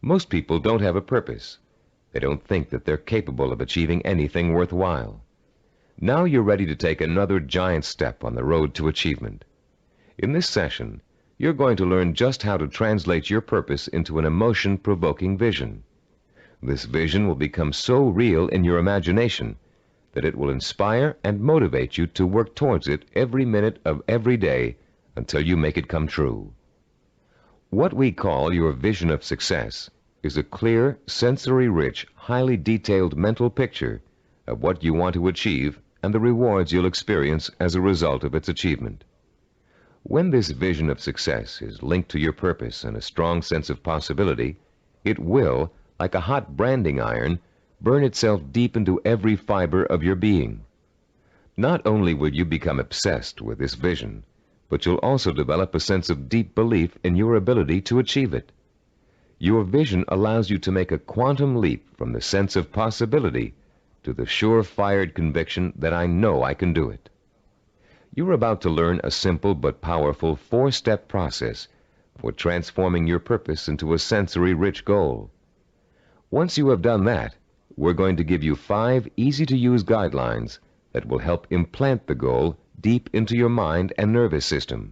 Most people don't have a purpose. They don't think that they're capable of achieving anything worthwhile. Now you're ready to take another giant step on the road to achievement. In this session, you're going to learn just how to translate your purpose into an emotion-provoking vision. This vision will become so real in your imagination that it will inspire and motivate you to work towards it every minute of every day until you make it come true. What we call your vision of success is a clear, sensory-rich, highly detailed mental picture of what you want to achieve and the rewards you'll experience as a result of its achievement. When this vision of success is linked to your purpose and a strong sense of possibility, it will, like a hot branding iron, burn itself deep into every fiber of your being. Not only will you become obsessed with this vision, but you'll also develop a sense of deep belief in your ability to achieve it. Your vision allows you to make a quantum leap from the sense of possibility to the sure-fired conviction that I know I can do it. You're about to learn a simple but powerful 4-step process for transforming your purpose into a sensory-rich goal. Once you have done that, we're going to give you 5 easy-to-use guidelines that will help implant the goal deep into your mind and nervous system.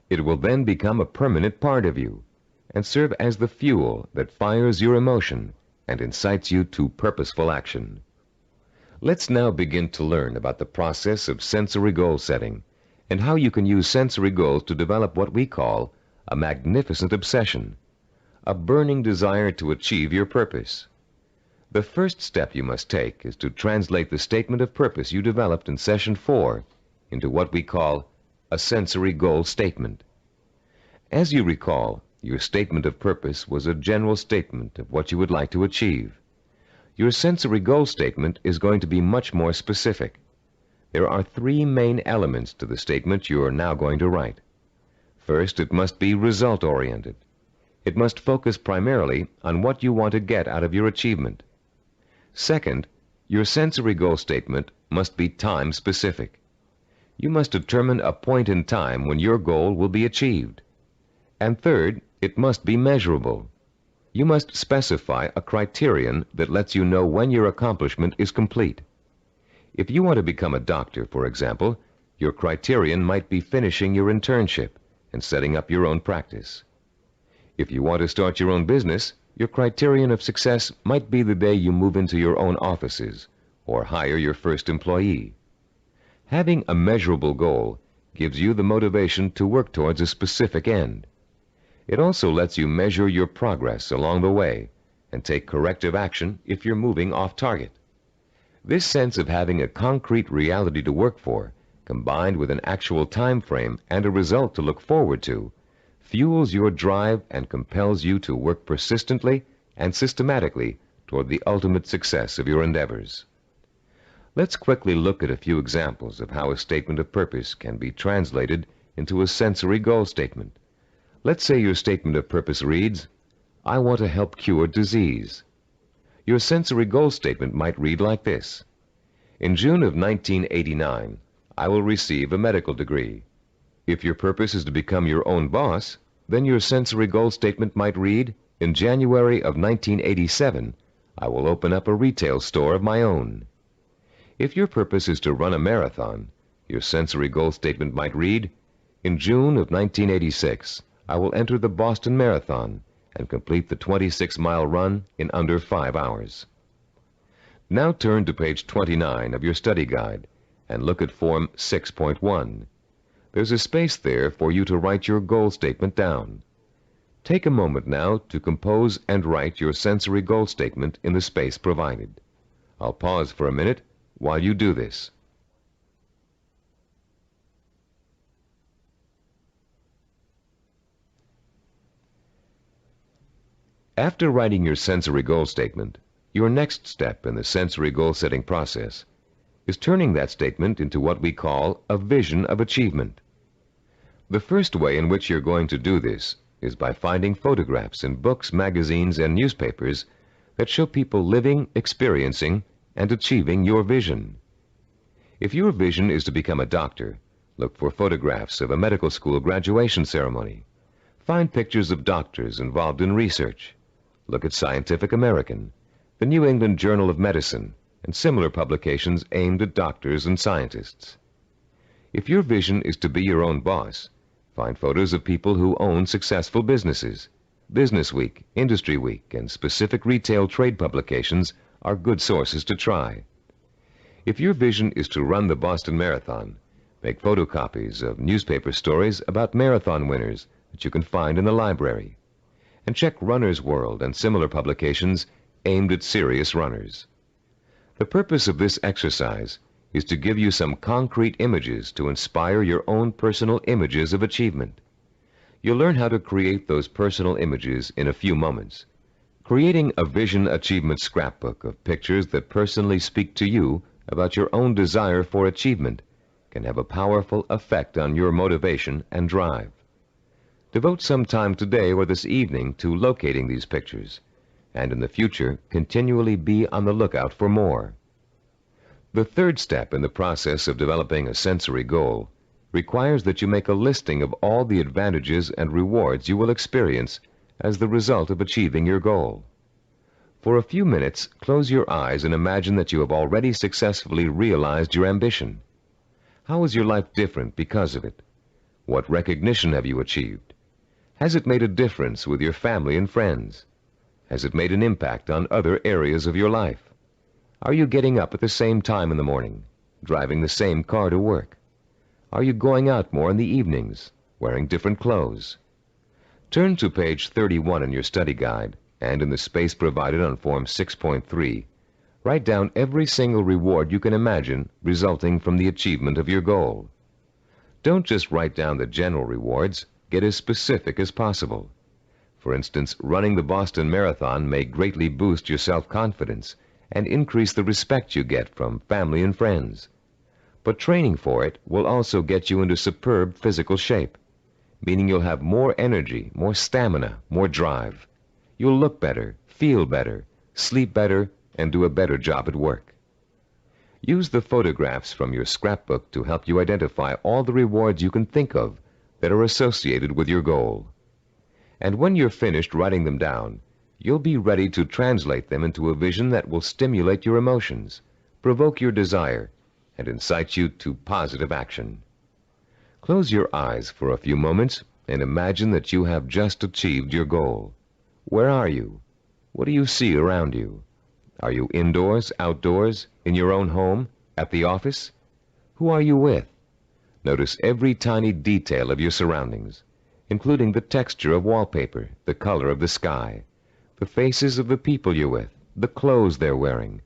It will then become a permanent part of you and serve as the fuel that fires your emotion and incites you to purposeful action. Let's now begin to learn about the process of sensory goal setting and how you can use sensory goals to develop what we call a magnificent obsession, a burning desire to achieve your purpose. The first step you must take is to translate the statement of purpose you developed in Session 4 into what we call a sensory goal statement. As you recall, your statement of purpose was a general statement of what you would like to achieve. Your sensory goal statement is going to be much more specific. There are 3 main elements to the statement you are now going to write. First, it must be result-oriented. It must focus primarily on what you want to get out of your achievement. Second, your sensory goal statement must be time-specific. You must determine a point in time when your goal will be achieved. And third, it must be measurable. You must specify a criterion that lets you know when your accomplishment is complete. If you want to become a doctor, for example, your criterion might be finishing your internship and setting up your own practice. If you want to start your own business, your criterion of success might be the day you move into your own offices or hire your first employee. Having a measurable goal gives you the motivation to work towards a specific end. It also lets you measure your progress along the way and take corrective action if you're moving off target. This sense of having a concrete reality to work for, combined with an actual time frame and a result to look forward to, fuels your drive and compels you to work persistently and systematically toward the ultimate success of your endeavors. Let's quickly look at a few examples of how a statement of purpose can be translated into a sensory goal statement. Let's say your statement of purpose reads, "I want to help cure disease." Your sensory goal statement might read like this: "In June of 1989, I will receive a medical degree." If your purpose is to become your own boss, then your sensory goal statement might read, "In January of 1987, I will open up a retail store of my own." If your purpose is to run a marathon, your sensory goal statement might read, "In June of 1986, I will enter the Boston Marathon and complete the 26-mile run in under 5 hours." Now turn to page 29 of your study guide and look at Form 6.1. There's a space there for you to write your goal statement down. Take a moment now to compose and write your sensory goal statement in the space provided. I'll pause for a minute while you do this. After writing your sensory goal statement, your next step in the sensory goal setting process is turning that statement into what we call a vision of achievement. The first way in which you're going to do this is by finding photographs in books, magazines, and newspapers that show people living, experiencing, and achieving your vision. If your vision is to become a doctor, look for photographs of a medical school graduation ceremony. Find pictures of doctors involved in research. Look at Scientific American, the New England Journal of Medicine, and similar publications aimed at doctors and scientists. If your vision is to be your own boss, find photos of people who own successful businesses. Business Week, Industry Week, and specific retail trade publications are good sources to try. If your vision is to run the Boston Marathon, make photocopies of newspaper stories about marathon winners that you can find in the library, and check Runner's World and similar publications aimed at serious runners. The purpose of this exercise is to give you some concrete images to inspire your own personal images of achievement. You'll learn how to create those personal images in a few moments. Creating a vision achievement scrapbook of pictures that personally speak to you about your own desire for achievement can have a powerful effect on your motivation and drive. Devote some time today or this evening to locating these pictures, and in the future continually be on the lookout for more. The third step in the process of developing a sensory goal requires that you make a listing of all the advantages and rewards you will experience as the result of achieving your goal. For a few minutes, close your eyes and imagine that you have already successfully realized your ambition. How is your life different because of it? What recognition have you achieved? Has it made a difference with your family and friends? Has it made an impact on other areas of your life? Are you getting up at the same time in the morning, driving the same car to work? Are you going out more in the evenings, wearing different clothes? Turn to page 31 in your study guide, and in the space provided on Form 6.3, write down every single reward you can imagine resulting from the achievement of your goal. Don't just write down the general rewards, get as specific as possible. For instance, running the Boston Marathon may greatly boost your self-confidence and increase the respect you get from family and friends. But training for it will also get you into superb physical shape, meaning you'll have more energy, more stamina, more drive. You'll look better, feel better, sleep better, and do a better job at work. Use the photographs from your scrapbook to help you identify all the rewards you can think of that are associated with your goal. And when you're finished writing them down, you'll be ready to translate them into a vision that will stimulate your emotions, provoke your desire, and incite you to positive action. Close your eyes for a few moments and imagine that you have just achieved your goal. Where are you? What do you see around you? Are you indoors, outdoors, in your own home, at the office? Who are you with? Notice every tiny detail of your surroundings, including the texture of wallpaper, the color of the sky, the faces of the people you're with, the clothes they're wearing.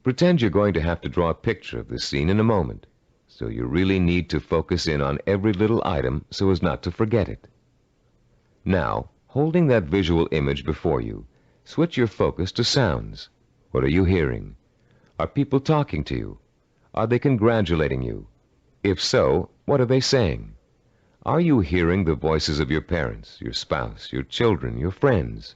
Pretend you're going to have to draw a picture of this scene in a moment, so you really need to focus in on every little item so as not to forget it. Now, holding that visual image before you, switch your focus to sounds. What are you hearing? Are people talking to you? Are they congratulating you? If so, what are they saying? Are you hearing the voices of your parents, your spouse, your children, your friends?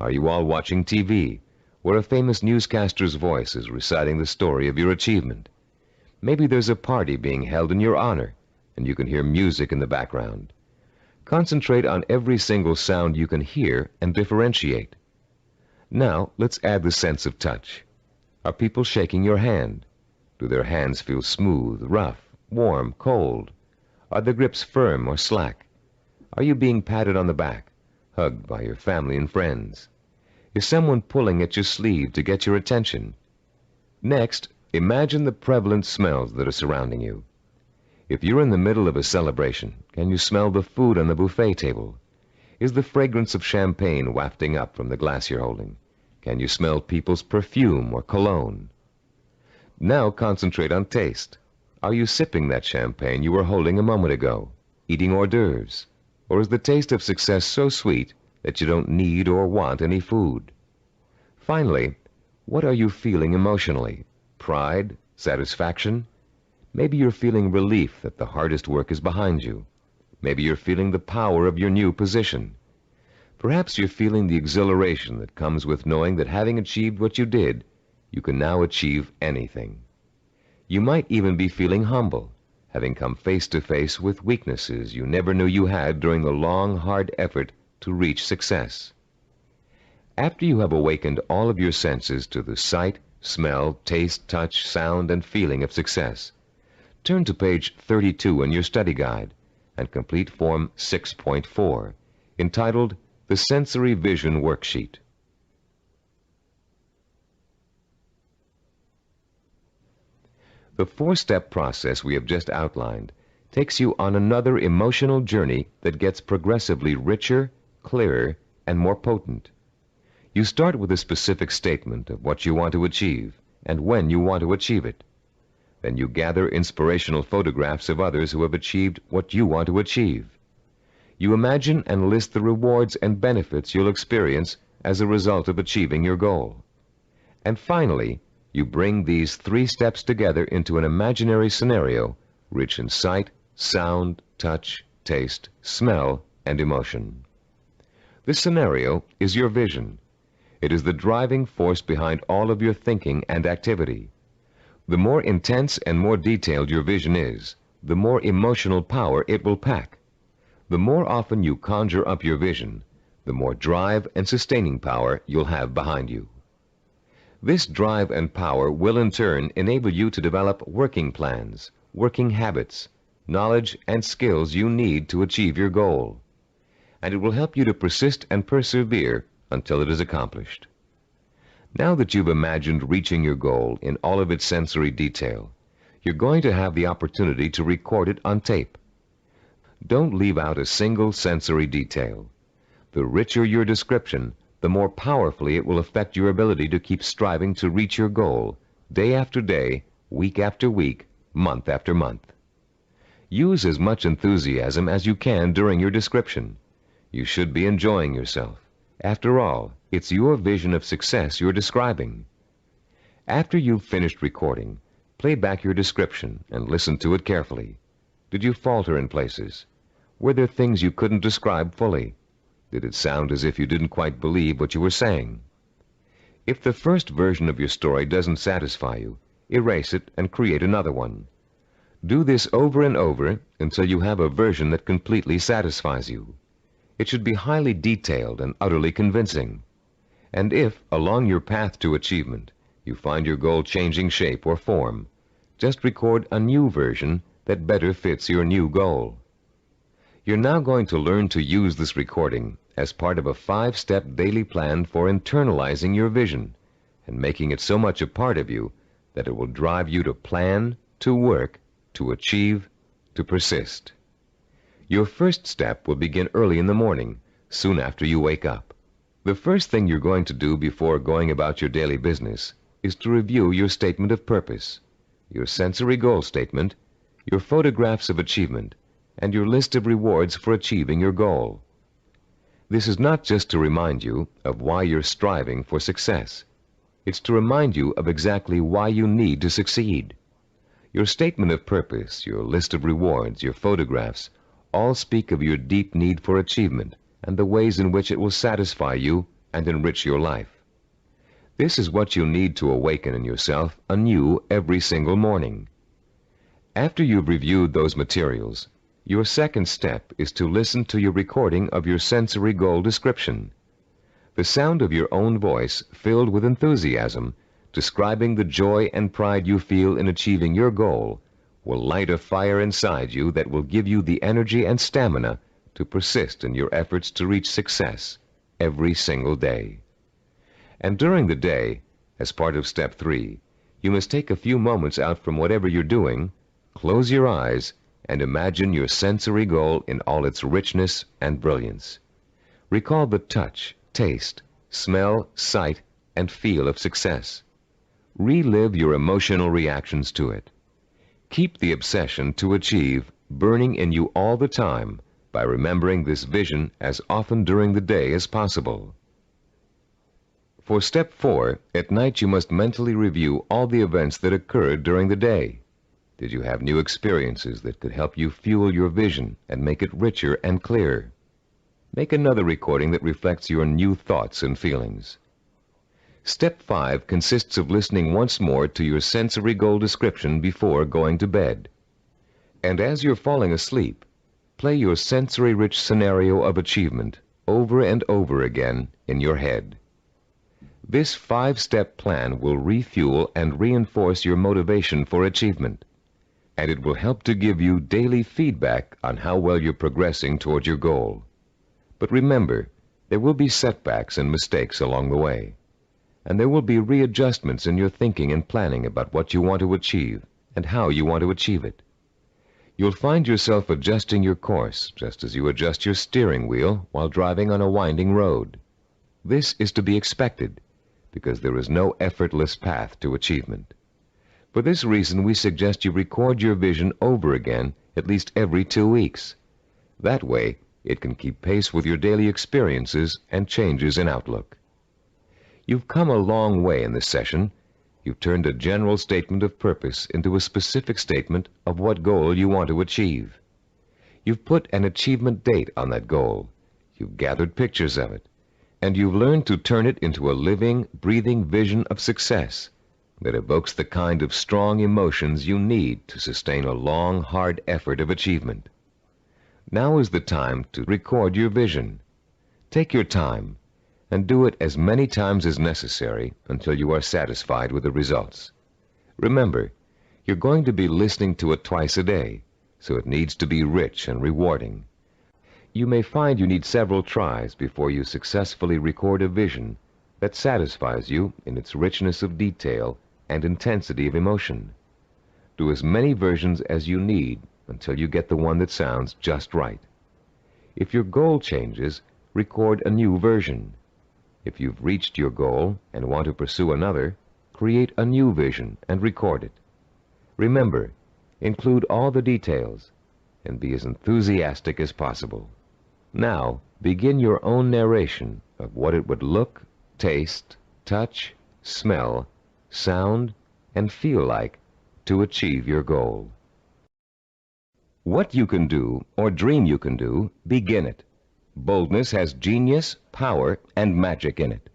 Are you all watching TV, where a famous newscaster's voice is reciting the story of your achievement? Maybe there's a party being held in your honor, and you can hear music in the background. Concentrate on every single sound you can hear and differentiate. Now, let's add the sense of touch. Are people shaking your hand? Do their hands feel smooth, rough, warm, cold? Are the grips firm or slack? Are you being patted on the back, hugged by your family and friends? Is someone pulling at your sleeve to get your attention? Next, imagine the prevalent smells that are surrounding you. If you're in the middle of a celebration, can you smell the food on the buffet table? Is the fragrance of champagne wafting up from the glass you're holding? Can you smell people's perfume or cologne? Now concentrate on taste. Are you sipping that champagne you were holding a moment ago, eating hors d'oeuvres? Or is the taste of success so sweet that you don't need or want any food? Finally, what are you feeling emotionally? Pride? Satisfaction? Maybe you're feeling relief that the hardest work is behind you. Maybe you're feeling the power of your new position. Perhaps you're feeling the exhilaration that comes with knowing that having achieved what you did, you can now achieve anything. You might even be feeling humble, having come face to face with weaknesses you never knew you had during the long, hard effort to reach success. After you have awakened all of your senses to the sight, smell, taste, touch, sound, and feeling of success, turn to page 32 in your study guide and complete Form 6.4, entitled The Sensory Vision Worksheet. The four-step process we have just outlined takes you on another emotional journey that gets progressively richer, clearer, and more potent. You start with a specific statement of what you want to achieve and when you want to achieve it. Then you gather inspirational photographs of others who have achieved what you want to achieve. You imagine and list the rewards and benefits you'll experience as a result of achieving your goal. And finally, you bring these three steps together into an imaginary scenario rich in sight, sound, touch, taste, smell, and emotion. This scenario is your vision. It is the driving force behind all of your thinking and activity. The more intense and more detailed your vision is, the more emotional power it will pack. The more often you conjure up your vision, the more drive and sustaining power you'll have behind you. This drive and power will in turn enable you to develop working plans, working habits, knowledge and skills you need to achieve your goal. And it will help you to persist and persevere until it is accomplished. Now that you've imagined reaching your goal in all of its sensory detail, you're going to have the opportunity to record it on tape. Don't leave out a single sensory detail. The richer your description, the more powerfully it will affect your ability to keep striving to reach your goal, day after day, week after week, month after month. Use as much enthusiasm as you can during your description. You should be enjoying yourself. After all, it's your vision of success you're describing. After you've finished recording, play back your description and listen to it carefully. Did you falter in places? Were there things you couldn't describe fully? Did it sound as if you didn't quite believe what you were saying? If the first version of your story doesn't satisfy you, erase it and create another one. Do this over and over until you have a version that completely satisfies you. It should be highly detailed and utterly convincing. And if, along your path to achievement, you find your goal changing shape or form, just record a new version that better fits your new goal. You're now going to learn to use this recording as part of a 5-step daily plan for internalizing your vision and making it so much a part of you that it will drive you to plan, to work, to achieve, to persist. Your first step will begin early in the morning, soon after you wake up. The first thing you're going to do before going about your daily business is to review your statement of purpose, your sensory goal statement, your photographs of achievement, and your list of rewards for achieving your goal. This is not just to remind you of why you're striving for success. It's to remind you of exactly why you need to succeed. Your statement of purpose, your list of rewards, your photographs, all speak of your deep need for achievement and the ways in which it will satisfy you and enrich your life. This is what you need to awaken in yourself anew every single morning. After you've reviewed those materials, your second step is to listen to your recording of your sensory goal description. The sound of your own voice, filled with enthusiasm, describing the joy and pride you feel in achieving your goal, will light a fire inside you that will give you the energy and stamina to persist in your efforts to reach success every single day. And during the day, as part of step 3, you must take a few moments out from whatever you're doing, close your eyes, and imagine your sensory goal in all its richness and brilliance. Recall the touch, taste, smell, sight, and feel of success. Relive your emotional reactions to it. Keep the obsession to achieve burning in you all the time by remembering this vision as often during the day as possible. For step 4, at night you must mentally review all the events that occurred during the day. Did you have new experiences that could help you fuel your vision and make it richer and clearer? Make another recording that reflects your new thoughts and feelings. Step 5 consists of listening once more to your sensory goal description before going to bed. And as you're falling asleep, play your sensory-rich scenario of achievement over and over again in your head. This 5-step plan will refuel and reinforce your motivation for achievement, and it will help to give you daily feedback on how well you're progressing toward your goal. But remember, there will be setbacks and mistakes along the way, and there will be readjustments in your thinking and planning about what you want to achieve and how you want to achieve it. You'll find yourself adjusting your course just as you adjust your steering wheel while driving on a winding road. This is to be expected because there is no effortless path to achievement. For this reason, we suggest you record your vision over again at least every 2 weeks. That way, it can keep pace with your daily experiences and changes in outlook. You've come a long way in this session. You've turned a general statement of purpose into a specific statement of what goal you want to achieve. You've put an achievement date on that goal. You've gathered pictures of it. And you've learned to turn it into a living, breathing vision of success that evokes the kind of strong emotions you need to sustain a long, hard effort of achievement. Now is the time to record your vision. Take your time and do it as many times as necessary until you are satisfied with the results. Remember, you're going to be listening to it twice a day, so it needs to be rich and rewarding. You may find you need several tries before you successfully record a vision that satisfies you in its richness of detail and intensity of emotion. Do as many versions as you need until you get the one that sounds just right. If your goal changes, record a new version. If you've reached your goal and want to pursue another, create a new vision and record it. Remember, include all the details and be as enthusiastic as possible. Now, begin your own narration of what it would look, taste, touch, smell, sound, and feel like to achieve your goal. What you can do, or dream you can do, begin it. Boldness has genius, power, and magic in it.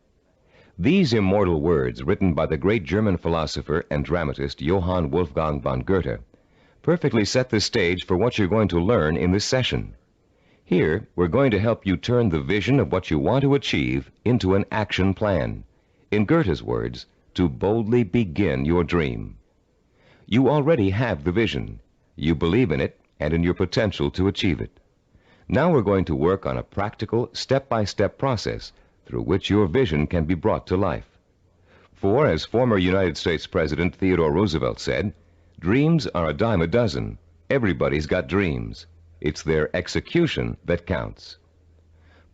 These immortal words, written by the great German philosopher and dramatist Johann Wolfgang von Goethe, perfectly set the stage for what you're going to learn in this session. Here, we're going to help you turn the vision of what you want to achieve into an action plan. In Goethe's words, to boldly begin your dream. You already have the vision. You believe in it and in your potential to achieve it. Now we're going to work on a practical, step-by-step process through which your vision can be brought to life. For, as former United States President Theodore Roosevelt said, dreams are a dime a dozen. Everybody's got dreams. It's their execution that counts.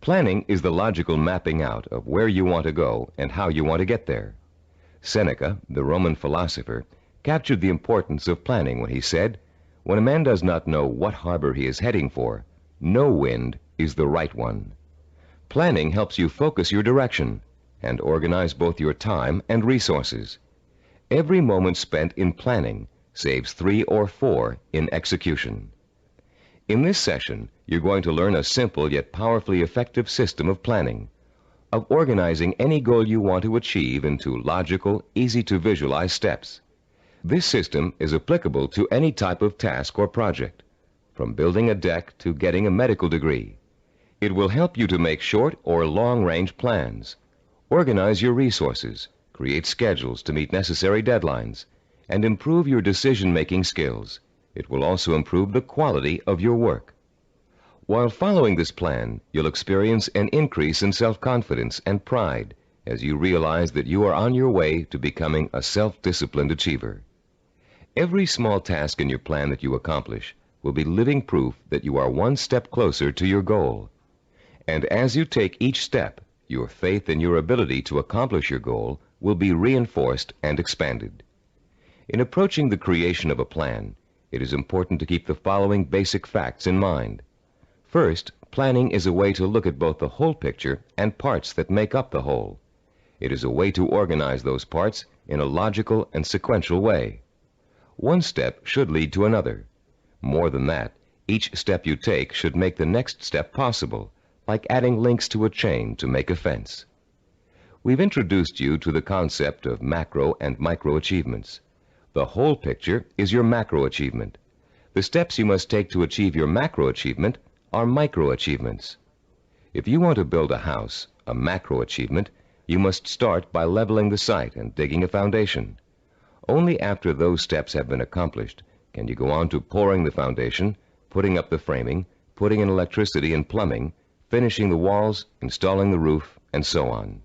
Planning is the logical mapping out of where you want to go and how you want to get there. Seneca, the Roman philosopher, captured the importance of planning when he said, "When a man does not know what harbor he is heading for, no wind is the right one." Planning helps you focus your direction and organize both your time and resources. Every moment spent in planning saves 3 or 4 in execution. In this session, you're going to learn a simple yet powerfully effective system of planning, of organizing any goal you want to achieve into logical, easy-to-visualize steps. This system is applicable to any type of task or project, from building a deck to getting a medical degree. It will help you to make short or long-range plans, organize your resources, create schedules to meet necessary deadlines, and improve your decision-making skills. It will also improve the quality of your work. While following this plan, you'll experience an increase in self-confidence and pride as you realize that you are on your way to becoming a self-disciplined achiever. Every small task in your plan that you accomplish will be living proof that you are one step closer to your goal. And as you take each step, your faith in your ability to accomplish your goal will be reinforced and expanded. In approaching the creation of a plan, it is important to keep the following basic facts in mind. First, planning is a way to look at both the whole picture and parts that make up the whole. It is a way to organize those parts in a logical and sequential way. One step should lead to another. More than that, each step you take should make the next step possible, like adding links to a chain to make a fence. We've introduced you to the concept of macro and micro achievements. The whole picture is your macro achievement. The steps you must take to achieve your macro achievement are micro achievements. If you want to build a house, a macro achievement, you must start by leveling the site and digging a foundation. Only after those steps have been accomplished can you go on to pouring the foundation, putting up the framing, putting in electricity and plumbing, finishing the walls, installing the roof, and so on.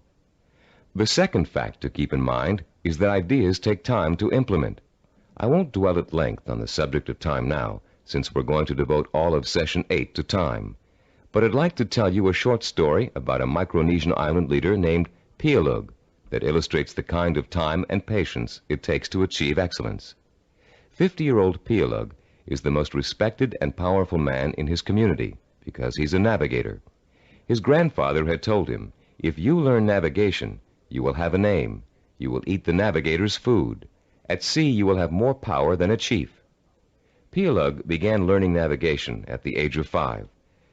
The second fact to keep in mind is that ideas take time to implement. I won't dwell at length on the subject of time now, since we're going to devote all of Session 8 to time. But I'd like to tell you a short story about a Micronesian island leader named Pialug that illustrates the kind of time and patience it takes to achieve excellence. 50-year-old Pialug is the most respected and powerful man in his community because he's a navigator. His grandfather had told him, "If you learn navigation, you will have a name. You will eat the navigator's food. At sea, you will have more power than a chief." Pialug began learning navigation at the age of 5.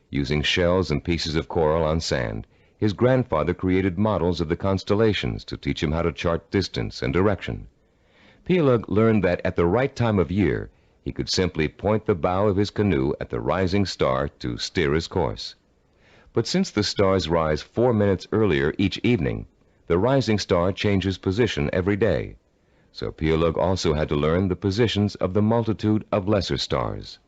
Using shells and pieces of coral on sand, his grandfather created models of the constellations to teach him how to chart distance and direction. Pialug learned that at the right time of year, he could simply point the bow of his canoe at the rising star to steer his course. But since the stars rise 4 minutes earlier each evening, the rising star changes position every day. So Pialug also had to learn the positions of the multitude of lesser stars.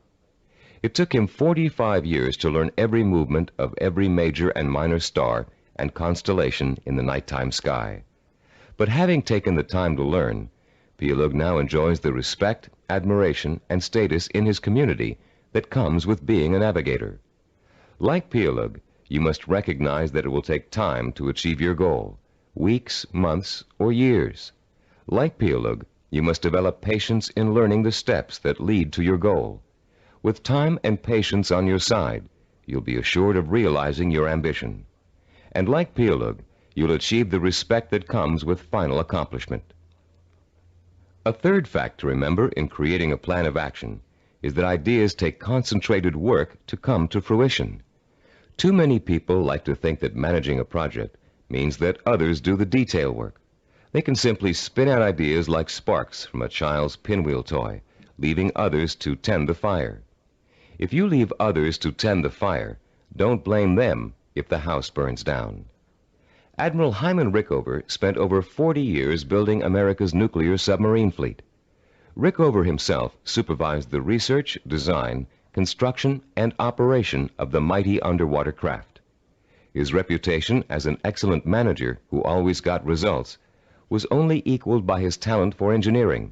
It took him 45 years to learn every movement of every major and minor star and constellation in the nighttime sky. But having taken the time to learn, Pialug now enjoys the respect, admiration, and status in his community that comes with being a navigator. Like Pialug, you must recognize that it will take time to achieve your goal, weeks, months, or years. Like Pialug, you must develop patience in learning the steps that lead to your goal. With time and patience on your side, you'll be assured of realizing your ambition. And like Pialug, you'll achieve the respect that comes with final accomplishment. A third fact to remember in creating a plan of action is that ideas take concentrated work to come to fruition. Too many people like to think that managing a project means that others do the detail work. They can simply spin out ideas like sparks from a child's pinwheel toy, leaving others to tend the fire. If you leave others to tend the fire, don't blame them if the house burns down. Admiral Hyman Rickover spent over 40 years building America's nuclear submarine fleet. Rickover himself supervised the research, design, construction, and operation of the mighty underwater craft. His reputation as an excellent manager who always got results was only equaled by his talent for engineering.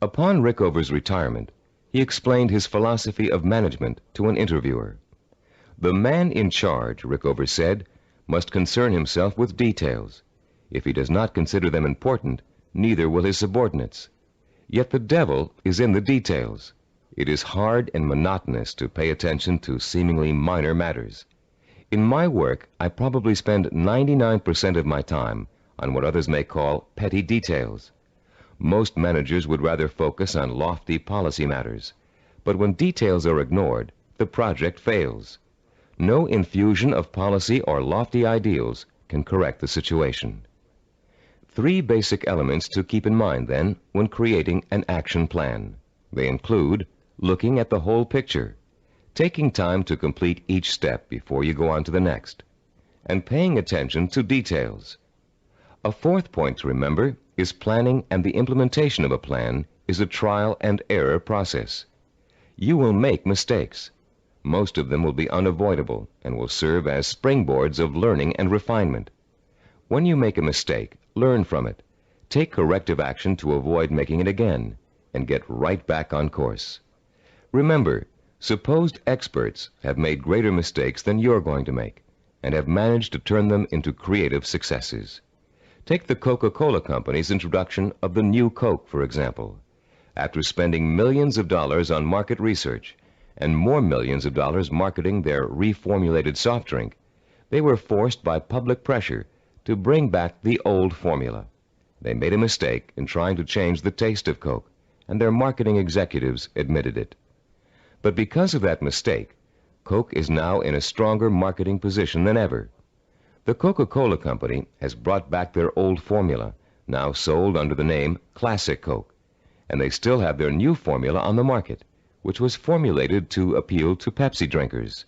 Upon Rickover's retirement, he explained his philosophy of management to an interviewer. "The man in charge," Rickover said, "must concern himself with details. If he does not consider them important, neither will his subordinates. Yet the devil is in the details. It is hard and monotonous to pay attention to seemingly minor matters. In my work, I probably spend 99% of my time on what others may call petty details. Most managers would rather focus on lofty policy matters, but when details are ignored, the project fails. No infusion of policy or lofty ideals can correct the situation." 3 basic elements to keep in mind, then, when creating an action plan. They include looking at the whole picture, taking time to complete each step before you go on to the next, and paying attention to details. A 4th point to remember is planning, and the implementation of a plan is a trial and error process. You will make mistakes. Most of them will be unavoidable and will serve as springboards of learning and refinement. When you make a mistake, learn from it. Take corrective action to avoid making it again, and get right back on course. Remember, supposed experts have made greater mistakes than you're going to make, and have managed to turn them into creative successes. Take the Coca-Cola Company's introduction of the new Coke, for example. After spending millions of dollars on market research, and more millions of dollars marketing their reformulated soft drink, they were forced by public pressure to bring back the old formula. They made a mistake in trying to change the taste of Coke, and their marketing executives admitted it. But because of that mistake, Coke is now in a stronger marketing position than ever. The Coca-Cola Company has brought back their old formula, now sold under the name Classic Coke, and they still have their new formula on the market, which was formulated to appeal to Pepsi drinkers.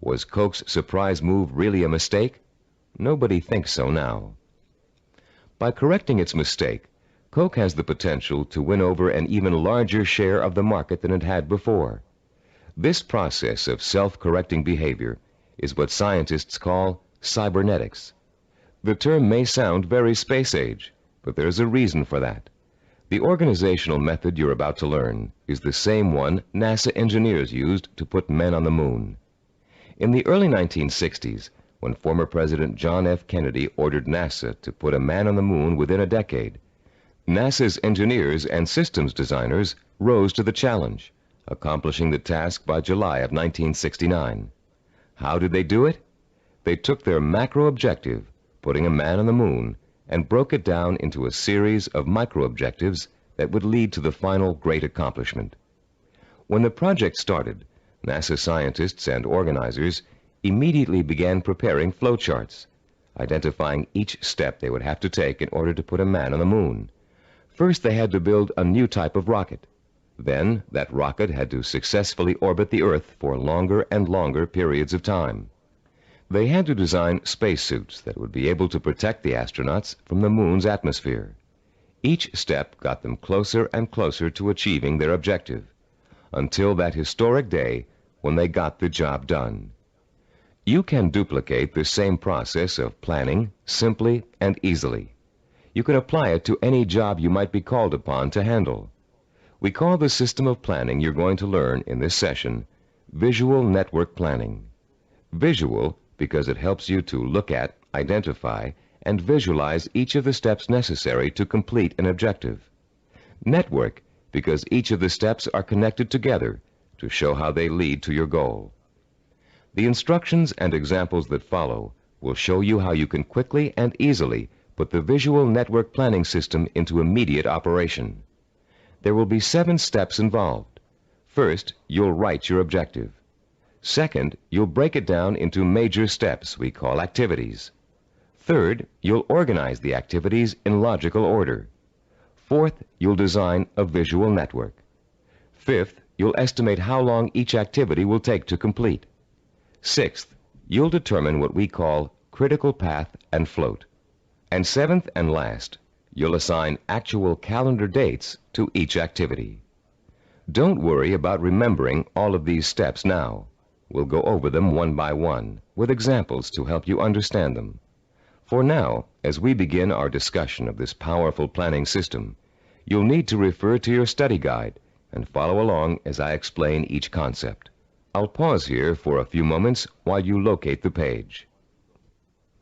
Was Coke's surprise move really a mistake? Nobody thinks so now. By correcting its mistake, Coke has the potential to win over an even larger share of the market than it had before. This process of self-correcting behavior is what scientists call cybernetics. The term may sound very space age, but there's a reason for that. The organizational method you're about to learn is the same one NASA engineers used to put men on the moon. In the early 1960s, when former President John F. Kennedy ordered NASA to put a man on the moon within a decade, NASA's engineers and systems designers rose to the challenge, accomplishing the task by July of 1969. How did they do it? They took their macro objective, putting a man on the moon, and broke it down into a series of micro-objectives that would lead to the final great accomplishment. When the project started, NASA scientists and organizers immediately began preparing flowcharts, identifying each step they would have to take in order to put a man on the moon. First, they had to build a new type of rocket. Then, that rocket had to successfully orbit the Earth for longer and longer periods of time. They had to design spacesuits that would be able to protect the astronauts from the moon's atmosphere. Each step got them closer and closer to achieving their objective, until that historic day when they got the job done. You can duplicate the same process of planning simply and easily. You can apply it to any job you might be called upon to handle. We call the system of planning you're going to learn in this session visual network planning. Visual because it helps you to look at, identify, and visualize each of the steps necessary to complete an objective. Network because each of the steps are connected together to show how they lead to your goal. The instructions and examples that follow will show you how you can quickly and easily put the visual network planning system into immediate operation. There will be 7 steps involved. First, you'll write your objective. Second, you'll break it down into major steps we call activities. Third, you'll organize the activities in logical order. Fourth, you'll design a visual network. Fifth, you'll estimate how long each activity will take to complete. Sixth, you'll determine what we call critical path and float. And seventh and last, you'll assign actual calendar dates to each activity. Don't worry about remembering all of these steps now. We'll go over them one by one with examples to help you understand them. For now, as we begin our discussion of this powerful planning system, you'll need to refer to your study guide and follow along as I explain each concept. I'll pause here for a few moments while you locate the page.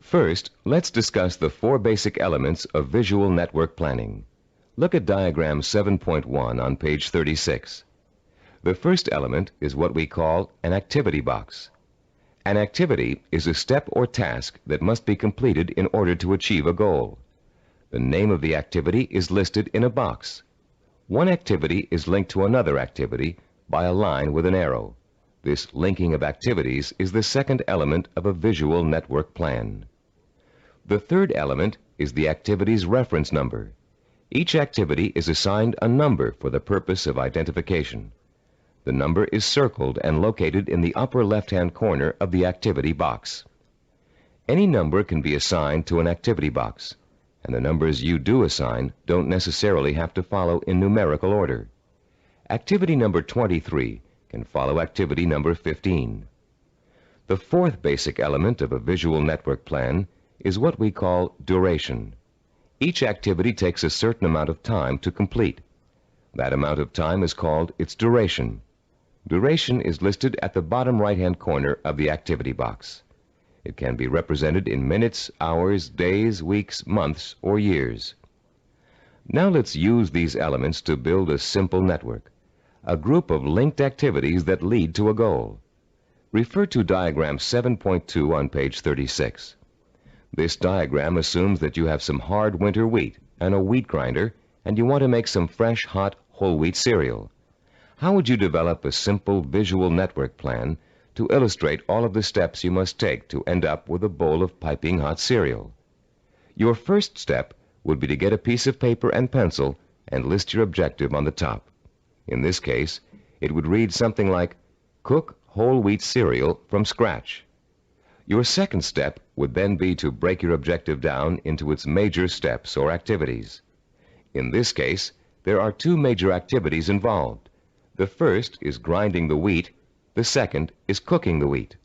First, let's discuss the 4 basic elements of visual network planning. Look at diagram 7.1 on page 36. The first element is what we call an activity box. An activity is a step or task that must be completed in order to achieve a goal. The name of the activity is listed in a box. One activity is linked to another activity by a line with an arrow. This linking of activities is the second element of a visual network plan. The third element is the activity's reference number. Each activity is assigned a number for the purpose of identification. The number is circled and located in the upper left-hand corner of the activity box. Any number can be assigned to an activity box, and the numbers you do assign don't necessarily have to follow in numerical order. Activity number 23 can follow activity number 15. The fourth basic element of a visual network plan is what we call duration. Each activity takes a certain amount of time to complete. That amount of time is called its duration. Duration is listed at the bottom right-hand corner of the activity box. It can be represented in minutes, hours, days, weeks, months, or years. Now let's use these elements to build a simple network, a group of linked activities that lead to a goal. Refer to diagram 7.2 on page 36. This diagram assumes that you have some hard winter wheat and a wheat grinder, and you want to make some fresh, hot, whole wheat cereal. How would you develop a simple visual network plan to illustrate all of the steps you must take to end up with a bowl of piping hot cereal? Your first step would be to get a piece of paper and pencil and list your objective on the top. In this case, it would read something like, cook whole wheat cereal from scratch. Your second step would then be to break your objective down into its major steps or activities. In this case, there are 2 major activities involved. The first is grinding the wheat. The second is cooking the wheat.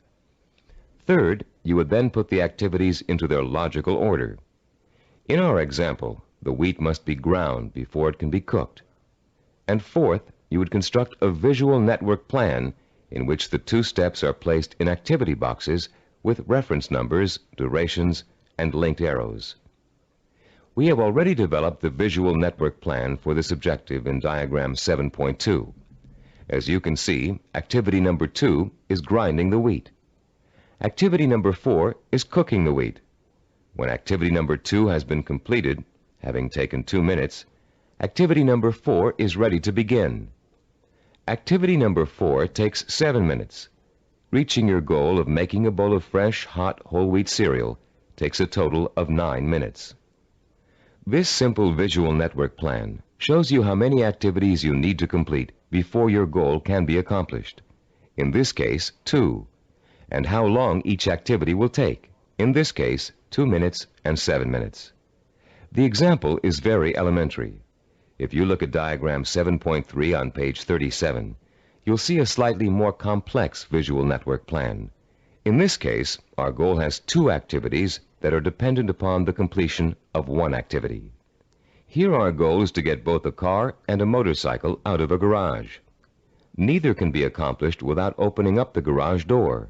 Third, you would then put the activities into their logical order. In our example, the wheat must be ground before it can be cooked. And fourth, you would construct a visual network plan in which the 2 steps are placed in activity boxes with reference numbers, durations, and linked arrows. We have already developed the visual network plan for this objective in diagram 7.2. As you can see, activity number 2 is grinding the wheat. Activity number 4 is cooking the wheat. When activity number 2 has been completed, having taken 2 minutes, activity number 4 is ready to begin. Activity number 4 takes 7 minutes. Reaching your goal of making a bowl of fresh, hot, whole wheat cereal takes a total of 9 minutes. This simple visual network plan shows you how many activities you need to complete before your goal can be accomplished. In this case, 2. and how long each activity will take. In this case, 2 minutes and 7 minutes. The example is very elementary. If you look at diagram 7.3 on page 37, you'll see a slightly more complex visual network plan. In this case, our goal has 2 activities that are dependent upon the completion of 1 activity. Here our goal is to get both a car and a motorcycle out of a garage. Neither can be accomplished without opening up the garage door.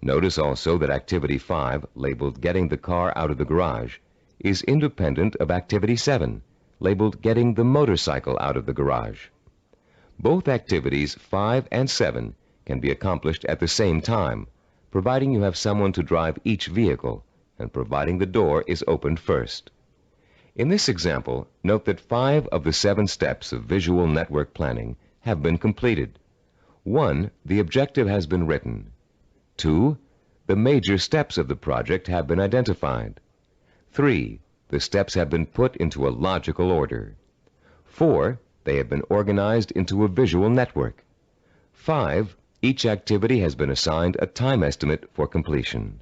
Notice also that activity 5, labeled Getting the Car Out of the Garage, is independent of activity 7, labeled Getting the Motorcycle Out of the Garage. Both activities 5 and 7 can be accomplished at the same time, providing you have someone to drive each vehicle and providing the door is opened first. In this example, note that 5 of the 7 steps of visual network planning have been completed. 1, the objective has been written. 2, the major steps of the project have been identified. 3, the steps have been put into a logical order. 4, they have been organized into a visual network. 5, each activity has been assigned a time estimate for completion.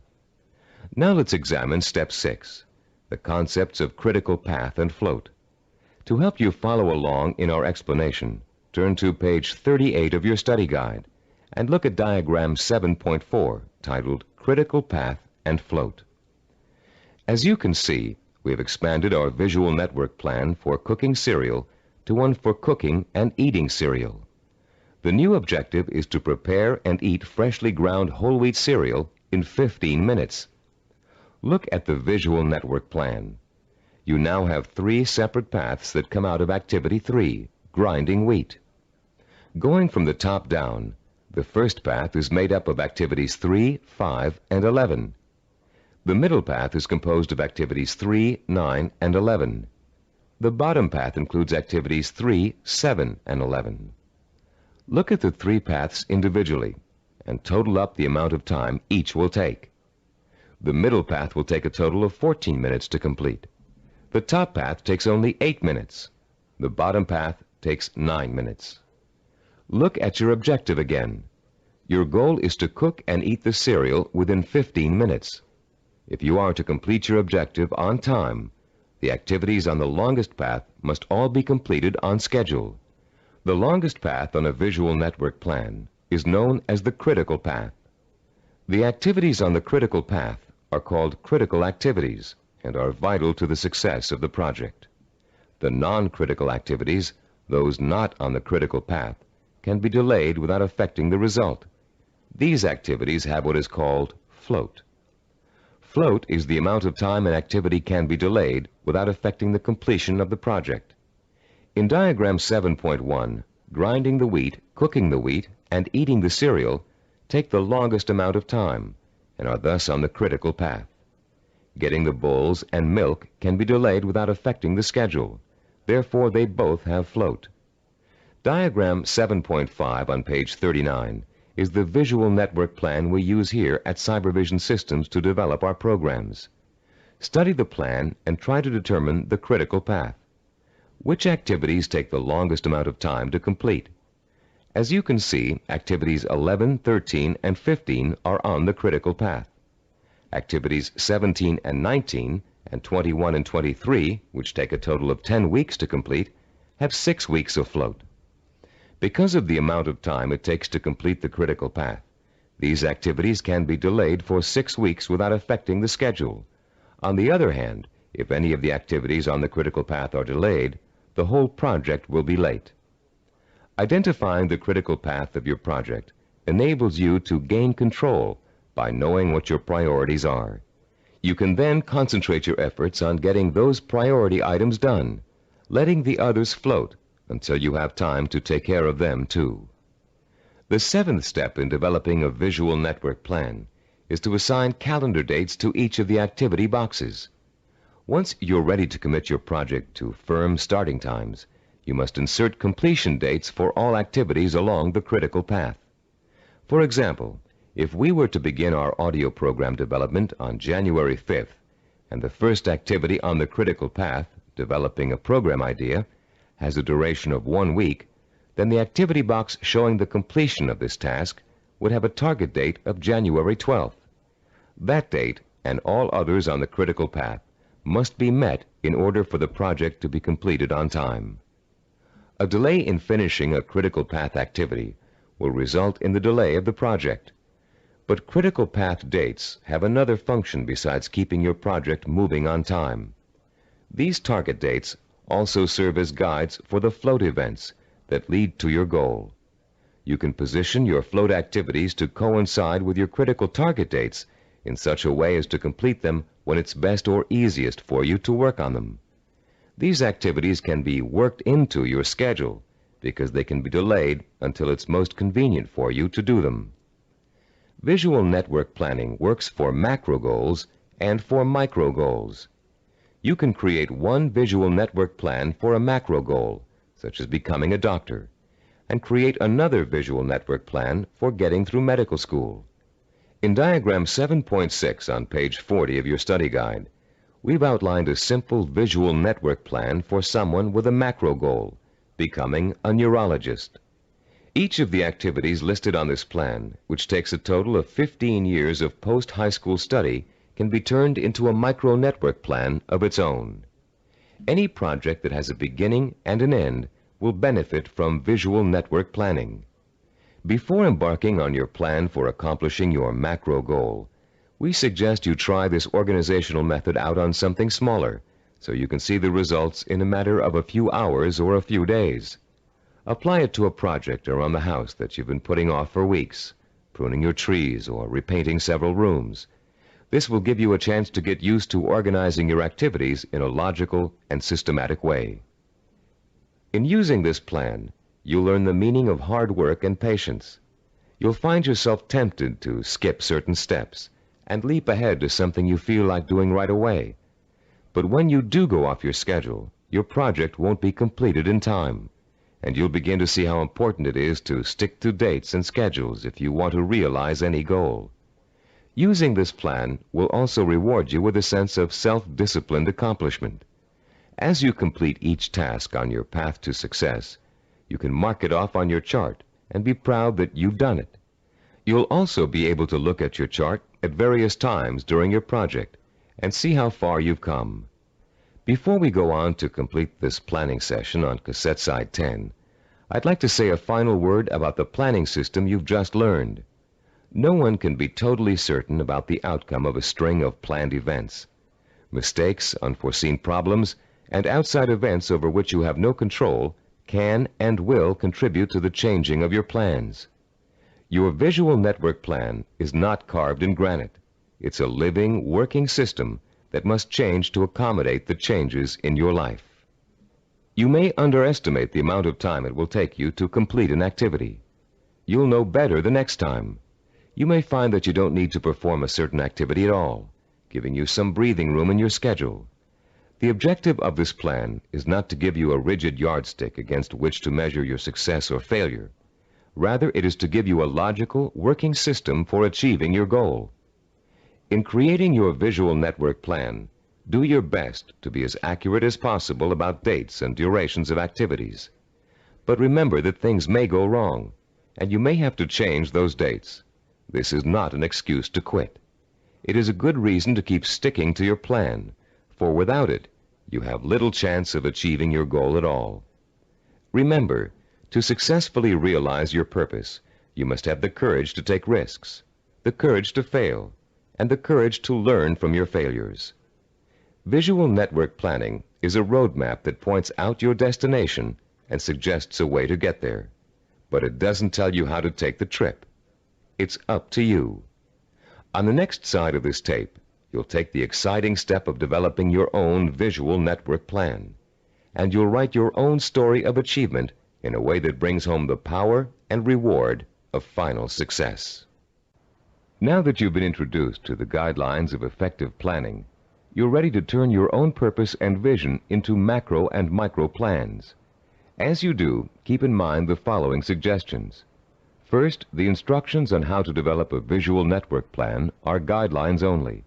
Now let's examine step 6, the concepts of critical path and float. To help you follow along in our explanation, turn to page 38 of your study guide and look at diagram 7.4, titled Critical Path and Float. As you can see, we have expanded our visual network plan for cooking cereal to one for cooking and eating cereal. The new objective is to prepare and eat freshly ground whole wheat cereal in 15 minutes. Look at the visual network plan. You now have 3 separate paths that come out of activity 3, grinding wheat. Going from the top down, the first path is made up of activities 3, 5, and 11. The middle path is composed of activities 3, 9, and 11. The bottom path includes activities 3, 7, and 11. Look at the 3 paths individually and total up the amount of time each will take. The middle path will take a total of 14 minutes to complete. The top path takes only 8 minutes. The bottom path takes 9 minutes. Look at your objective again. Your goal is to cook and eat the cereal within 15 minutes. If you are to complete your objective on time, the activities on the longest path must all be completed on schedule. The longest path on a visual network plan is known as the critical path. The activities on the critical path are called critical activities and are vital to the success of the project. The non-critical activities, those not on the critical path, can be delayed without affecting the result. These activities have what is called float. Float is the amount of time an activity can be delayed without affecting the completion of the project. In diagram 7.1, grinding the wheat, cooking the wheat, and eating the cereal take the longest amount of time and are thus on the critical path. Getting the bowls and milk can be delayed without affecting the schedule. Therefore, they both have float. Diagram 7.5 on page 39 is the visual network plan we use here at Cybervision Systems to develop our programs. Study the plan and try to determine the critical path. Which activities take the longest amount of time to complete? As you can see, activities 11, 13, and 15 are on the critical path. Activities 17 and 19, and 21 and 23, which take a total of 10 weeks to complete, have 6 weeks of float. Because of the amount of time it takes to complete the critical path, these activities can be delayed for 6 weeks without affecting the schedule. On the other hand, if any of the activities on the critical path are delayed, the whole project will be late. Identifying the critical path of your project enables you to gain control by knowing what your priorities are. You can then concentrate your efforts on getting those priority items done, letting the others float until you have time to take care of them too. The 7th step in developing a visual network plan is to assign calendar dates to each of the activity boxes. Once you're ready to commit your project to firm starting times, you must insert completion dates for all activities along the critical path. For example, if we were to begin our audio program development on January 5th, and the first activity on the critical path, developing a program idea, has a duration of 1 week, then the activity box showing the completion of this task would have a target date of January 12th. That date, and all others on the critical path, must be met in order for the project to be completed on time. A delay in finishing a critical path activity will result in the delay of the project. But critical path dates have another function besides keeping your project moving on time. These target dates also serve as guides for the float events that lead to your goal. You can position your float activities to coincide with your critical target dates in such a way as to complete them when it's best or easiest for you to work on them. These activities can be worked into your schedule because they can be delayed until it's most convenient for you to do them. Visual network planning works for macro goals and for micro goals. You can create one visual network plan for a macro goal, such as becoming a doctor, and create another visual network plan for getting through medical school. In diagram 7.6 on page 40 of your study guide, we've outlined a simple visual network plan for someone with a macro goal, becoming a neurologist. Each of the activities listed on this plan, which takes a total of 15 years of post-high school study, can be turned into a micro-network plan of its own. Any project that has a beginning and an end will benefit from visual network planning. Before embarking on your plan for accomplishing your macro goal, we suggest you try this organizational method out on something smaller, so you can see the results in a matter of a few hours or a few days. Apply it to a project around the house that you've been putting off for weeks, pruning your trees or repainting several rooms. This will give you a chance to get used to organizing your activities in a logical and systematic way. In using this plan, you'll learn the meaning of hard work and patience. You'll find yourself tempted to skip certain steps and leap ahead to something you feel like doing right away. But when you do go off your schedule, your project won't be completed in time, and you'll begin to see how important it is to stick to dates and schedules if you want to realize any goal. Using this plan will also reward you with a sense of self-disciplined accomplishment. As you complete each task on your path to success, you can mark it off on your chart and be proud that you've done it. You'll also be able to look at your chart at various times during your project and see how far you've come. Before we go on to complete this planning session on cassette side 10, I'd like to say a final word about the planning system you've just learned. No one can be totally certain about the outcome of a string of planned events. Mistakes, unforeseen problems, and outside events over which you have no control can and will contribute to the changing of your plans. Your visual network plan is not carved in granite. It's a living, working system that must change to accommodate the changes in your life. You may underestimate the amount of time it will take you to complete an activity. You'll know better the next time. You may find that you don't need to perform a certain activity at all, giving you some breathing room in your schedule. The objective of this plan is not to give you a rigid yardstick against which to measure your success or failure. Rather, it is to give you a logical, working system for achieving your goal. In creating your visual network plan, do your best to be as accurate as possible about dates and durations of activities. But remember that things may go wrong, and you may have to change those dates. This is not an excuse to quit. It is a good reason to keep sticking to your plan, for without it, you have little chance of achieving your goal at all. Remember, to successfully realize your purpose, you must have the courage to take risks, the courage to fail, and the courage to learn from your failures. Visual network planning is a roadmap that points out your destination and suggests a way to get there, but it doesn't tell you how to take the trip. It's up to you. On the next side of this tape, you'll take the exciting step of developing your own visual network plan, and you'll write your own story of achievement in a way that brings home the power and reward of final success. Now that you've been introduced to the guidelines of effective planning, you're ready to turn your own purpose and vision into macro and micro plans. As you do, keep in mind the following suggestions. First, the instructions on how to develop a visual network plan are guidelines only,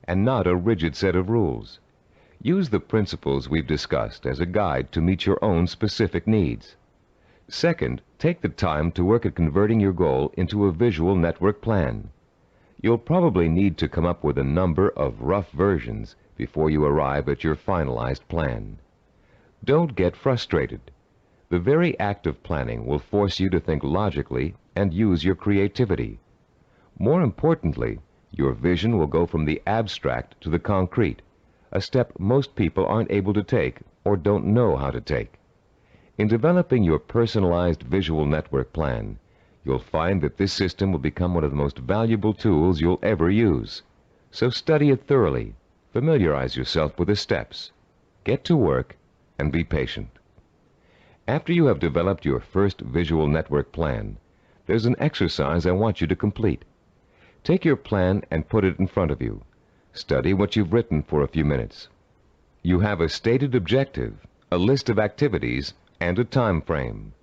and not a rigid set of rules. Use the principles we've discussed as a guide to meet your own specific needs. Second, take the time to work at converting your goal into a visual network plan. You'll probably need to come up with a number of rough versions before you arrive at your finalized plan. Don't get frustrated. The very act of planning will force you to think logically and use your creativity. More importantly, your vision will go from the abstract to the concrete, a step most people aren't able to take or don't know how to take. In developing your personalized visual network plan, you'll find that this system will become one of the most valuable tools you'll ever use. So study it thoroughly, familiarize yourself with the steps, get to work, and be patient. After you have developed your first visual network plan, there's an exercise I want you to complete. Take your plan and put it in front of you. Study what you've written for a few minutes. You have a stated objective, a list of activities, and a time frame.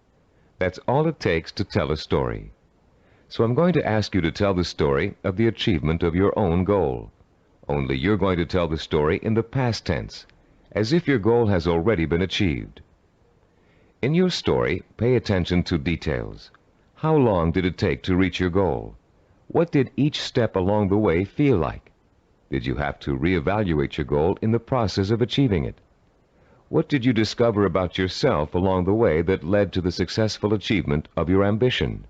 That's all it takes to tell a story. So I'm going to ask you to tell the story of the achievement of your own goal. Only you're going to tell the story in the past tense, as if your goal has already been achieved. In your story, pay attention to details. How long did it take to reach your goal? What did each step along the way feel like? Did you have to reevaluate your goal in the process of achieving it? What did you discover about yourself along the way that led to the successful achievement of your ambition?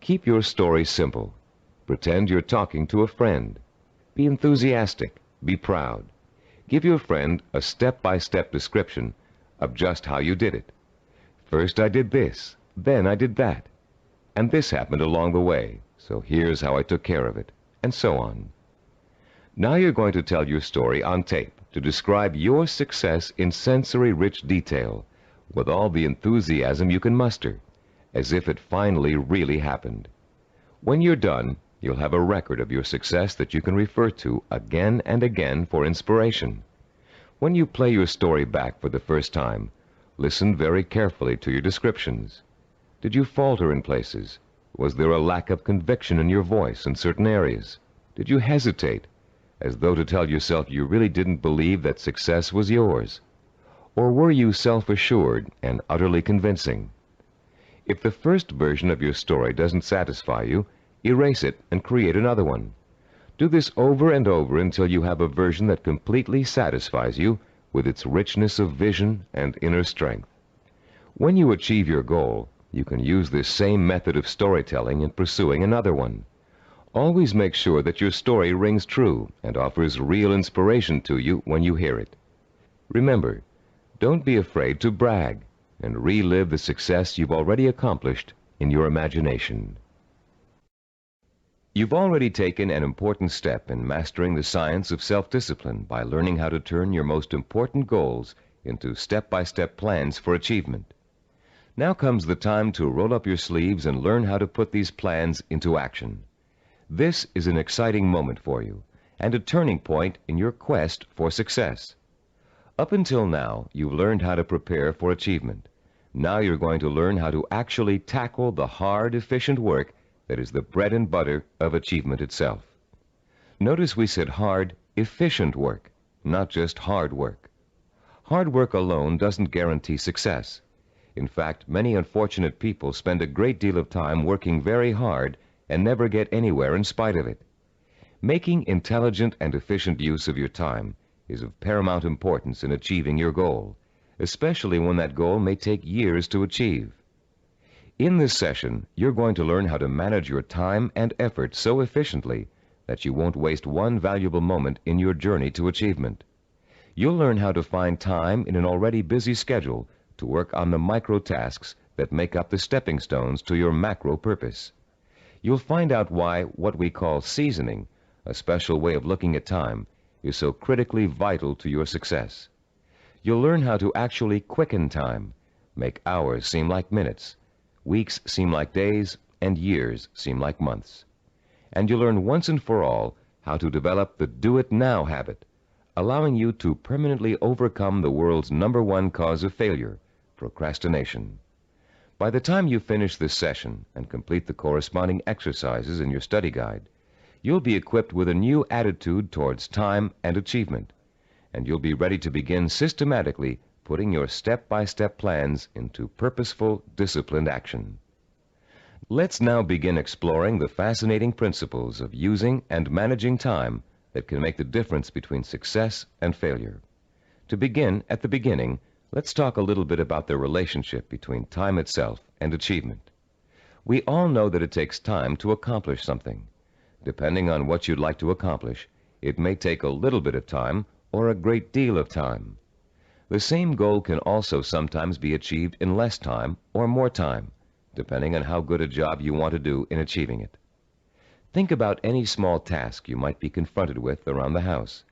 Keep your story simple. Pretend you're talking to a friend. Be enthusiastic. Be proud. Give your friend a step-by-step description of just how you did it. First I did this, then I did that, and this happened along the way, so here's how I took care of it, and so on. Now you're going to tell your story on tape to describe your success in sensory-rich detail, with all the enthusiasm you can muster, as if it finally really happened. When you're done, you'll have a record of your success that you can refer to again and again for inspiration. When you play your story back for the first time, listen very carefully to your descriptions. Did you falter in places? Was there a lack of conviction in your voice in certain areas? Did you hesitate, as though to tell yourself you really didn't believe that success was yours? Or were you self-assured and utterly convincing? If the first version of your story doesn't satisfy you, erase it and create another one. Do this over and over until you have a version that completely satisfies you with its richness of vision and inner strength. When you achieve your goal, you can use this same method of storytelling in pursuing another one. Always make sure that your story rings true and offers real inspiration to you when you hear it. Remember, don't be afraid to brag and relive the success you've already accomplished in your imagination. You've already taken an important step in mastering the science of self-discipline by learning how to turn your most important goals into step-by-step plans for achievement. Now comes the time to roll up your sleeves and learn how to put these plans into action. This is an exciting moment for you and a turning point in your quest for success. Up until now, you've learned how to prepare for achievement. Now you're going to learn how to actually tackle the hard, efficient work that is the bread and butter of achievement itself. Notice we said hard, efficient work, not just hard work. Hard work alone doesn't guarantee success. In fact, many unfortunate people spend a great deal of time working very hard and never get anywhere in spite of it. Making intelligent and efficient use of your time is of paramount importance in achieving your goal, especially when that goal may take years to achieve. In this session, you're going to learn how to manage your time and effort so efficiently that you won't waste one valuable moment in your journey to achievement. You'll learn how to find time in an already busy schedule to work on the micro tasks that make up the stepping stones to your macro purpose. You'll find out why what we call seasoning, a special way of looking at time, is so critically vital to your success. You'll learn how to actually quicken time, make hours seem like minutes, weeks seem like days, and years seem like months. And you'll learn once and for all how to develop the do-it-now habit, allowing you to permanently overcome the world's #1 cause of failure, procrastination. By the time you finish this session and complete the corresponding exercises in your study guide, you'll be equipped with a new attitude towards time and achievement, and you'll be ready to begin systematically putting your step-by-step plans into purposeful, disciplined action. Let's now begin exploring the fascinating principles of using and managing time that can make the difference between success and failure. To begin at the beginning, let's talk a little bit about the relationship between time itself and achievement. We all know that it takes time to accomplish something. Depending on what you'd like to accomplish, it may take a little bit of time or a great deal of time. The same goal can also sometimes be achieved in less time or more time, depending on how good a job you want to do in achieving it. Think about any small task you might be confronted with around the house.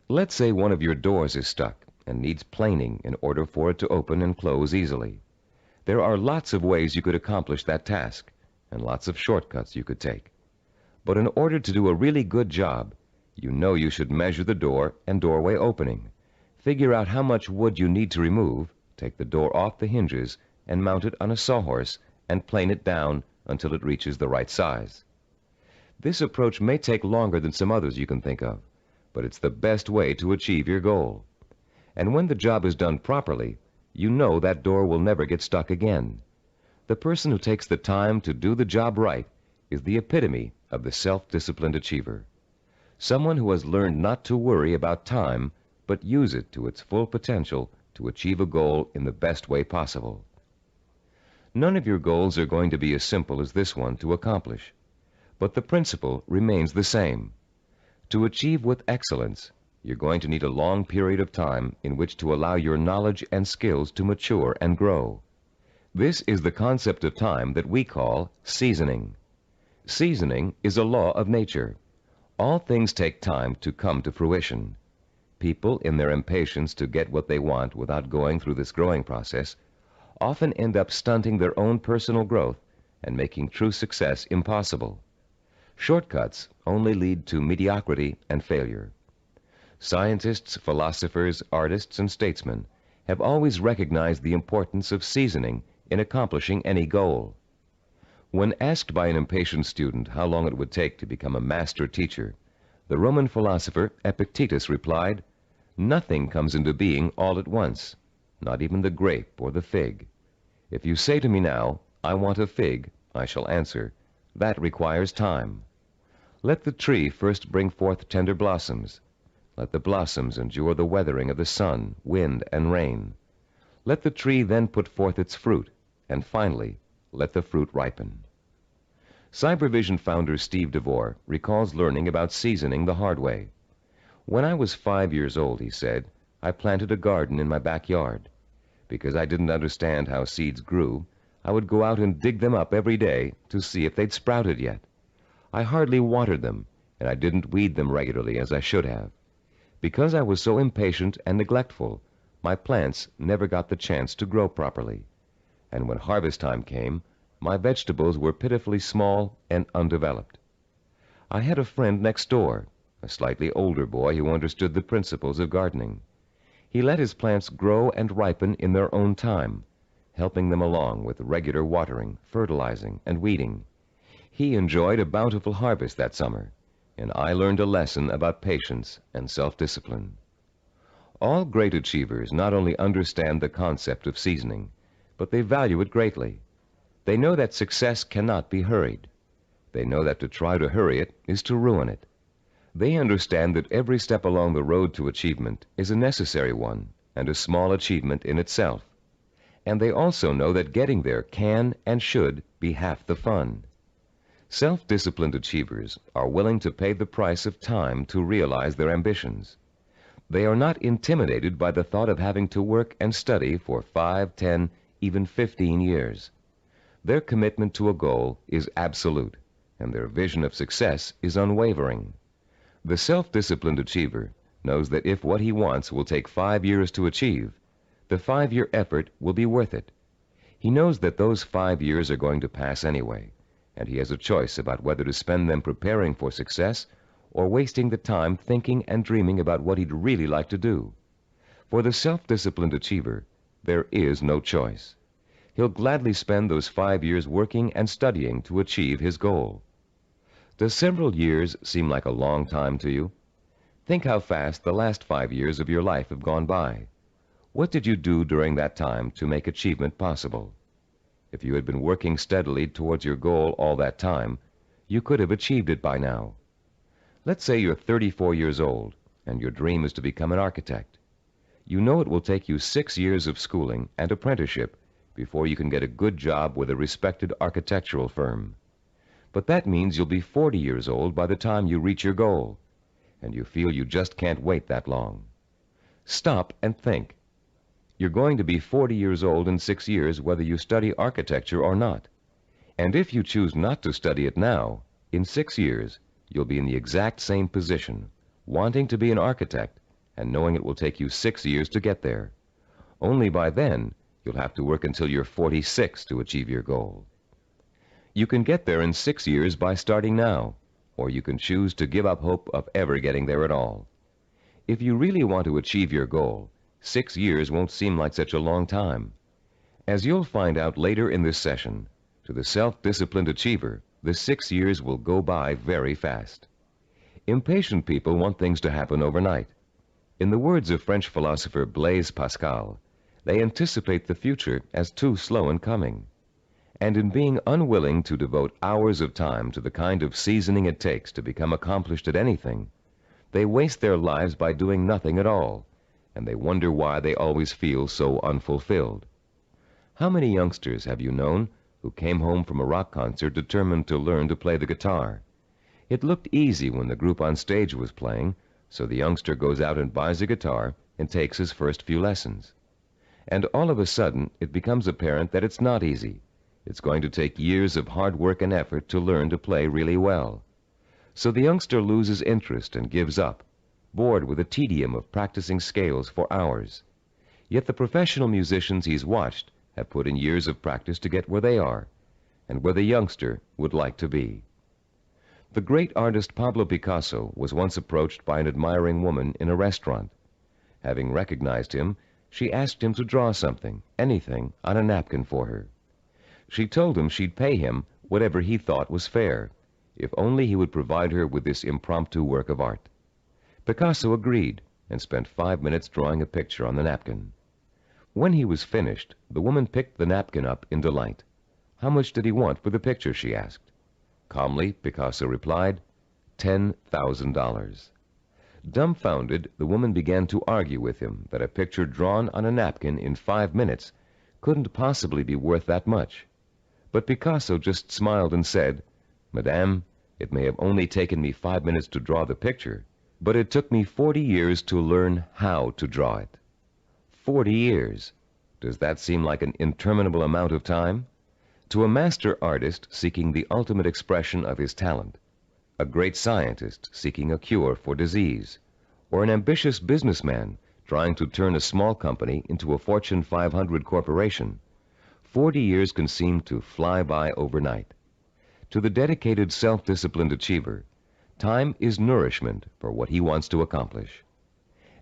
Let's say one of your doors is stuck and needs planing in order for it to open and close easily. There are lots of ways you could accomplish that task and lots of shortcuts you could take. But in order to do a really good job, you know you should measure the door and doorway opening, figure out how much wood you need to remove, take the door off the hinges, and mount it on a sawhorse and plane it down until it reaches the right size. This approach may take longer than some others you can think of, but it's the best way to achieve your goal. And when the job is done properly, you know that door will never get stuck again. The person who takes the time to do the job right is the epitome of the self-disciplined achiever. Someone who has learned not to worry about time, but use it to its full potential to achieve a goal in the best way possible. None of your goals are going to be as simple as this one to accomplish, but the principle remains the same. To achieve with excellence, you're going to need a long period of time in which to allow your knowledge and skills to mature and grow. This is the concept of time that we call seasoning. Seasoning is a law of nature. All things take time to come to fruition. People, in their impatience to get what they want without going through this growing process, often end up stunting their own personal growth and making true success impossible. Shortcuts only lead to mediocrity and failure. Scientists, philosophers, artists, and statesmen have always recognized the importance of seasoning in accomplishing any goal. When asked by an impatient student how long it would take to become a master teacher, the Roman philosopher Epictetus replied, "Nothing comes into being all at once, not even the grape or the fig. If you say to me now, 'I want a fig,' I shall answer, 'That requires time.' Let the tree first bring forth tender blossoms. Let the blossoms endure the weathering of the sun, wind, and rain. Let the tree then put forth its fruit, and finally, let the fruit ripen." Cybervision founder Steve DeVore recalls learning about seasoning the hard way. "When I was 5 years old," he said, "I planted a garden in my backyard. Because I didn't understand how seeds grew, I would go out and dig them up every day to see if they'd sprouted yet. I hardly watered them, and I didn't weed them regularly as I should have. Because I was so impatient and neglectful, my plants never got the chance to grow properly. And when harvest time came, my vegetables were pitifully small and undeveloped. I had a friend next door, a slightly older boy who understood the principles of gardening. He let his plants grow and ripen in their own time, helping them along with regular watering, fertilizing, and weeding. He enjoyed a bountiful harvest that summer, and I learned a lesson about patience and self-discipline." All great achievers not only understand the concept of seasoning, but they value it greatly. They know that success cannot be hurried. They know that to try to hurry it is to ruin it. They understand that every step along the road to achievement is a necessary one and a small achievement in itself. And they also know that getting there can and should be half the fun. Self-disciplined achievers are willing to pay the price of time to realize their ambitions. They are not intimidated by the thought of having to work and study for 5, 10, even 15 years. Their commitment to a goal is absolute, and their vision of success is unwavering. The self-disciplined achiever knows that if what he wants will take 5 years to achieve, the 5-year effort will be worth it. He knows that those 5 years are going to pass anyway, and he has a choice about whether to spend them preparing for success or wasting the time thinking and dreaming about what he'd really like to do. For the self-disciplined achiever, there is no choice. He'll gladly spend those 5 years working and studying to achieve his goal. Does several years seem like a long time to you? Think how fast the last 5 years of your life have gone by. What did you do during that time to make achievement possible? If you had been working steadily towards your goal all that time, you could have achieved it by now. Let's say you're 34 years old and your dream is to become an architect. You know it will take you 6 years of schooling and apprenticeship before you can get a good job with a respected architectural firm. But that means you'll be 40 years old by the time you reach your goal, and you feel you just can't wait that long. Stop and think. You're going to be 40 years old in 6 years whether you study architecture or not. And if you choose not to study it now, in 6 years, you'll be in the exact same position, wanting to be an architect and knowing it will take you 6 years to get there. Only by then, you'll have to work until you're 46 to achieve your goal. You can get there in 6 years by starting now, or you can choose to give up hope of ever getting there at all. If you really want to achieve your goal, 6 years won't seem like such a long time. As you'll find out later in this session, to the self-disciplined achiever, the 6 years will go by very fast. Impatient people want things to happen overnight. In the words of French philosopher Blaise Pascal, they anticipate the future as too slow in coming. And in being unwilling to devote hours of time to the kind of seasoning it takes to become accomplished at anything, they waste their lives by doing nothing at all, and they wonder why they always feel so unfulfilled. How many youngsters have you known who came home from a rock concert determined to learn to play the guitar? It looked easy when the group on stage was playing, so the youngster goes out and buys a guitar and takes his first few lessons. And all of a sudden, it becomes apparent that it's not easy. It's going to take years of hard work and effort to learn to play really well. So the youngster loses interest and gives up, bored with the tedium of practicing scales for hours. Yet the professional musicians he's watched have put in years of practice to get where they are, and where the youngster would like to be. The great artist Pablo Picasso was once approached by an admiring woman in a restaurant. Having recognized him, she asked him to draw something, anything, on a napkin for her. She told him she'd pay him whatever he thought was fair, if only he would provide her with this impromptu work of art. Picasso agreed and spent 5 minutes drawing a picture on the napkin. When he was finished, the woman picked the napkin up in delight. How much did he want for the picture, she asked. Calmly, Picasso replied, $10,000. Dumbfounded, the woman began to argue with him that a picture drawn on a napkin in 5 minutes couldn't possibly be worth that much. But Picasso just smiled and said, Madame, it may have only taken me 5 minutes to draw the picture, but it took me 40 years to learn how to draw it. 40 years. Does that seem like an interminable amount of time? To a master artist seeking the ultimate expression of his talent, a great scientist seeking a cure for disease, or an ambitious businessman trying to turn a small company into a Fortune 500 corporation, 40 years can seem to fly by overnight. To the dedicated, self-disciplined achiever, time is nourishment for what he wants to accomplish.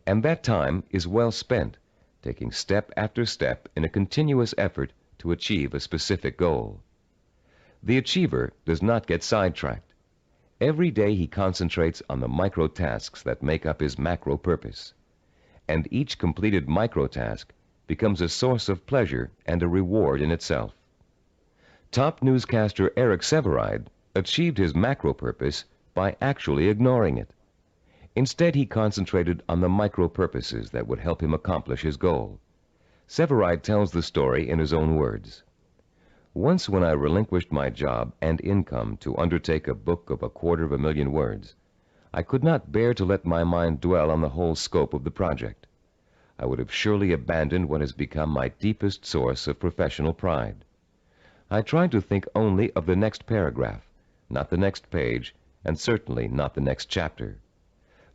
And that time is well spent, taking step after step in a continuous effort to achieve a specific goal. The achiever does not get sidetracked. Every day he concentrates on the micro tasks that make up his macro purpose. And each completed micro task becomes a source of pleasure and a reward in itself. Top newscaster Eric Sevareid achieved his macro purpose by actually ignoring it. Instead, he concentrated on the micro purposes that would help him accomplish his goal. Sevareid tells the story in his own words. Once when I relinquished my job and income to undertake a book of 250,000 words, I could not bear to let my mind dwell on the whole scope of the project. I would have surely abandoned what has become my deepest source of professional pride. I tried to think only of the next paragraph, not the next page, and certainly not the next chapter.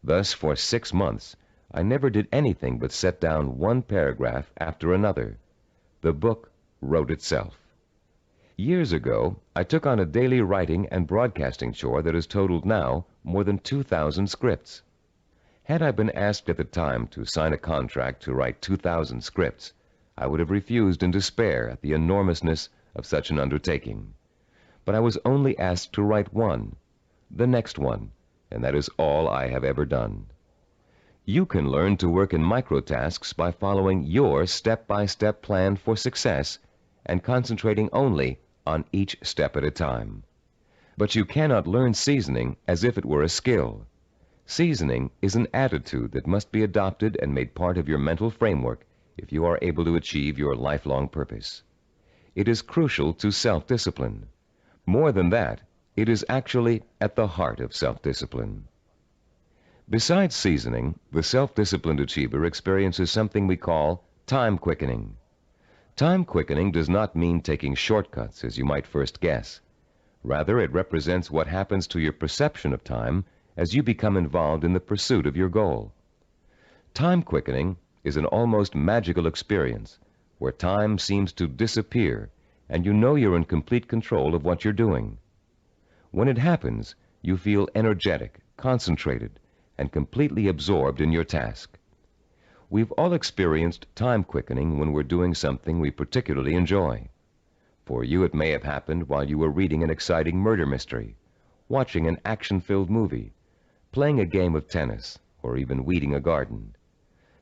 Thus, for 6 months, I never did anything but set down one paragraph after another. The book wrote itself. Years ago, I took on a daily writing and broadcasting chore that has totaled now more than 2,000 scripts. Had I been asked at the time to sign a contract to write 2,000 scripts, I would have refused in despair at the enormousness of such an undertaking. But I was only asked to write one, the next one, and that is all I have ever done. You can learn to work in microtasks by following your step-by-step plan for success and concentrating only on each step at a time. But you cannot learn seasoning as if it were a skill. Seasoning is an attitude that must be adopted and made part of your mental framework if you are able to achieve your lifelong purpose. It is crucial to self-discipline. More than that, it is actually at the heart of self-discipline. Besides seasoning, the self-disciplined achiever experiences something we call time quickening. Time quickening does not mean taking shortcuts, as you might first guess. Rather, it represents what happens to your perception of time as you become involved in the pursuit of your goal. Time quickening is an almost magical experience where time seems to disappear and you know you're in complete control of what you're doing. When it happens, you feel energetic, concentrated, and completely absorbed in your task. We've all experienced time quickening when we're doing something we particularly enjoy. For you, it may have happened while you were reading an exciting murder mystery, watching an action-filled movie, playing a game of tennis, or even weeding a garden.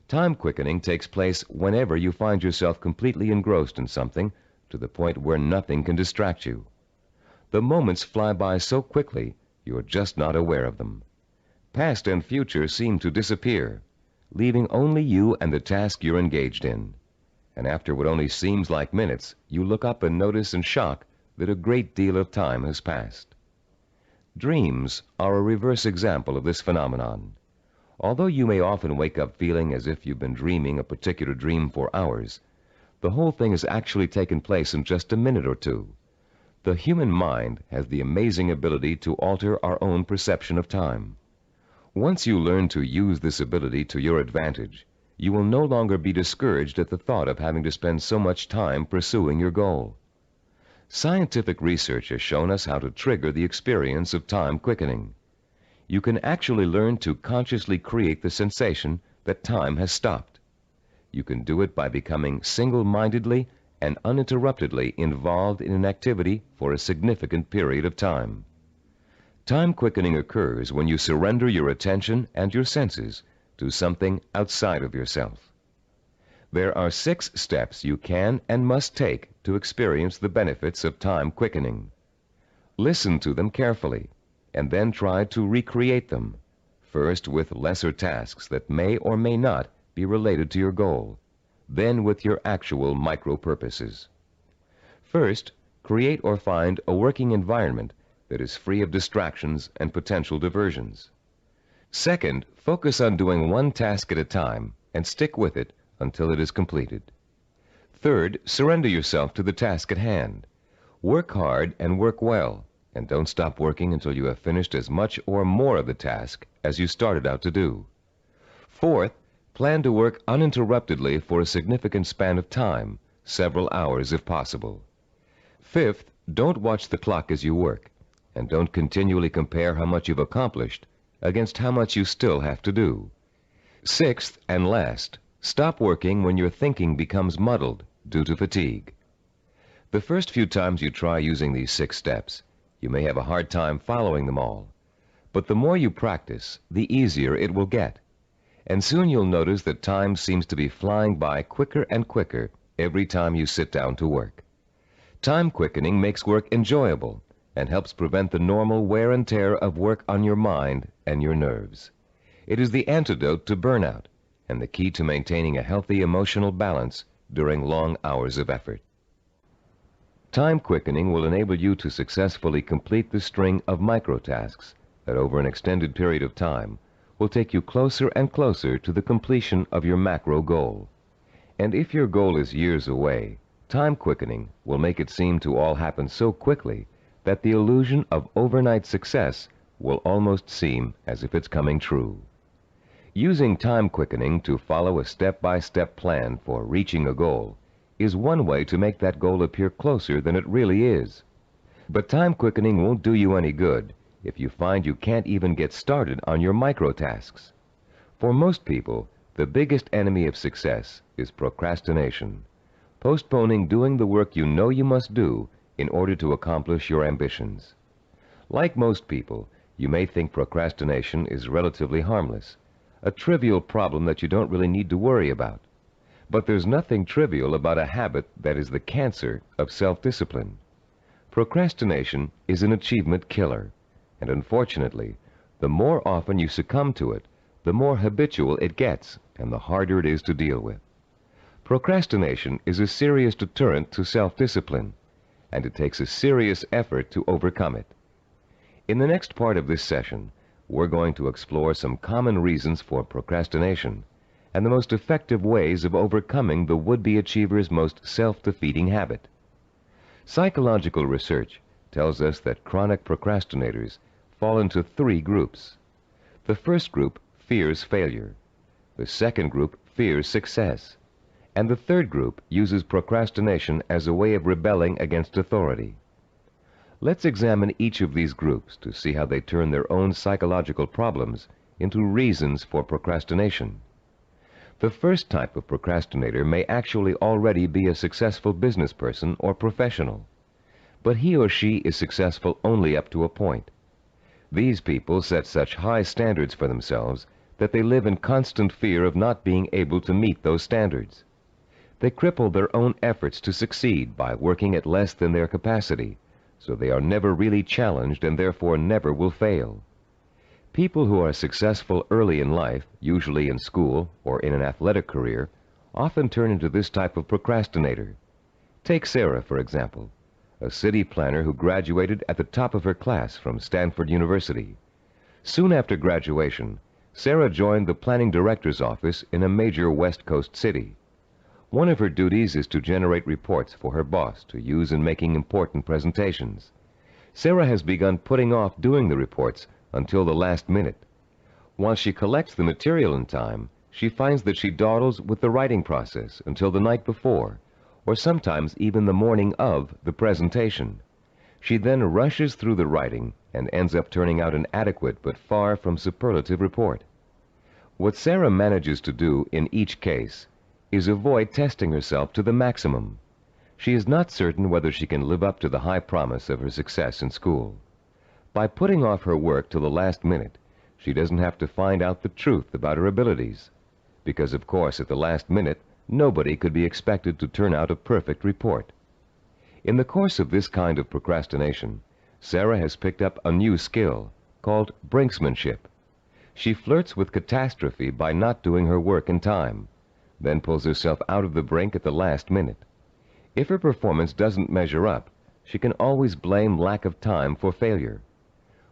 Time quickening takes place whenever you find yourself completely engrossed in something to the point where nothing can distract you. The moments fly by so quickly, you're just not aware of them. Past and future seem to disappear, leaving only you and the task you're engaged in. And after what only seems like minutes, you look up and notice in shock that a great deal of time has passed. Dreams are a reverse example of this phenomenon. Although you may often wake up feeling as if you've been dreaming a particular dream for hours, the whole thing has actually taken place in just a minute or two. The human mind has the amazing ability to alter our own perception of time. Once you learn to use this ability to your advantage, you will no longer be discouraged at the thought of having to spend so much time pursuing your goal. Scientific research has shown us how to trigger the experience of time quickening. You can actually learn to consciously create the sensation that time has stopped. You can do it by becoming single-mindedly and uninterruptedly involved in an activity for a significant period of time. Time quickening occurs when you surrender your attention and your senses to something outside of yourself. There are 6 steps you can and must take to experience the benefits of time quickening. Listen to them carefully, and then try to recreate them, first with lesser tasks that may or may not be related to your goal, then with your actual micro-purposes. First, create or find a working environment that is free of distractions and potential diversions. Second, focus on doing one task at a time and stick with it until it is completed. Third, surrender yourself to the task at hand. Work hard and work well, and don't stop working until you have finished as much or more of the task as you started out to do. Fourth, plan to work uninterruptedly for a significant span of time, several hours if possible. Fifth, don't watch the clock as you work, and don't continually compare how much you've accomplished against how much you still have to do. Sixth and last, stop working when your thinking becomes muddled due to fatigue. The first few times you try using these 6 steps, you may have a hard time following them all. But the more you practice, the easier it will get. And soon you'll notice that time seems to be flying by quicker and quicker every time you sit down to work. Time quickening makes work enjoyable and helps prevent the normal wear and tear of work on your mind and your nerves. It is the antidote to burnout and the key to maintaining a healthy emotional balance during long hours of effort. Time quickening will enable you to successfully complete the string of microtasks that over an extended period of time will take you closer and closer to the completion of your macro goal. And if your goal is years away, time quickening will make it seem to all happen so quickly that the illusion of overnight success will almost seem as if it's coming true. Using time quickening to follow a step-by-step plan for reaching a goal is one way to make that goal appear closer than it really is. But time quickening won't do you any good if you find you can't even get started on your micro-tasks. For most people, the biggest enemy of success is procrastination, postponing doing the work you know you must do in order to accomplish your ambitions. Like most people, you may think procrastination is relatively harmless, a trivial problem that you don't really need to worry about. But there's nothing trivial about a habit that is the cancer of self-discipline. Procrastination is an achievement killer, and unfortunately, the more often you succumb to it, the more habitual it gets and the harder it is to deal with. Procrastination is a serious deterrent to self-discipline, and it takes a serious effort to overcome it. In the next part of this session, we're going to explore some common reasons for procrastination and the most effective ways of overcoming the would-be achiever's most self-defeating habit. Psychological research tells us that chronic procrastinators fall into three groups. The first group fears failure. The second group fears success. And the third group uses procrastination as a way of rebelling against authority. Let's examine each of these groups to see how they turn their own psychological problems into reasons for procrastination. The first type of procrastinator may actually already be a successful business person or professional, but he or she is successful only up to a point. These people set such high standards for themselves that they live in constant fear of not being able to meet those standards. They cripple their own efforts to succeed by working at less than their capacity, so they are never really challenged and therefore never will fail. People who are successful early in life, usually in school or in an athletic career, often turn into this type of procrastinator. Take Sarah, for example, a city planner who graduated at the top of her class from Stanford University. Soon after graduation, Sarah joined the planning director's office in a major West Coast city. One of her duties is to generate reports for her boss to use in making important presentations. Sarah has begun putting off doing the reports until the last minute. While she collects the material in time, she finds that she dawdles with the writing process until the night before, or sometimes even the morning of the presentation. She then rushes through the writing and ends up turning out an adequate but far from superlative report. What Sarah manages to do in each case is avoid testing herself to the maximum. She is not certain whether she can live up to the high promise of her success in school. By putting off her work till the last minute, she doesn't have to find out the truth about her abilities, because of course at the last minute nobody could be expected to turn out a perfect report. In the course of this kind of procrastination, Sarah has picked up a new skill called brinksmanship. She flirts with catastrophe by not doing her work in time, then pulls herself out of the brink at the last minute. If her performance doesn't measure up, she can always blame lack of time for failure.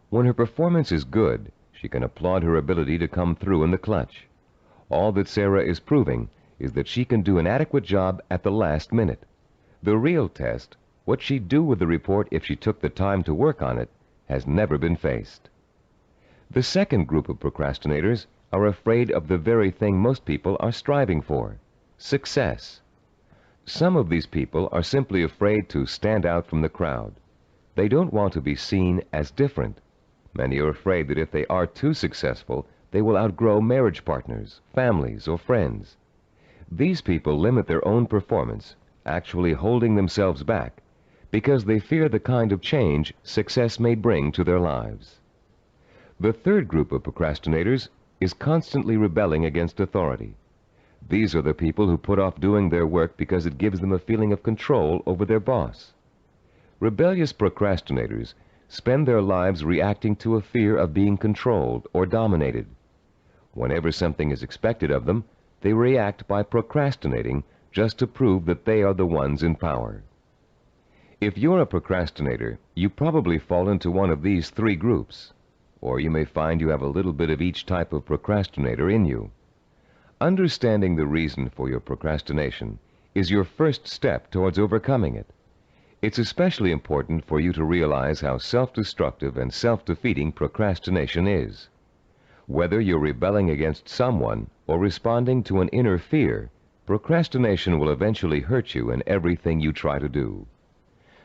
When her performance is good, she can applaud her ability to come through in the clutch. All that Sarah is proving is that she can do an adequate job at the last minute. The real test, what she'd do with the report if she took the time to work on it, has never been faced. The second group of procrastinators are afraid of the very thing most people are striving for: success. Some of these people are simply afraid to stand out from the crowd. They don't want to be seen as different. Many are afraid that if they are too successful, they will outgrow marriage partners, families, or friends. These people limit their own performance, actually holding themselves back, because they fear the kind of change success may bring to their lives. The third group of procrastinators is constantly rebelling against authority. These are the people who put off doing their work because it gives them a feeling of control over their boss. Rebellious procrastinators spend their lives reacting to a fear of being controlled or dominated. Whenever something is expected of them, they react by procrastinating just to prove that they are the ones in power. If you're a procrastinator, you probably fall into one of these three groups, or you may find you have a little bit of each type of procrastinator in you. Understanding the reason for your procrastination is your first step towards overcoming it. It's especially important for you to realize how self-destructive and self-defeating procrastination is. Whether you're rebelling against someone or responding to an inner fear, procrastination will eventually hurt you in everything you try to do.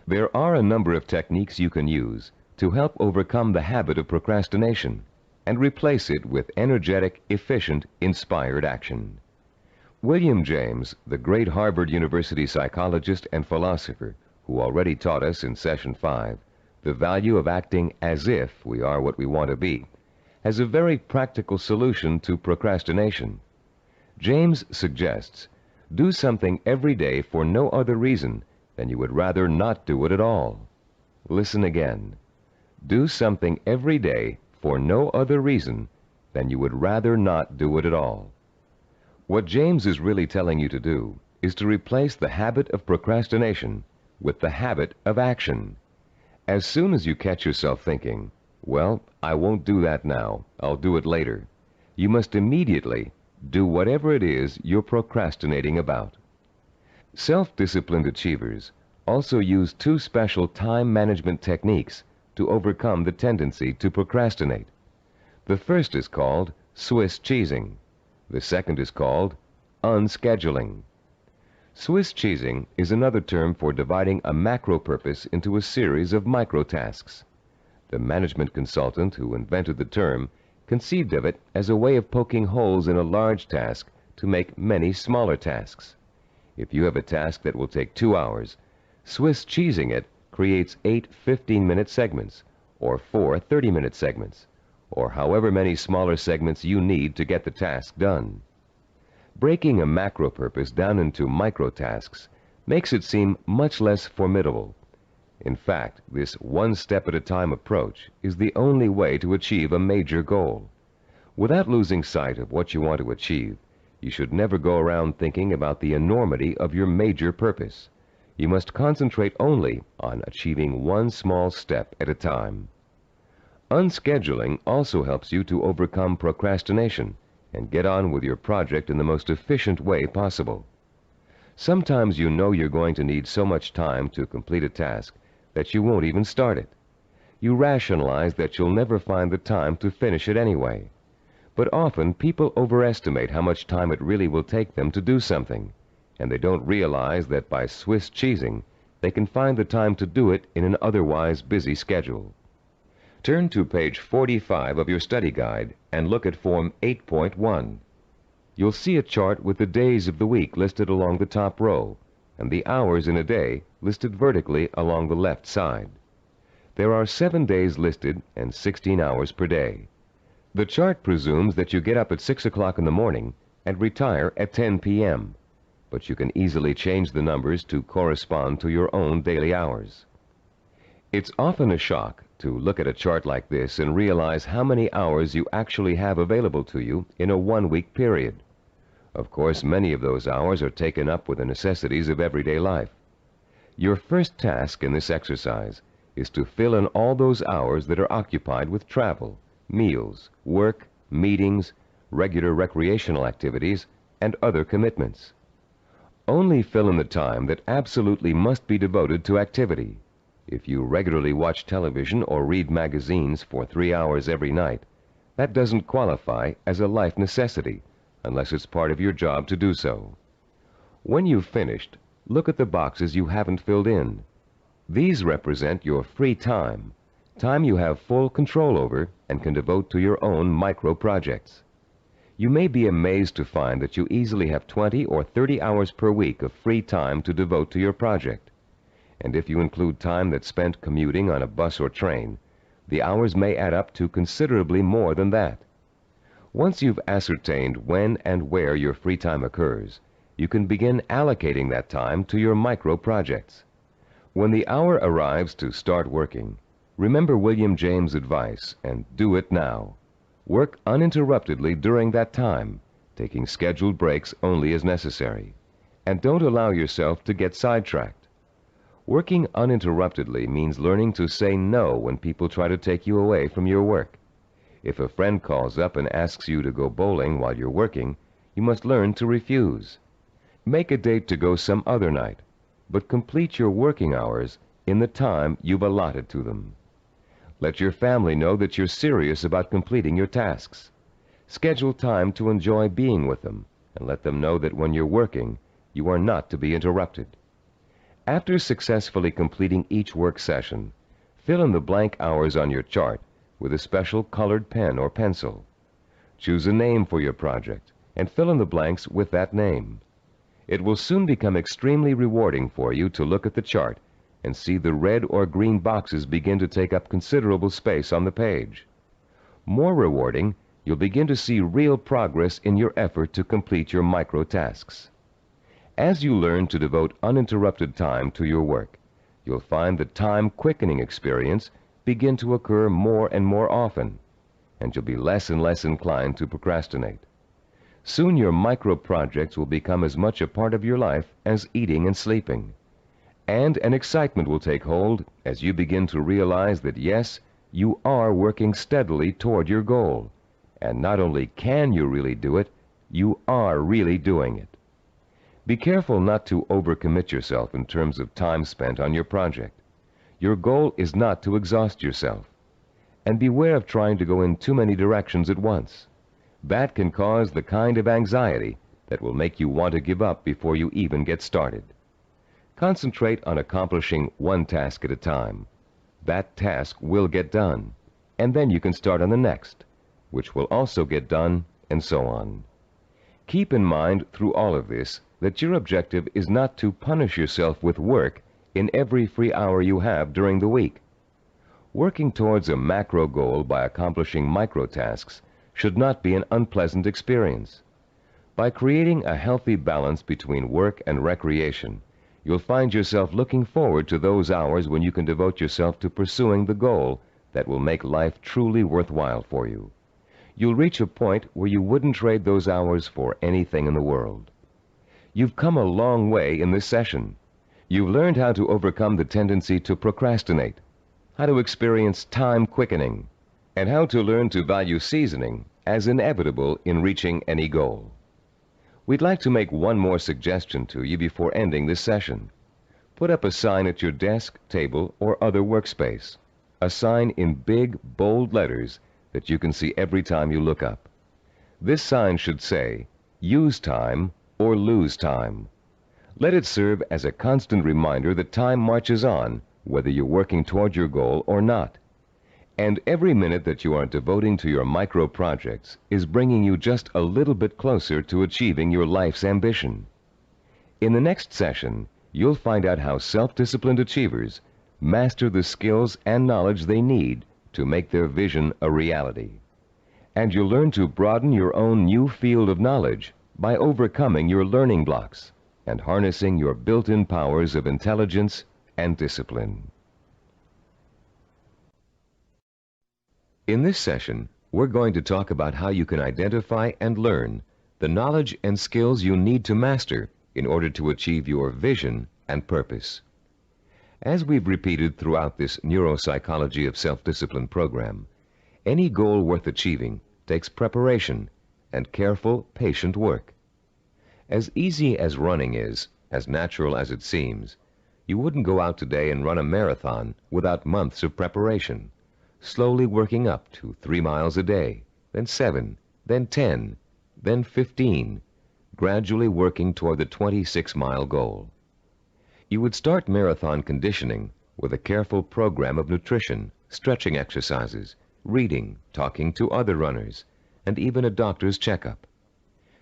There are a number of techniques you can use to help overcome the habit of procrastination and replace it with energetic, efficient, inspired action. William James, the great Harvard University psychologist and philosopher, who already taught us in Session 5 the value of acting as if we are what we want to be, has a very practical solution to procrastination. James suggests, do something every day for no other reason than you would rather not do it at all. Listen again. Do something every day for no other reason than you would rather not do it at all. What James is really telling you to do is to replace the habit of procrastination with the habit of action. As soon as you catch yourself thinking, well, I won't do that now, I'll do it later, you must immediately do whatever it is you're procrastinating about. Self-disciplined achievers also use two special time management techniques to overcome the tendency to procrastinate. The first is called Swiss cheesing. The second is called unscheduling. Swiss cheesing is another term for dividing a macro purpose into a series of micro tasks. The management consultant who invented the term conceived of it as a way of poking holes in a large task to make many smaller tasks. If you have a task that will take 2 hours, Swiss cheesing it creates 8 15-minute segments, or 4 30-minute segments, or however many smaller segments you need to get the task done. Breaking a macro purpose down into micro tasks makes it seem much less formidable. In fact, this one-step-at-a-time approach is the only way to achieve a major goal. Without losing sight of what you want to achieve, you should never go around thinking about the enormity of your major purpose. You must concentrate only on achieving one small step at a time. Unscheduling also helps you to overcome procrastination and get on with your project in the most efficient way possible. Sometimes you know you're going to need so much time to complete a task that you won't even start it. You rationalize that you'll never find the time to finish it anyway. But often people overestimate how much time it really will take them to do something, and they don't realize that by Swiss cheesing, they can find the time to do it in an otherwise busy schedule. Turn to page 45 of your study guide and look at Form 8.1. You'll see a chart with the days of the week listed along the top row, and the hours in a day listed vertically along the left side. There are 7 days listed and 16 hours per day. The chart presumes that you get up at 6 o'clock in the morning and retire at 10 p.m., but you can easily change the numbers to correspond to your own daily hours. It's often a shock to look at a chart like this and realize how many hours you actually have available to you in a one-week period. Of course, many of those hours are taken up with the necessities of everyday life. Your first task in this exercise is to fill in all those hours that are occupied with travel, meals, work, meetings, regular recreational activities, and other commitments. Only fill in the time that absolutely must be devoted to activity. If you regularly watch television or read magazines for 3 hours every night, that doesn't qualify as a life necessity unless it's part of your job to do so. When you've finished, look at the boxes you haven't filled in. These represent your free time, time you have full control over and can devote to your own micro projects. You may be amazed to find that you easily have 20 or 30 hours per week of free time to devote to your project. And if you include time that's spent commuting on a bus or train, the hours may add up to considerably more than that. Once you've ascertained when and where your free time occurs, you can begin allocating that time to your micro projects. When the hour arrives to start working, remember William James' advice and do it now. Work uninterruptedly during that time, taking scheduled breaks only as necessary. And don't allow yourself to get sidetracked. Working uninterruptedly means learning to say no when people try to take you away from your work. If a friend calls up and asks you to go bowling while you're working, you must learn to refuse. Make a date to go some other night, but complete your working hours in the time you've allotted to them. Let your family know that you're serious about completing your tasks. Schedule time to enjoy being with them, and let them know that when you're working, you are not to be interrupted. After successfully completing each work session, fill in the blank hours on your chart with a special colored pen or pencil. Choose a name for your project and fill in the blanks with that name. It will soon become extremely rewarding for you to look at the chart and see the red or green boxes begin to take up considerable space on the page. More rewarding, you'll begin to see real progress in your effort to complete your micro tasks. As you learn to devote uninterrupted time to your work, you'll find the time-quickening experience begin to occur more and more often, and you'll be less and less inclined to procrastinate. Soon your micro-projects will become as much a part of your life as eating and sleeping. And an excitement will take hold as you begin to realize that, yes, you are working steadily toward your goal. And not only can you really do it, you are really doing it. Be careful not to overcommit yourself in terms of time spent on your project. Your goal is not to exhaust yourself. And beware of trying to go in too many directions at once. That can cause the kind of anxiety that will make you want to give up before you even get started. Concentrate on accomplishing one task at a time. That task will get done, and then you can start on the next, which will also get done, and so on. Keep in mind through all of this that your objective is not to punish yourself with work in every free hour you have during the week. Working towards a macro goal by accomplishing micro tasks should not be an unpleasant experience. By creating a healthy balance between work and recreation, you'll find yourself looking forward to those hours when you can devote yourself to pursuing the goal that will make life truly worthwhile for you. You'll reach a point where you wouldn't trade those hours for anything in the world. You've come a long way in this session. You've learned how to overcome the tendency to procrastinate, how to experience time quickening, and how to learn to value seasoning as inevitable in reaching any goal. We'd like to make one more suggestion to you before ending this session. Put up a sign at your desk, table, or other workspace. A sign in big, bold letters that you can see every time you look up. This sign should say, "Use time or lose time." Let it serve as a constant reminder that time marches on, whether you're working toward your goal or not. And every minute that you are devoting to your micro projects is bringing you just a little bit closer to achieving your life's ambition. In the next session, you'll find out how self-disciplined achievers master the skills and knowledge they need to make their vision a reality. And you'll learn to broaden your own new field of knowledge by overcoming your learning blocks and harnessing your built-in powers of intelligence and discipline. In this session, we're going to talk about how you can identify and learn the knowledge and skills you need to master in order to achieve your vision and purpose. As we've repeated throughout this neuropsychology of self-discipline program, any goal worth achieving takes preparation and careful, patient work. As easy as running is, as natural as it seems, you wouldn't go out today and run a marathon without months of preparation, slowly working up to 3 miles a day, then 7, then 10, then 15, gradually working toward the 26-mile goal. You would start marathon conditioning with a careful program of nutrition, stretching exercises, reading, talking to other runners, and even a doctor's checkup.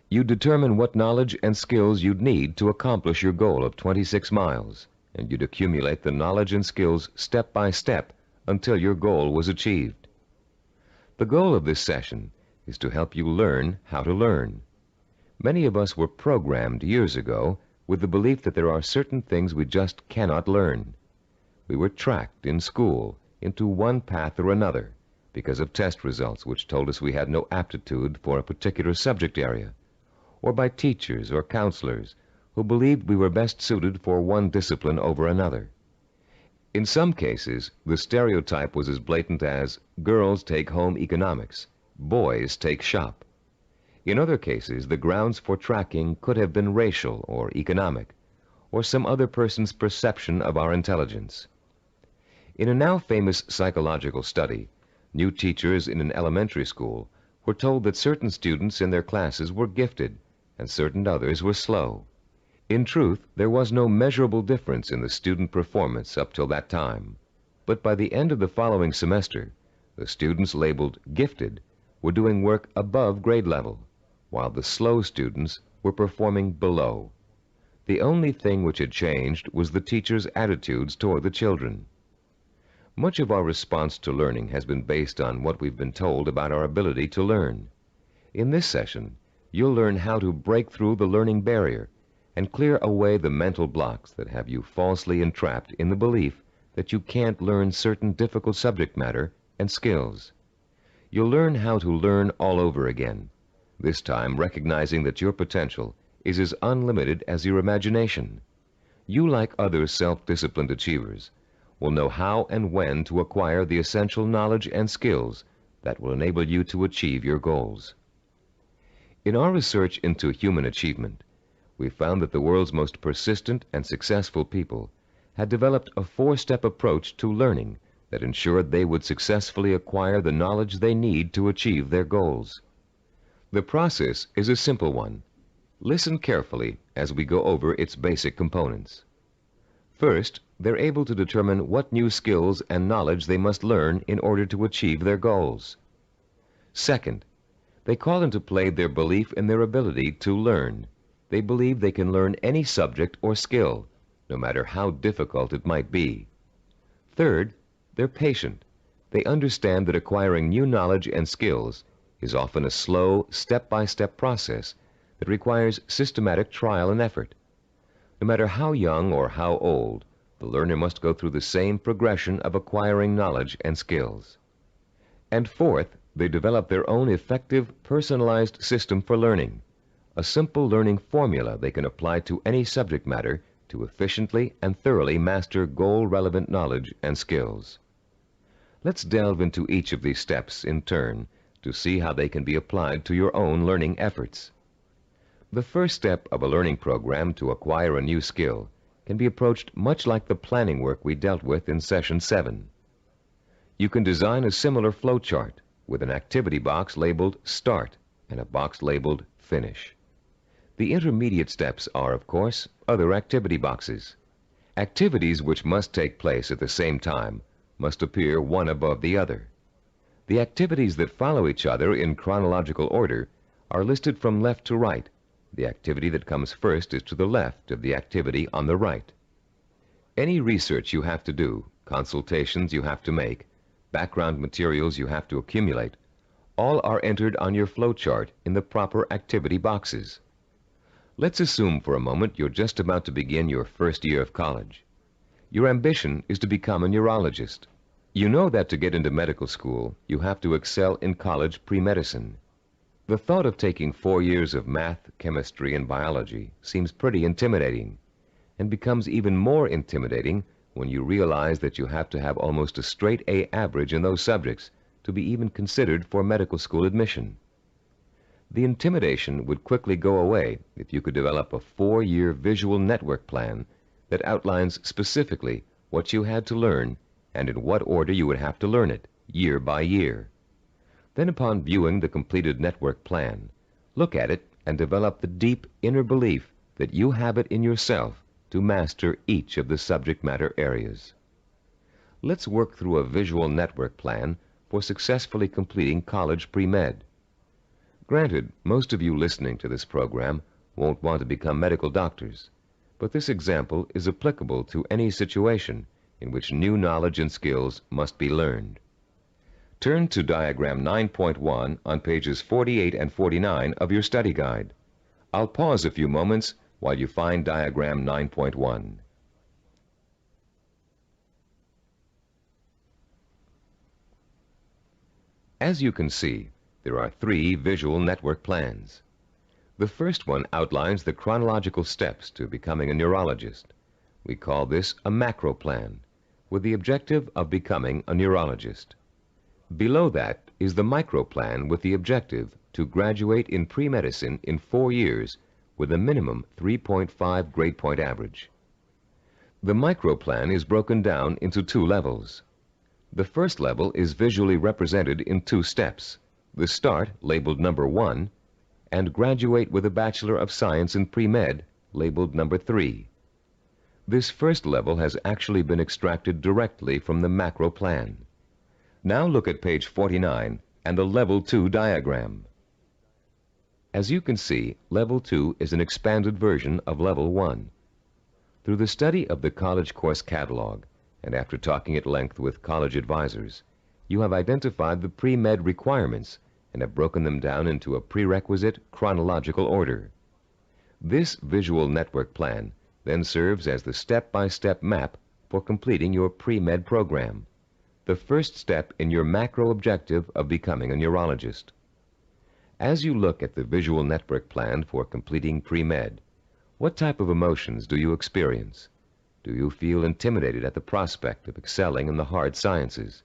You'd determine what knowledge and skills you'd need to accomplish your goal of 26 miles, and you'd accumulate the knowledge and skills step by step until your goal was achieved. The goal of this session is to help you learn how to learn. Many of us were programmed years ago with the belief that there are certain things we just cannot learn. We were tracked in school into one path or another because of test results which told us we had no aptitude for a particular subject area, or by teachers or counselors who believed we were best suited for one discipline over another. In some cases, the stereotype was as blatant as girls take home economics, boys take shop. In other cases, the grounds for tracking could have been racial or economic, or some other person's perception of our intelligence. In a now famous psychological study, new teachers in an elementary school were told that certain students in their classes were gifted and certain others were slow. In truth, there was no measurable difference in the student performance up till that time. But by the end of the following semester, the students labeled gifted were doing work above grade level, while the slow students were performing below. The only thing which had changed was the teachers' attitudes toward the children. Much of our response to learning has been based on what we've been told about our ability to learn. In this session, you'll learn how to break through the learning barrier and clear away the mental blocks that have you falsely entrapped in the belief that you can't learn certain difficult subject matter and skills. You'll learn how to learn all over again, this time recognizing that your potential is as unlimited as your imagination. You, like other self-disciplined achievers, will know how and when to acquire the essential knowledge and skills that will enable you to achieve your goals. In our research into human achievement, we found that the world's most persistent and successful people had developed a four-step approach to learning that ensured they would successfully acquire the knowledge they need to achieve their goals. The process is a simple one. Listen carefully as we go over its basic components. First, they're able to determine what new skills and knowledge they must learn in order to achieve their goals. Second, they call into play their belief in their ability to learn. They believe they can learn any subject or skill, no matter how difficult it might be. Third, they're patient. They understand that acquiring new knowledge and skills is often a slow, step-by-step process that requires systematic trial and effort. No matter how young or how old, the learner must go through the same progression of acquiring knowledge and skills. And fourth, they develop their own effective, personalized system for learning, a simple learning formula they can apply to any subject matter to efficiently and thoroughly master goal-relevant knowledge and skills. Let's delve into each of these steps in turn to see how they can be applied to your own learning efforts. The first step of a learning program to acquire a new skill can be approached much like the planning work we dealt with in Session 7. You can design a similar flow chart with an activity box labeled Start and a box labeled Finish. The intermediate steps are, of course, other activity boxes. Activities which must take place at the same time must appear one above the other. The activities that follow each other in chronological order are listed from left to right. The activity that comes first is to the left of the activity on the right. Any research you have to do, consultations you have to make, background materials you have to accumulate, all are entered on your flowchart in the proper activity boxes. Let's assume for a moment you're just about to begin your first year of college. Your ambition is to become a neurologist. You know that to get into medical school, you have to excel in college pre-medicine. The thought of taking 4 years of math, chemistry, and biology seems pretty intimidating, and becomes even more intimidating when you realize that you have to have almost a straight A average in those subjects to be even considered for medical school admission. The intimidation would quickly go away if you could develop a 4-year visual network plan that outlines specifically what you had to learn and in what order you would have to learn it, year by year. Then, upon viewing the completed network plan, look at it and develop the deep inner belief that you have it in yourself to master each of the subject matter areas. Let's work through a visual network plan for successfully completing college pre-med. Granted, most of you listening to this program won't want to become medical doctors, but this example is applicable to any situation in which new knowledge and skills must be learned. Turn to Diagram 9.1 on pages 48 and 49 of your study guide. I'll pause a few moments while you find Diagram 9.1. As you can see, there are 3 visual network plans. The first one outlines the chronological steps to becoming a neurologist. We call this a macro plan, with the objective of becoming a neurologist. Below that is the micro plan with the objective to graduate in pre-medicine in 4 years with a minimum 3.5 grade point average. The micro plan is broken down into 2 levels. The first level is visually represented in 2 steps: the Start, labeled number 1, and Graduate with a Bachelor of Science in Pre-Med, labeled number 3. This first level has actually been extracted directly from the macro plan. Now look at page 49 and the Level 2 diagram. As you can see, Level 2 is an expanded version of Level 1. Through the study of the college course catalog and after talking at length with college advisors, you have identified the pre-med requirements and have broken them down into a prerequisite chronological order. This visual network plan then serves as the step-by-step map for completing your pre-med program, the first step in your macro objective of becoming a neurologist. As you look at the visual network plan for completing pre-med, what type of emotions do you experience? Do you feel intimidated at the prospect of excelling in the hard sciences?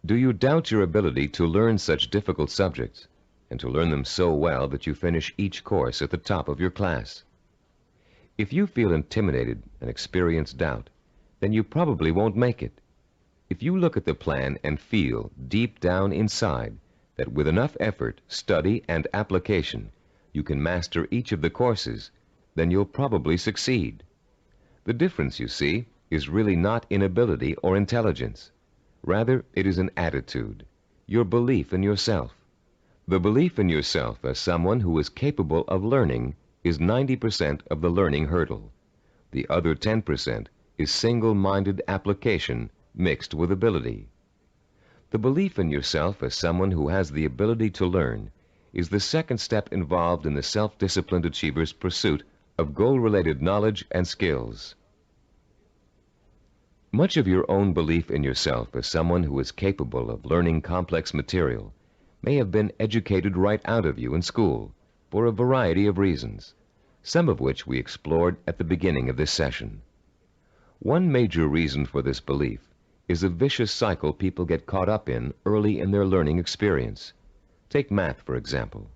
Do you doubt your ability to learn such difficult subjects and to learn them so well that you finish each course at the top of your class? If you feel intimidated and experience doubt, then you probably won't make it. If you look at the plan and feel deep down inside that with enough effort, study, and application, you can master each of the courses, then you'll probably succeed. The difference, you see, is really not in ability or intelligence. Rather, it is an attitude, your belief in yourself. The belief in yourself as someone who is capable of learning is 90% of the learning hurdle. The other 10% is single-minded application mixed with ability. The belief in yourself as someone who has the ability to learn is the second step involved in the self-disciplined achiever's pursuit of goal-related knowledge and skills. Much of your own belief in yourself as someone who is capable of learning complex material may have been educated right out of you in school for a variety of reasons, some of which we explored at the beginning of this session. One major reason for this belief is a vicious cycle people get caught up in early in their learning experience. Take math, for example.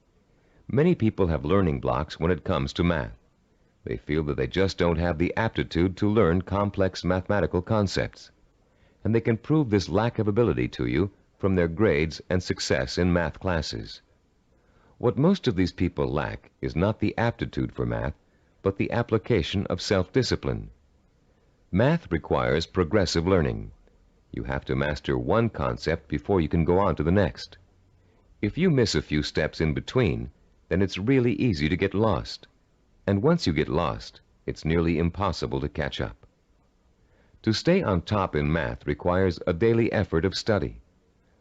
Many people have learning blocks when it comes to math. They feel that they just don't have the aptitude to learn complex mathematical concepts, and they can prove this lack of ability to you from their grades and success in math classes. What most of these people lack is not the aptitude for math, but the application of self-discipline. Math requires progressive learning. You have to master one concept before you can go on to the next. If you miss a few steps in between, then it's really easy to get lost. And once you get lost, it's nearly impossible to catch up. To stay on top in math requires a daily effort of study.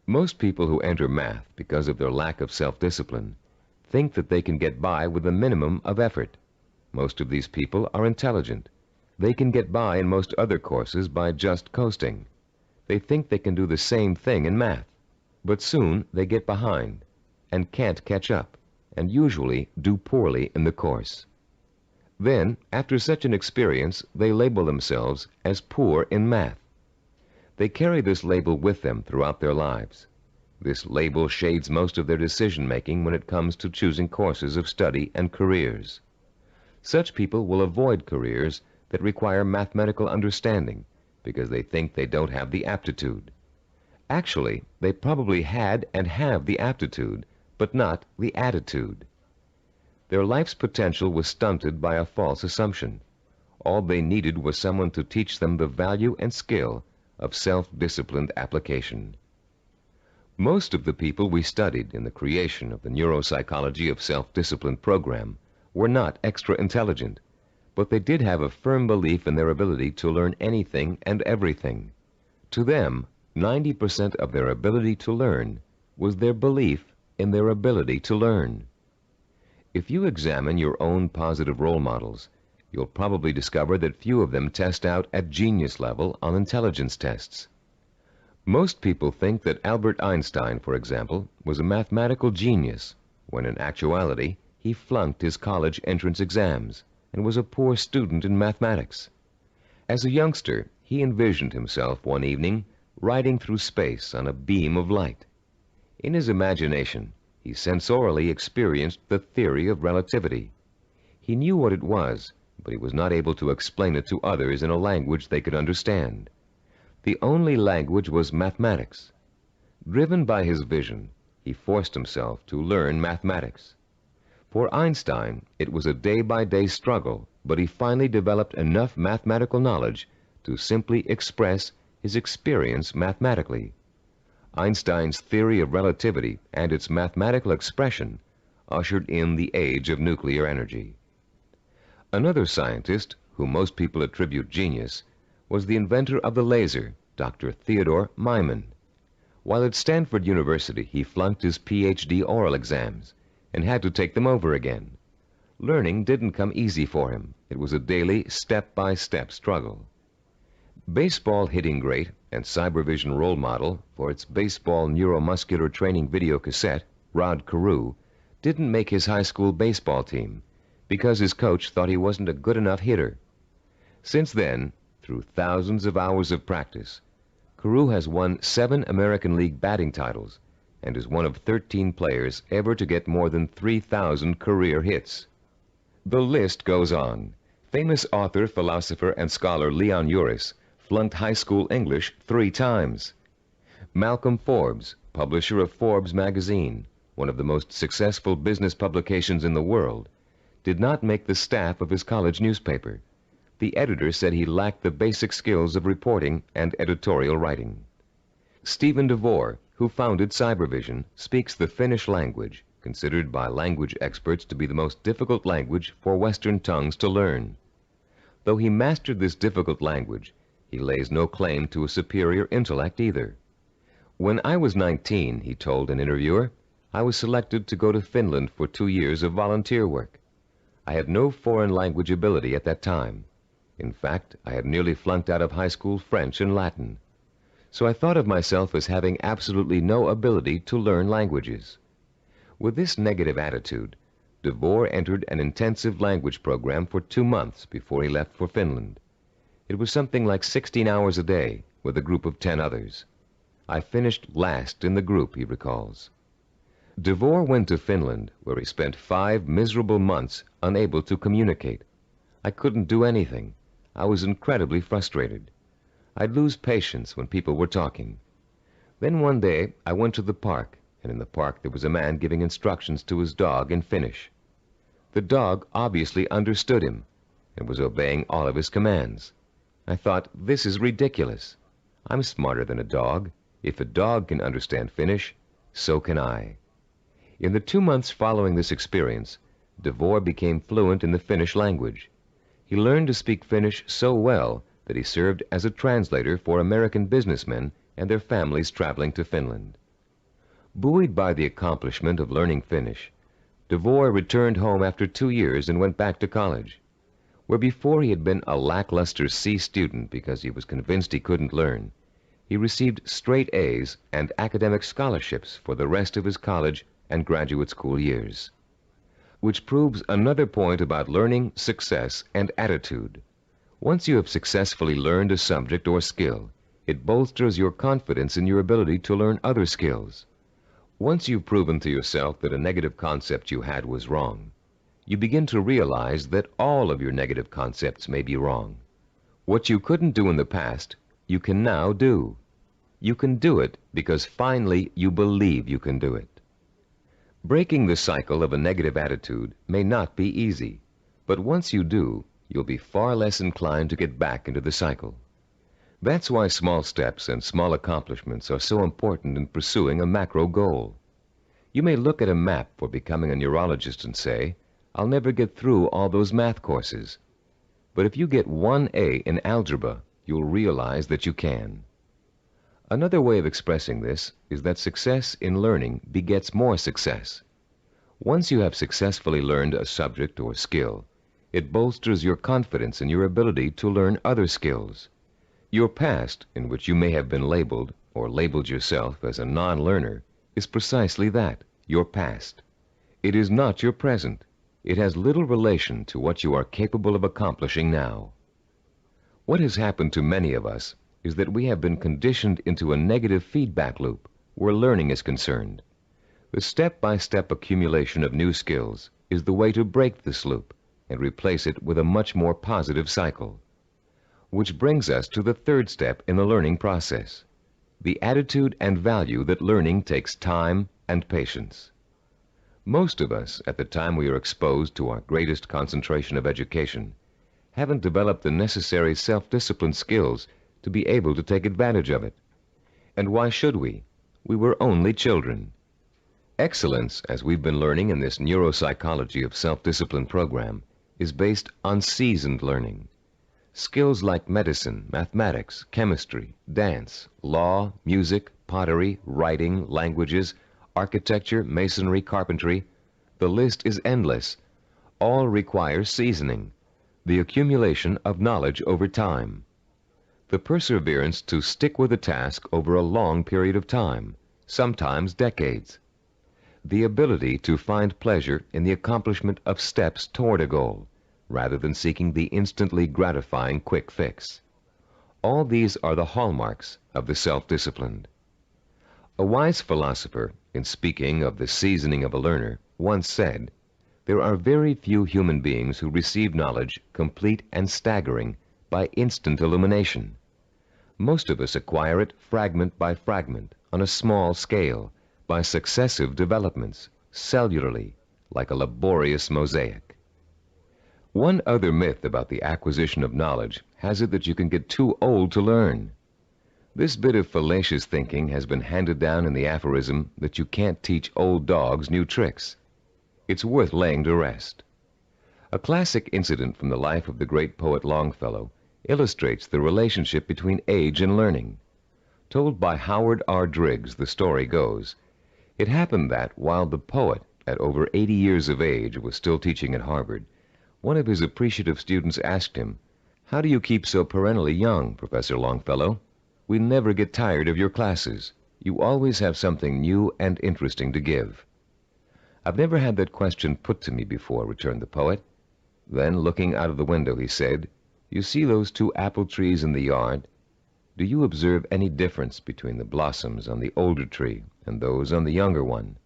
Most people who enter math because of their lack of self-discipline think that they can get by with a minimum of effort. Most of these people are intelligent. They can get by in most other courses by just coasting. They think they can do the same thing in math, but soon they get behind and can't catch up, and usually do poorly in the course. Then, after such an experience, they label themselves as poor in math. They carry this label with them throughout their lives. This label shades most of their decision-making when it comes to choosing courses of study and careers. Such people will avoid careers that require mathematical understanding because they think they don't have the aptitude. Actually, they probably had and have the aptitude, but not the attitude. Their life's potential was stunted by a false assumption. All they needed was someone to teach them the value and skill of self-disciplined application. Most of the people we studied in the creation of the neuropsychology of self-discipline program were not extra intelligent, but they did have a firm belief in their ability to learn anything and everything. To them, 90% of their ability to learn was their belief in their ability to learn. If you examine your own positive role models, you'll probably discover that few of them test out at genius level on intelligence tests. Most people think that Albert Einstein, for example, was a mathematical genius, when in actuality he flunked his college entrance exams and was a poor student in mathematics. As a youngster, he envisioned himself one evening riding through space on a beam of light. In his imagination, he sensorially experienced the theory of relativity. He knew what it was, but he was not able to explain it to others in a language they could understand. The only language was mathematics. Driven by his vision, he forced himself to learn mathematics. For Einstein, it was a day-by-day struggle, but he finally developed enough mathematical knowledge to simply express his experience mathematically. Einstein's theory of relativity and its mathematical expression ushered in the age of nuclear energy. Another scientist, whom most people attribute genius, was the inventor of the laser, Dr. Theodore Myman. While at Stanford University, he flunked his PhD oral exams and had to take them over again. Learning didn't come easy for him. It was a daily, step-by-step struggle. Baseball hitting great and cybervision role model for its baseball neuromuscular training video cassette, Rod Carew, didn't make his high school baseball team because his coach thought he wasn't a good enough hitter. Since then, through thousands of hours of practice, Carew has won 7 American League batting titles and is one of 13 players ever to get more than 3,000 career hits. The list goes on. Famous author, philosopher, and scholar Leon Uris flunked high school English 3 times. Malcolm Forbes, publisher of Forbes magazine, one of the most successful business publications in the world, did not make the staff of his college newspaper. The editor said he lacked the basic skills of reporting and editorial writing. Stephen DeVore, who founded Cybervision, speaks the Finnish language, considered by language experts to be the most difficult language for Western tongues to learn. Though he mastered this difficult language, he lays no claim to a superior intellect either. When I was 19, he told an interviewer, I was selected to go to Finland for 2 years of volunteer work. I had no foreign language ability at that time. In fact, I had nearly flunked out of high school French and Latin. So I thought of myself as having absolutely no ability to learn languages. With this negative attitude, DeVore entered an intensive language program for 2 months before he left for Finland. It was something like 16 hours a day with a group of 10 others. I finished last in the group, he recalls. DeVore went to Finland, where he spent 5 miserable months unable to communicate. I couldn't do anything. I was incredibly frustrated. I'd lose patience when people were talking. Then one day I went to the park, and in the park there was a man giving instructions to his dog in Finnish. The dog obviously understood him and was obeying all of his commands. I thought, this is ridiculous. I'm smarter than a dog. If a dog can understand Finnish, so can I. In the 2 months following this experience, DeVore became fluent in the Finnish language. He learned to speak Finnish so well that he served as a translator for American businessmen and their families traveling to Finland. Buoyed by the accomplishment of learning Finnish, DeVore returned home after 2 years and went back to college. Where before he had been a lackluster C student because he was convinced he couldn't learn, he received straight A's and academic scholarships for the rest of his college and graduate school years. Which proves another point about learning, success, and attitude. Once you have successfully learned a subject or skill, it bolsters your confidence in your ability to learn other skills. Once you've proven to yourself that a negative concept you had was wrong, you begin to realize that all of your negative concepts may be wrong. What you couldn't do in the past, you can now do. You can do it because finally you believe you can do it. Breaking the cycle of a negative attitude may not be easy, but once you do, you'll be far less inclined to get back into the cycle. That's why small steps and small accomplishments are so important in pursuing a macro goal. You may look at a map for becoming a neurologist and say, I'll never get through all those math courses. But if you get 1 A in algebra, you'll realize that you can. Another way of expressing this is that success in learning begets more success. Once you have successfully learned a subject or skill, it bolsters your confidence in your ability to learn other skills. Your past, in which you may have been labeled or labeled yourself as a non-learner, is precisely that, your past. It is not your present. It has little relation to what you are capable of accomplishing now. What has happened to many of us is that we have been conditioned into a negative feedback loop where learning is concerned. The step-by-step accumulation of new skills is the way to break this loop and replace it with a much more positive cycle. Which brings us to the 3rd step in the learning process, the attitude and value that learning takes time and patience. Most of us, at the time we are exposed to our greatest concentration of education, haven't developed the necessary self-discipline skills to be able to take advantage of it. And why should we? We were only children. Excellence, as we've been learning in this neuropsychology of self-discipline program, is based on seasoned learning. Skills like medicine, mathematics, chemistry, dance, law, music, pottery, writing, languages, architecture, masonry, carpentry, the list is endless. All require seasoning, the accumulation of knowledge over time. The perseverance to stick with a task over a long period of time, sometimes decades. The ability to find pleasure in the accomplishment of steps toward a goal, rather than seeking the instantly gratifying quick fix. All these are the hallmarks of the self-disciplined. A wise philosopher, in speaking of the seasoning of a learner, once said, "There are very few human beings who receive knowledge complete and staggering by instant illumination. Most of us acquire it fragment by fragment, on a small scale, by successive developments, cellularly, like a laborious mosaic." One other myth about the acquisition of knowledge has it that you can get too old to learn. This bit of fallacious thinking has been handed down in the aphorism that you can't teach old dogs new tricks. It's worth laying to rest. A classic incident from the life of the great poet Longfellow illustrates the relationship between age and learning. Told by Howard R. Driggs, the story goes, it happened that while the poet, at over 80 years of age, was still teaching at Harvard, one of his appreciative students asked him, "How do you keep so perennially young, Professor Longfellow? We never get tired of your classes. You always have something new and interesting to give." "I've never had that question put to me before," returned the poet. Then, looking out of the window, he said, "You see those 2 apple trees in the yard? Do you observe any difference between the blossoms on the older tree and those on the younger one?"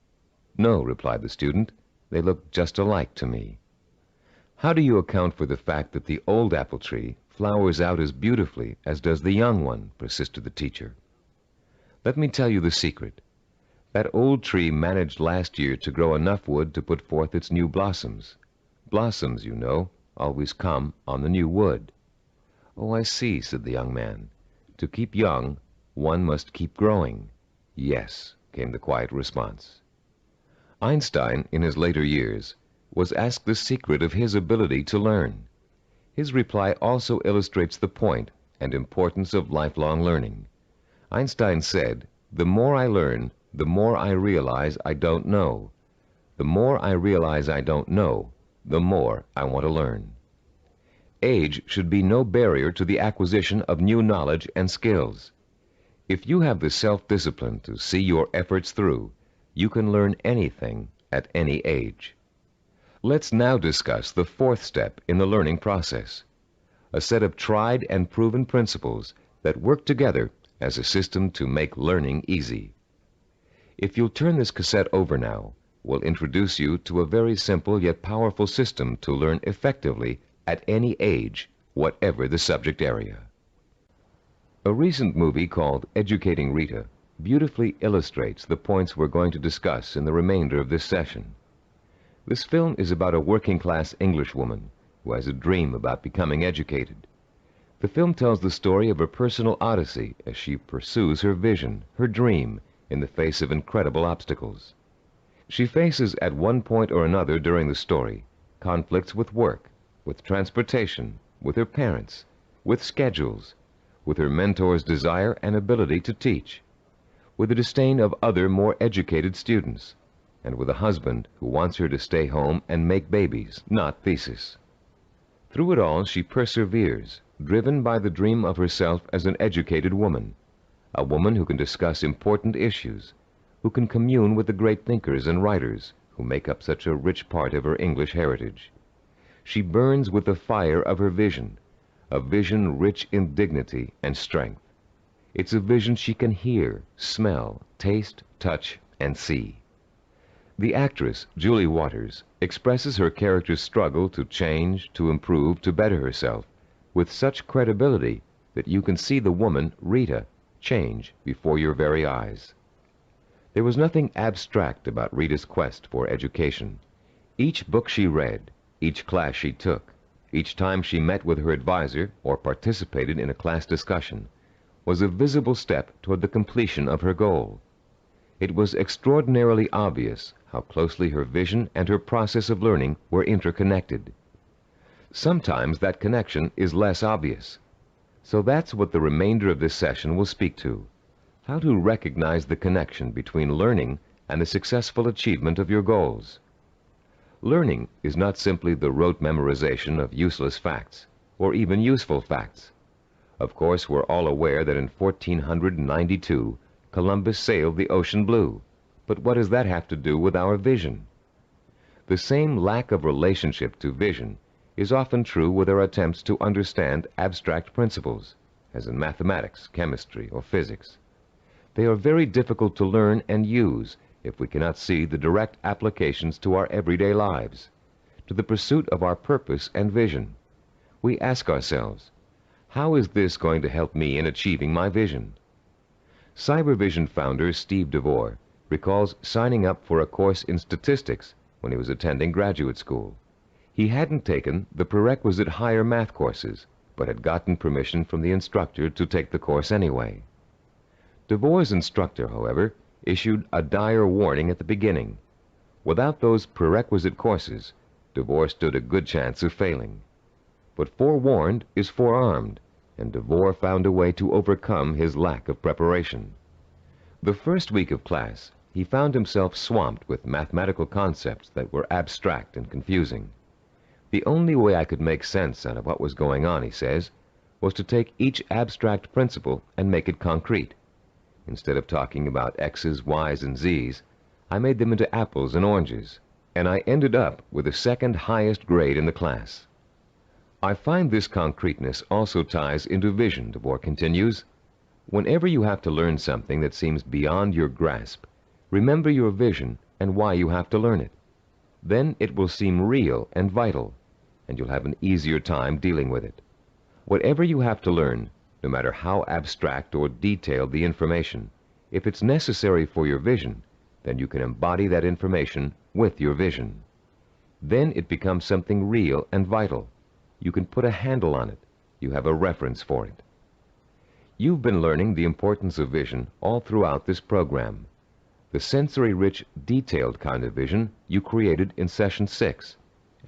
"No," replied the student. "They look just alike to me." "How do you account for the fact that the old apple tree flowers out as beautifully as does the young one?" persisted the teacher. "Let me tell you the secret. That old tree managed last year to grow enough wood to put forth its new blossoms. Blossoms, you know, always come on the new wood." "Oh, I see," said the young man. "To keep young, one must keep growing." "Yes," came the quiet response. Einstein, in his later years, was asked the secret of his ability to learn. His reply also illustrates the point and importance of lifelong learning. Einstein said, "The more I learn, the more I realize I don't know. The more I realize I don't know, the more I want to learn." Age should be no barrier to the acquisition of new knowledge and skills. If you have the self-discipline to see your efforts through, you can learn anything at any age. Let's now discuss the 4th step in the learning process, a set of tried and proven principles that work together as a system to make learning easy. If you'll turn this cassette over now, we'll introduce you to a very simple yet powerful system to learn effectively at any age, whatever the subject area. A recent movie called Educating Rita beautifully illustrates the points we're going to discuss in the remainder of this session. This film is about a working-class Englishwoman who has a dream about becoming educated. The film tells the story of a personal odyssey as she pursues her vision, her dream, in the face of incredible obstacles. She faces at one point or another during the story conflicts with work, with transportation, with her parents, with schedules, with her mentor's desire and ability to teach, with the disdain of other more educated students, and with a husband who wants her to stay home and make babies, not thesis. Through it all, she perseveres, driven by the dream of herself as an educated woman, a woman who can discuss important issues, who can commune with the great thinkers and writers who make up such a rich part of her English heritage. She burns with the fire of her vision, a vision rich in dignity and strength. It's a vision she can hear, smell, taste, touch, and see. The actress, Julie Waters, expresses her character's struggle to change, to improve, to better herself, with such credibility that you can see the woman, Rita, change before your very eyes. There was nothing abstract about Rita's quest for education. Each book she read, each class she took, each time she met with her advisor or participated in a class discussion, was a visible step toward the completion of her goal. It was extraordinarily obvious how closely her vision and her process of learning were interconnected. Sometimes that connection is less obvious. So that's what the remainder of this session will speak to: how to recognize the connection between learning and the successful achievement of your goals. Learning is not simply the rote memorization of useless facts, or even useful facts. Of course, we're all aware that in 1492, Columbus sailed the ocean blue. But what does that have to do with our vision? The same lack of relationship to vision is often true with our attempts to understand abstract principles, as in mathematics, chemistry, or physics. They are very difficult to learn and use if we cannot see the direct applications to our everyday lives, to the pursuit of our purpose and vision. We ask ourselves, how is this going to help me in achieving my vision? Cybervision founder Steve DeVore recalls signing up for a course in statistics when he was attending graduate school. He hadn't taken the prerequisite higher math courses, but had gotten permission from the instructor to take the course anyway. DeVore's instructor, however, issued a dire warning at the beginning. Without those prerequisite courses, DeVore stood a good chance of failing. But forewarned is forearmed, and DeVore found a way to overcome his lack of preparation. The first week of class, he found himself swamped with mathematical concepts that were abstract and confusing. The only way I could make sense out of what was going on, he says, was to take each abstract principle and make it concrete. Instead of talking about X's, Y's, and Z's, I made them into apples and oranges, and I ended up with the second highest grade in the class. I find this concreteness also ties into vision, DeVore continues. Whenever you have to learn something that seems beyond your grasp, remember your vision and why you have to learn it. Then it will seem real and vital, and you'll have an easier time dealing with it. Whatever you have to learn, no matter how abstract or detailed the information, if it's necessary for your vision, then you can embody that information with your vision. Then it becomes something real and vital. You can put a handle on it. You have a reference for it. You've been learning the importance of vision all throughout this program. The sensory-rich, detailed kind of vision you created in Session 6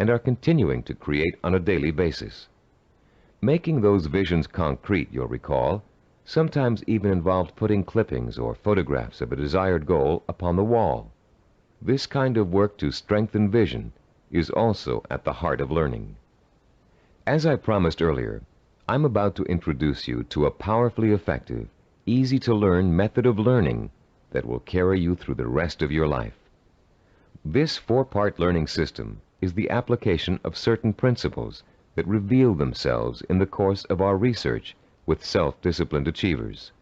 and are continuing to create on a daily basis. Making those visions concrete, you'll recall, sometimes even involved putting clippings or photographs of a desired goal upon the wall. This kind of work to strengthen vision is also at the heart of learning. As I promised earlier, I'm about to introduce you to a powerfully effective, easy-to-learn method of learning that will carry you through the rest of your life. This four-part learning system is the application of certain principles that reveal themselves in the course of our research with self-disciplined achievers.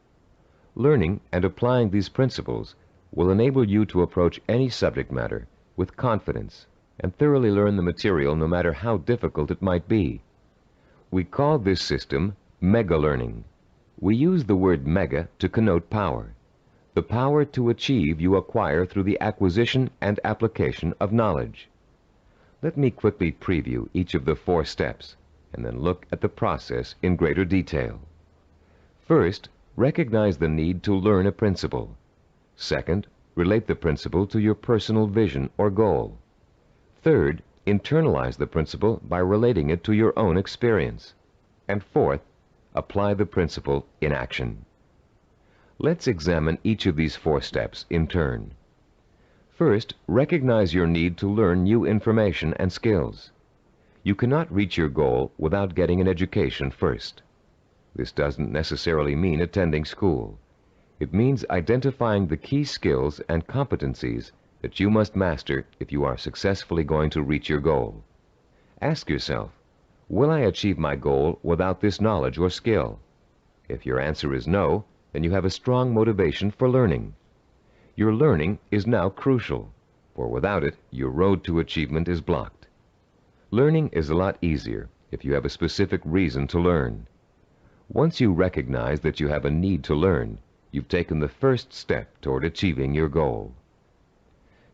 Learning and applying these principles will enable you to approach any subject matter with confidence and thoroughly learn the material no matter how difficult it might be. We call this system mega learning. We use the word mega to connote power. The power to achieve you acquire through the acquisition and application of knowledge. Let me quickly preview each of the 4 steps and then look at the process in greater detail. First, recognize the need to learn a principle. Second, relate the principle to your personal vision or goal. Third, internalize the principle by relating it to your own experience. And fourth, apply the principle in action. Let's examine each of these 4 steps in turn. First, recognize your need to learn new information and skills. You cannot reach your goal without getting an education first. This doesn't necessarily mean attending school. It means identifying the key skills and competencies that you must master if you are successfully going to reach your goal. Ask yourself, will I achieve my goal without this knowledge or skill? If your answer is no, then you have a strong motivation for learning. Your learning is now crucial, for without it, your road to achievement is blocked. Learning is a lot easier if you have a specific reason to learn. Once you recognize that you have a need to learn, you've taken the first step toward achieving your goal.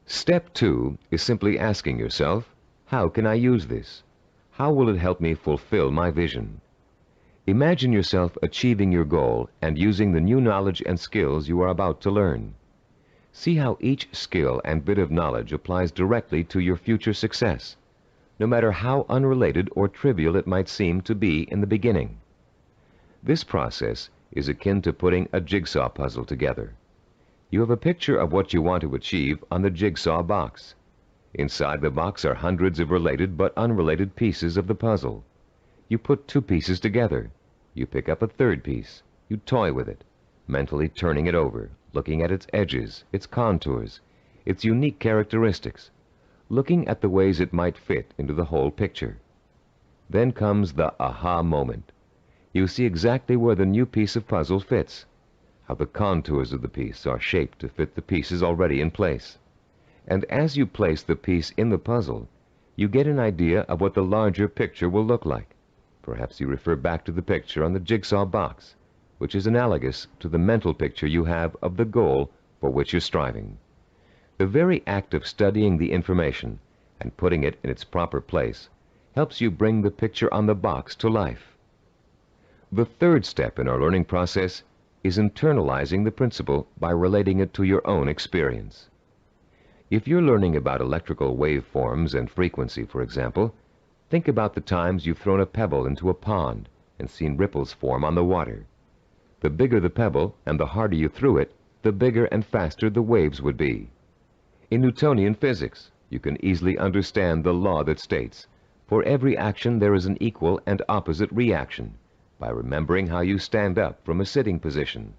Step 2 is simply asking yourself, how can I use this? How will it help me fulfill my vision? Imagine yourself achieving your goal and using the new knowledge and skills you are about to learn. See how each skill and bit of knowledge applies directly to your future success. no matter how unrelated or trivial it might seem to be in the beginning. This process is akin to putting a jigsaw puzzle together. You have a picture of what you want to achieve on the jigsaw box. Inside the box are hundreds of related but unrelated pieces of the puzzle. You put two pieces together. You pick up a third piece. You toy with it, mentally turning it over, looking at its edges, its contours, its unique characteristics, looking at the ways it might fit into the whole picture. Then comes the aha moment. You see exactly where the new piece of puzzle fits, how the contours of the piece are shaped to fit the pieces already in place. And as you place the piece in the puzzle, you get an idea of what the larger picture will look like. Perhaps you refer back to the picture on the jigsaw box, which is analogous to the mental picture you have of the goal for which you're striving. The very act of studying the information and putting it in its proper place helps you bring the picture on the box to life. The third step in our learning process is internalizing the principle by relating it to your own experience. If you're learning about electrical waveforms and frequency, for example, think about the times you've thrown a pebble into a pond and seen ripples form on the water. The bigger the pebble and the harder you threw it, the bigger and faster the waves would be. In Newtonian physics, you can easily understand the law that states, for every action there is an equal and opposite reaction, by remembering how you stand up from a sitting position.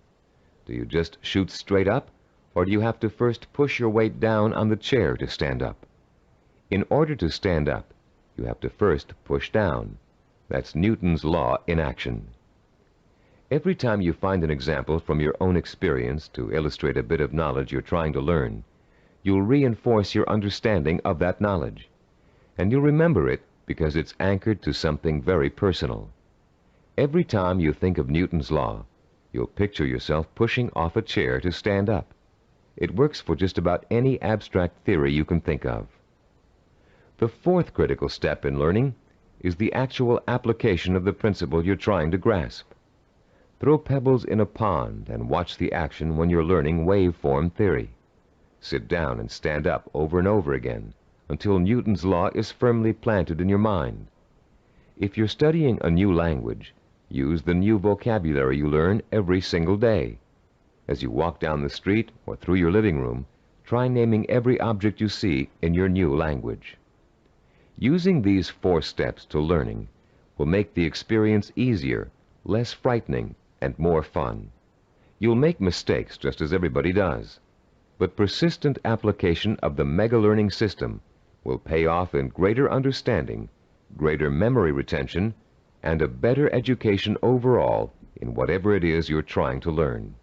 Do you just shoot straight up, or do you have to first push your weight down on the chair to stand up? In order to stand up, you have to first push down. That's Newton's law in action. Every time you find an example from your own experience to illustrate a bit of knowledge you're trying to learn, you'll reinforce your understanding of that knowledge. And you'll remember it because it's anchored to something very personal. Every time you think of Newton's law, you'll picture yourself pushing off a chair to stand up. It works for just about any abstract theory you can think of. The fourth critical step in learning is the actual application of the principle you're trying to grasp. Throw pebbles in a pond and watch the action when you're learning waveform theory. Sit down and stand up over and over again until Newton's law is firmly planted in your mind. If you're studying a new language, use the new vocabulary you learn every single day. As you walk down the street or through your living room, try naming every object you see in your new language. Using these 4 steps to learning will make the experience easier, less frightening, and more fun. You'll make mistakes just as everybody does, but persistent application of the mega-learning system will pay off in greater understanding, greater memory retention, and a better education overall in whatever it is you're trying to learn.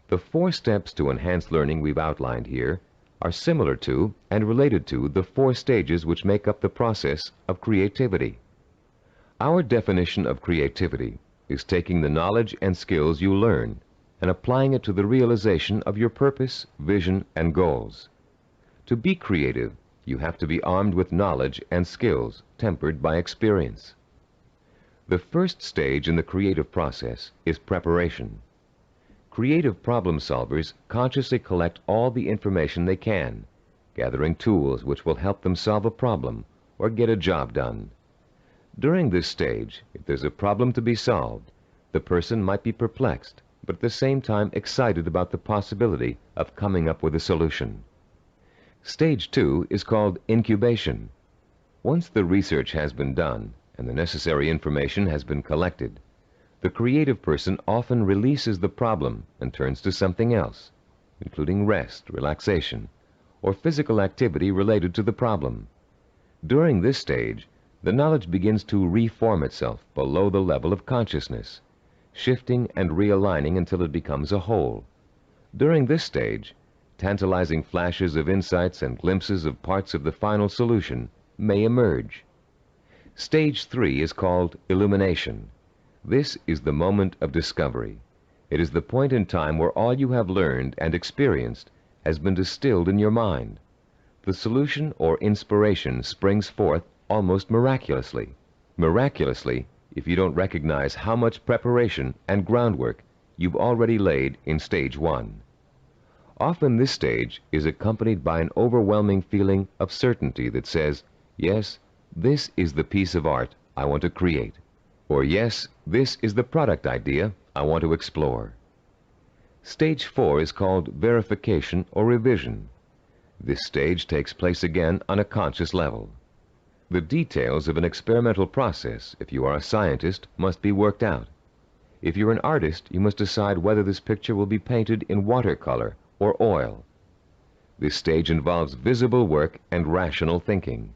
The 4 steps to enhance learning we've outlined here are similar to and related to the 4 stages which make up the process of creativity. Our definition of creativity is taking the knowledge and skills you learn and applying it to the realization of your purpose, vision, and goals. To be creative, you have to be armed with knowledge and skills tempered by experience. The first stage in the creative process is preparation. Creative problem solvers consciously collect all the information they can, gathering tools which will help them solve a problem or get a job done. During this stage, if there's a problem to be solved, the person might be perplexed, but at the same time excited about the possibility of coming up with a solution. Stage 2 is called incubation. Once the research has been done and the necessary information has been collected, the creative person often releases the problem and turns to something else, including rest, relaxation, or physical activity related to the problem. During this stage, the knowledge begins to reform itself below the level of consciousness, shifting and realigning until it becomes a whole. During this stage, tantalizing flashes of insights and glimpses of parts of the final solution may emerge. Stage 3 is called illumination. This is the moment of discovery. It is the point in time where all you have learned and experienced has been distilled in your mind. The solution or inspiration springs forth almost miraculously. Miraculously, if you don't recognize how much preparation and groundwork you've already laid in stage 1. Often this stage is accompanied by an overwhelming feeling of certainty that says, yes, this is the piece of art I want to create. Or yes, this is the product idea I want to explore. Stage 4 is called verification or revision. This stage takes place again on a conscious level. The details of an experimental process, if you are a scientist, must be worked out. If you're an artist, you must decide whether this picture will be painted in watercolor or oil. This stage involves visible work and rational thinking.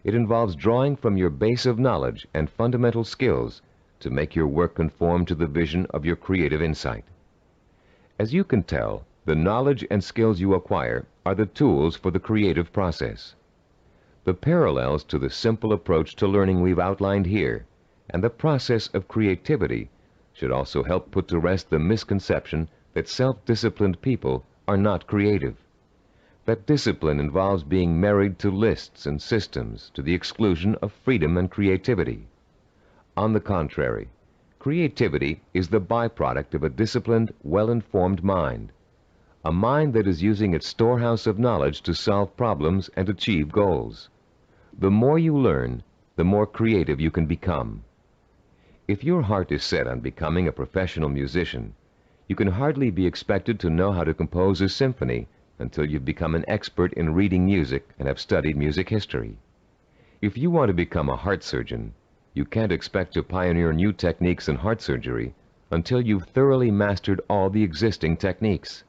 It involves drawing from your base of knowledge and fundamental skills to make your work conform to the vision of your creative insight. As you can tell, the knowledge and skills you acquire are the tools for the creative process. The parallels to the simple approach to learning we've outlined here and the process of creativity should also help put to rest the misconception that self-disciplined people are not creative. That discipline involves being married to lists and systems to the exclusion of freedom and creativity. On the contrary, creativity is the byproduct of a disciplined, well-informed mind. A mind that is using its storehouse of knowledge to solve problems and achieve goals. The more you learn, the more creative you can become. If your heart is set on becoming a professional musician, you can hardly be expected to know how to compose a symphony until you've become an expert in reading music and have studied music history. If you want to become a heart surgeon, you can't expect to pioneer new techniques in heart surgery until you've thoroughly mastered all the existing techniques.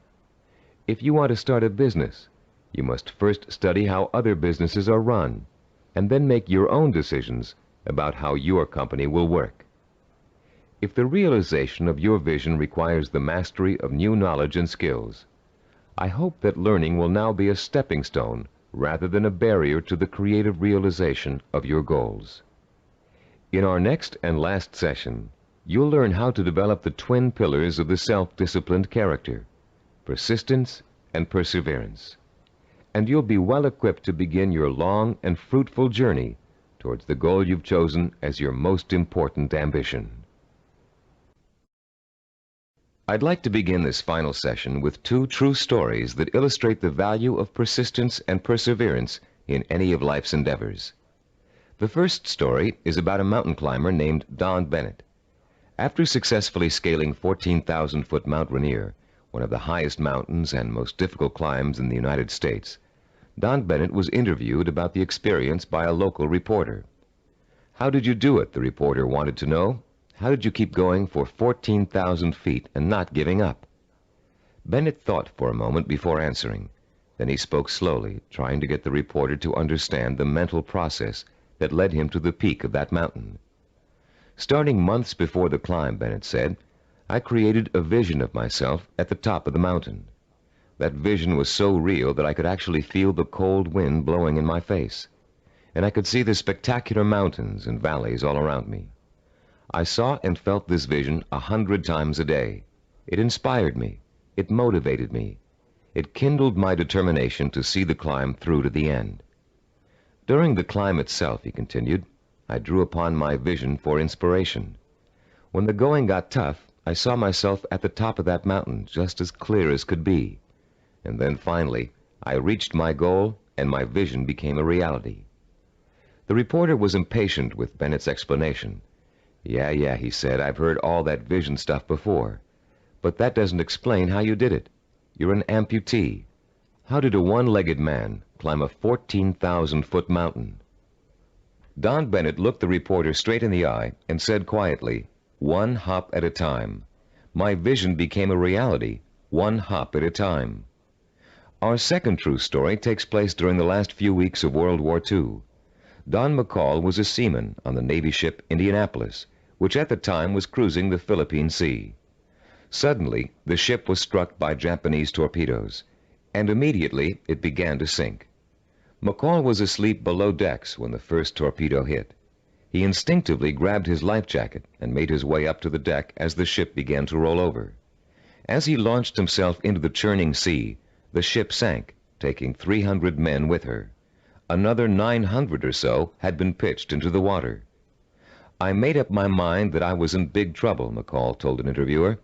If you want to start a business, you must first study how other businesses are run, and then make your own decisions about how your company will work. If the realization of your vision requires the mastery of new knowledge and skills, I hope that learning will now be a stepping stone rather than a barrier to the creative realization of your goals. In our next and last session, you'll learn how to develop the twin pillars of the self-disciplined character, persistence and perseverance. And you'll be well equipped to begin your long and fruitful journey towards the goal you've chosen as your most important ambition. I'd like to begin this final session with two true stories that illustrate the value of persistence and perseverance in any of life's endeavors. The first story is about a mountain climber named Don Bennett. After successfully scaling 14,000-foot Mount Rainier, one of the highest mountains and most difficult climbs in the United States, Don Bennett was interviewed about the experience by a local reporter. "How did you do it?" the reporter wanted to know. "How did you keep going for 14,000 feet and not giving up?" Bennett thought for a moment before answering. Then he spoke slowly, trying to get the reporter to understand the mental process that led him to the peak of that mountain. "Starting months before the climb," Bennett said, "I created a vision of myself at the top of the mountain. That vision was so real that I could actually feel the cold wind blowing in my face, and I could see the spectacular mountains and valleys all around me. I saw and felt this vision 100 times a day. It inspired me. It motivated me. It kindled my determination to see the climb through to the end. During the climb itself," he continued, "I drew upon my vision for inspiration. When the going got tough, I saw myself at the top of that mountain just as clear as could be. And then finally, I reached my goal and my vision became a reality." The reporter was impatient with Bennett's explanation. Yeah, he said, "I've heard all that vision stuff before. But that doesn't explain how you did it. You're an amputee. How did a one-legged man climb a 14,000-foot mountain?" Don Bennett looked the reporter straight in the eye and said quietly, "One hop at a time. My vision became a reality, one hop at a time." Our second true story takes place during the last few weeks of World War II. Don McCall was a seaman on the Navy ship Indianapolis, which at the time was cruising the Philippine Sea. Suddenly, the ship was struck by Japanese torpedoes, and immediately it began to sink. McCall was asleep below decks when the first torpedo hit. He instinctively grabbed his life jacket and made his way up to the deck as the ship began to roll over. As he launched himself into the churning sea, the ship sank, taking 300 men with her. Another 900 or so had been pitched into the water. "I made up my mind that I was in big trouble," McCall told an interviewer,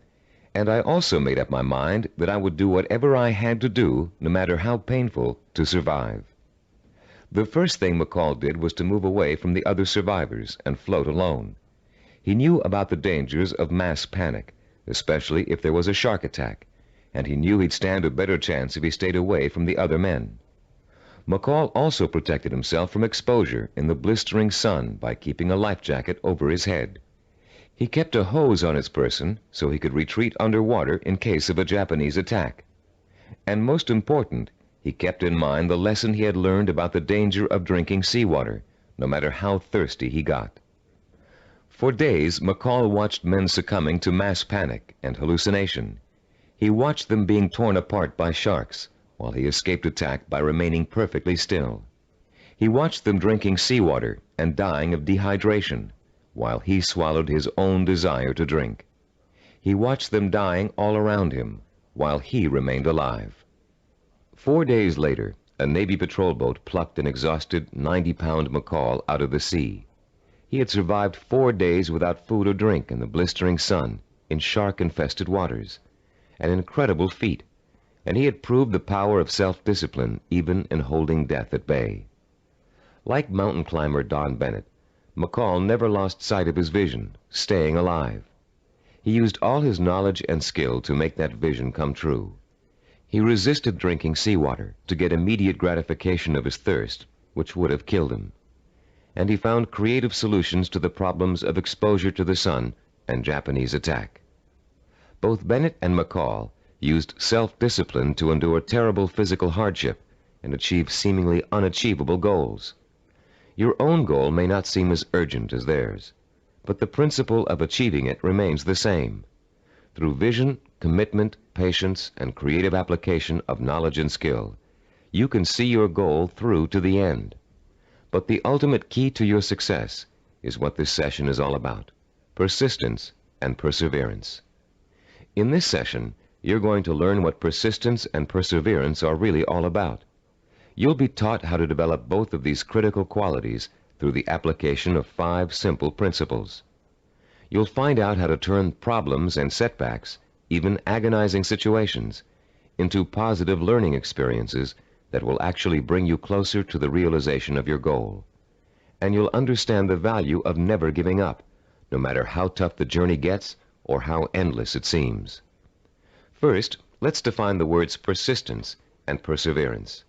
"and I also made up my mind that I would do whatever I had to do, no matter how painful, to survive." The first thing McCall did was to move away from the other survivors and float alone. He knew about the dangers of mass panic, especially if there was a shark attack, and he knew he'd stand a better chance if he stayed away from the other men. McCall also protected himself from exposure in the blistering sun by keeping a life jacket over his head. He kept a hose on his person so he could retreat underwater in case of a Japanese attack. And most important, he kept in mind the lesson he had learned about the danger of drinking seawater, no matter how thirsty he got. For days, McCall watched men succumbing to mass panic and hallucination. He watched them being torn apart by sharks, while he escaped attack by remaining perfectly still. He watched them drinking seawater and dying of dehydration, while he swallowed his own desire to drink. He watched them dying all around him, while he remained alive. 4 days later, a Navy patrol boat plucked an exhausted 90-pound McCall out of the sea. He had survived 4 days without food or drink in the blistering sun, in shark-infested waters. An incredible feat, and he had proved the power of self-discipline even in holding death at bay. Like mountain climber Don Bennett, McCall never lost sight of his vision, staying alive. He used all his knowledge and skill to make that vision come true. He resisted drinking seawater to get immediate gratification of his thirst, which would have killed him. And he found creative solutions to the problems of exposure to the sun and Japanese attack. Both Bennett and McCall used self-discipline to endure terrible physical hardship and achieve seemingly unachievable goals. Your own goal may not seem as urgent as theirs, but the principle of achieving it remains the same. Through vision, commitment, patience, and creative application of knowledge and skill, you can see your goal through to the end. But the ultimate key to your success is what this session is all about: persistence and perseverance. In this session, you're going to learn what persistence and perseverance are really all about. You'll be taught how to develop both of these critical qualities through the application of 5 simple principles. You'll find out how to turn problems and setbacks, even agonizing situations, into positive learning experiences that will actually bring you closer to the realization of your goal. And you'll understand the value of never giving up, no matter how tough the journey gets or how endless it seems. First, let's define the words persistence and perseverance.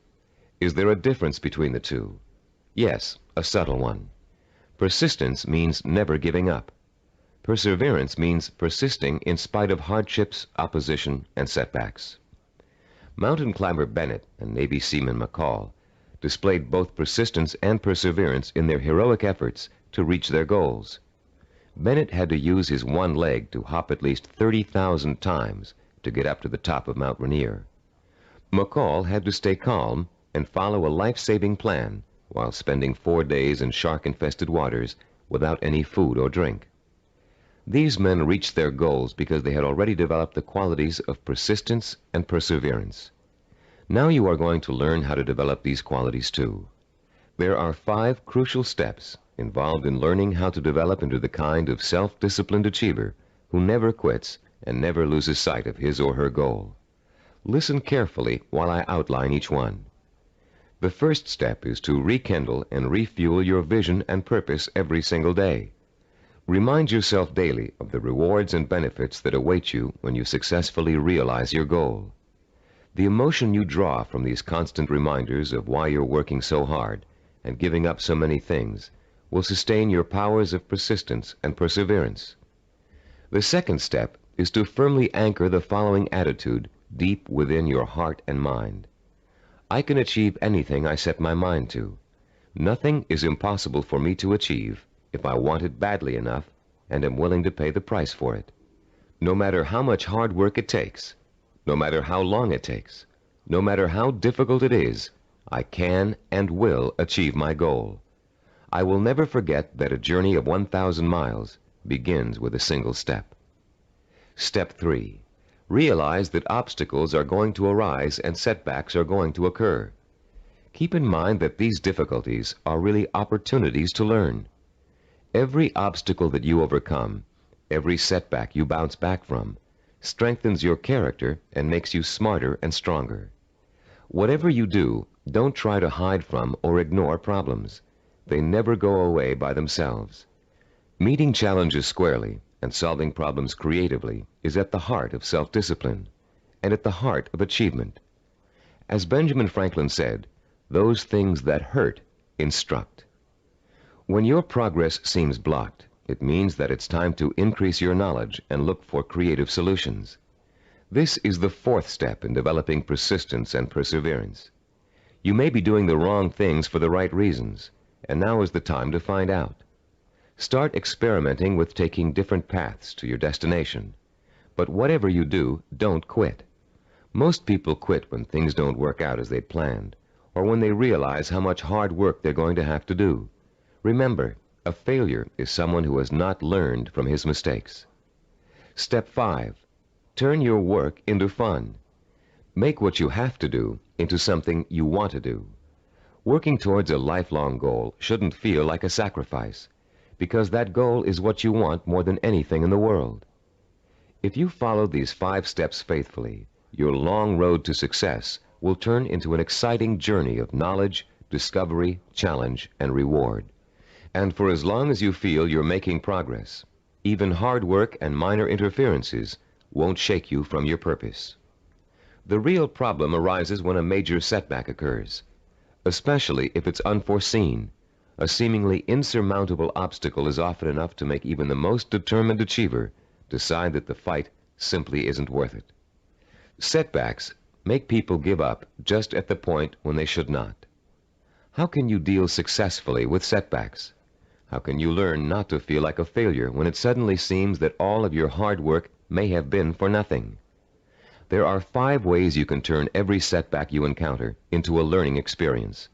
Is there a difference between the two? Yes, a subtle one. Persistence means never giving up. Perseverance means persisting in spite of hardships, opposition, and setbacks. Mountain climber Bennett and Navy seaman McCall displayed both persistence and perseverance in their heroic efforts to reach their goals. Bennett had to use his one leg to hop at least 30,000 times to get up to the top of Mount Rainier. McCall had to stay calm and follow a life-saving plan while spending 4 days in shark-infested waters without any food or drink. These men reached their goals because they had already developed the qualities of persistence and perseverance. Now you are going to learn how to develop these qualities too. There are 5 crucial steps involved in learning how to develop into the kind of self-disciplined achiever who never quits and never loses sight of his or her goal. Listen carefully while I outline each one. The first step is to rekindle and refuel your vision and purpose every single day. Remind yourself daily of the rewards and benefits that await you when you successfully realize your goal. The emotion you draw from these constant reminders of why you're working so hard and giving up so many things will sustain your powers of persistence and perseverance. The second step is to firmly anchor the following attitude deep within your heart and mind. I can achieve anything I set my mind to. Nothing is impossible for me to achieve if I want it badly enough and am willing to pay the price for it. No matter how much hard work it takes, no matter how long it takes, no matter how difficult it is, I can and will achieve my goal. I will never forget that a journey of 1,000 miles begins with a single step. Step 3. Realize that obstacles are going to arise and setbacks are going to occur. Keep in mind that these difficulties are really opportunities to learn. Every obstacle that you overcome, every setback you bounce back from, strengthens your character and makes you smarter and stronger. Whatever you do, don't try to hide from or ignore problems. They never go away by themselves. Meeting challenges squarely and solving problems creatively is at the heart of self-discipline and at the heart of achievement. As Benjamin Franklin said, those things that hurt instruct. When your progress seems blocked, it means that it's time to increase your knowledge and look for creative solutions. This is the fourth step in developing persistence and perseverance. You may be doing the wrong things for the right reasons, and now is the time to find out. Start experimenting with taking different paths to your destination. But whatever you do, don't quit. Most people quit when things don't work out as they planned, or when they realize how much hard work they're going to have to do. Remember, a failure is someone who has not learned from his mistakes. Step 5. Turn your work into fun. Make what you have to do into something you want to do. Working towards a lifelong goal shouldn't feel like a sacrifice, because that goal is what you want more than anything in the world. If you follow these 5 steps faithfully, your long road to success will turn into an exciting journey of knowledge, discovery, challenge, and reward. And for as long as you feel you're making progress, even hard work and minor interferences won't shake you from your purpose. The real problem arises when a major setback occurs, especially if it's unforeseen. A seemingly insurmountable obstacle is often enough to make even the most determined achiever decide that the fight simply isn't worth it. Setbacks make people give up just at the point when they should not. How can you deal successfully with setbacks? How can you learn not to feel like a failure when it suddenly seems that all of your hard work may have been for nothing? There are 5 ways you can turn every setback you encounter into a learning experience,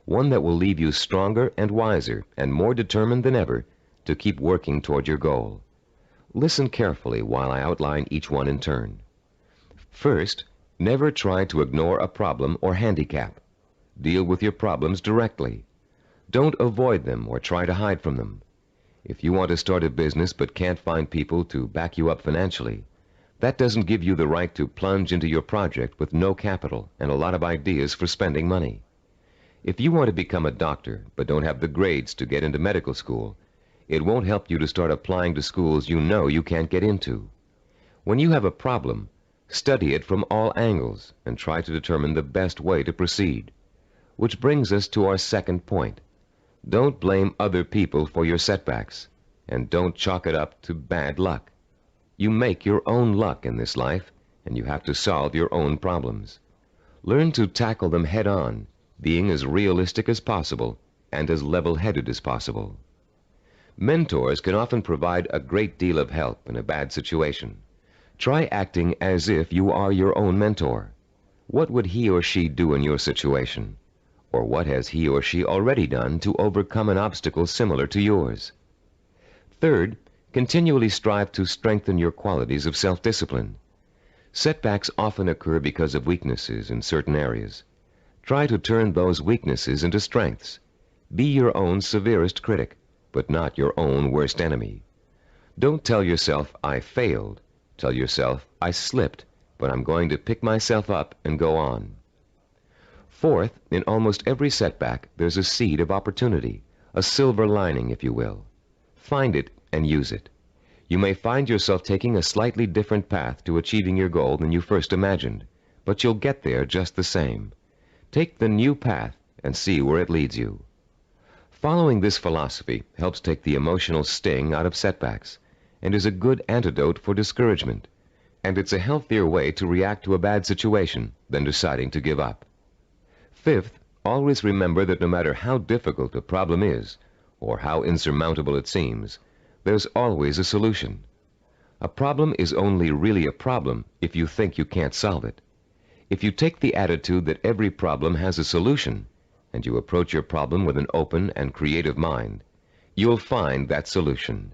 one that will leave you stronger and wiser and more determined than ever to keep working toward your goal. Listen carefully while I outline each one in turn. First, never try to ignore a problem or handicap. Deal with your problems directly. Don't avoid them or try to hide from them. If you want to start a business but can't find people to back you up financially, that doesn't give you the right to plunge into your project with no capital and a lot of ideas for spending money. If you want to become a doctor but don't have the grades to get into medical school, it won't help you to start applying to schools you know you can't get into. When you have a problem, study it from all angles and try to determine the best way to proceed. Which brings us to our second point. Don't blame other people for your setbacks, and don't chalk it up to bad luck. You make your own luck in this life, and you have to solve your own problems. Learn to tackle them head on, being as realistic as possible and as level-headed as possible. Mentors can often provide a great deal of help in a bad situation. Try acting as if you are your own mentor. What would he or she do in your situation? Or what has he or she already done to overcome an obstacle similar to yours? Third, continually strive to strengthen your qualities of self-discipline. Setbacks often occur because of weaknesses in certain areas. Try to turn those weaknesses into strengths. Be your own severest critic, but not your own worst enemy. Don't tell yourself, I failed. Tell yourself, I slipped, but I'm going to pick myself up and go on. Fourth, in almost every setback, there's a seed of opportunity, a silver lining, if you will. Find it and use it. You may find yourself taking a slightly different path to achieving your goal than you first imagined, but you'll get there just the same. Take the new path and see where it leads you. Following this philosophy helps take the emotional sting out of setbacks and is a good antidote for discouragement, and it's a healthier way to react to a bad situation than deciding to give up. Fifth, always remember that no matter how difficult a problem is, or how insurmountable it seems, there's always a solution. A problem is only really a problem if you think you can't solve it. If you take the attitude that every problem has a solution, and you approach your problem with an open and creative mind, you'll find that solution.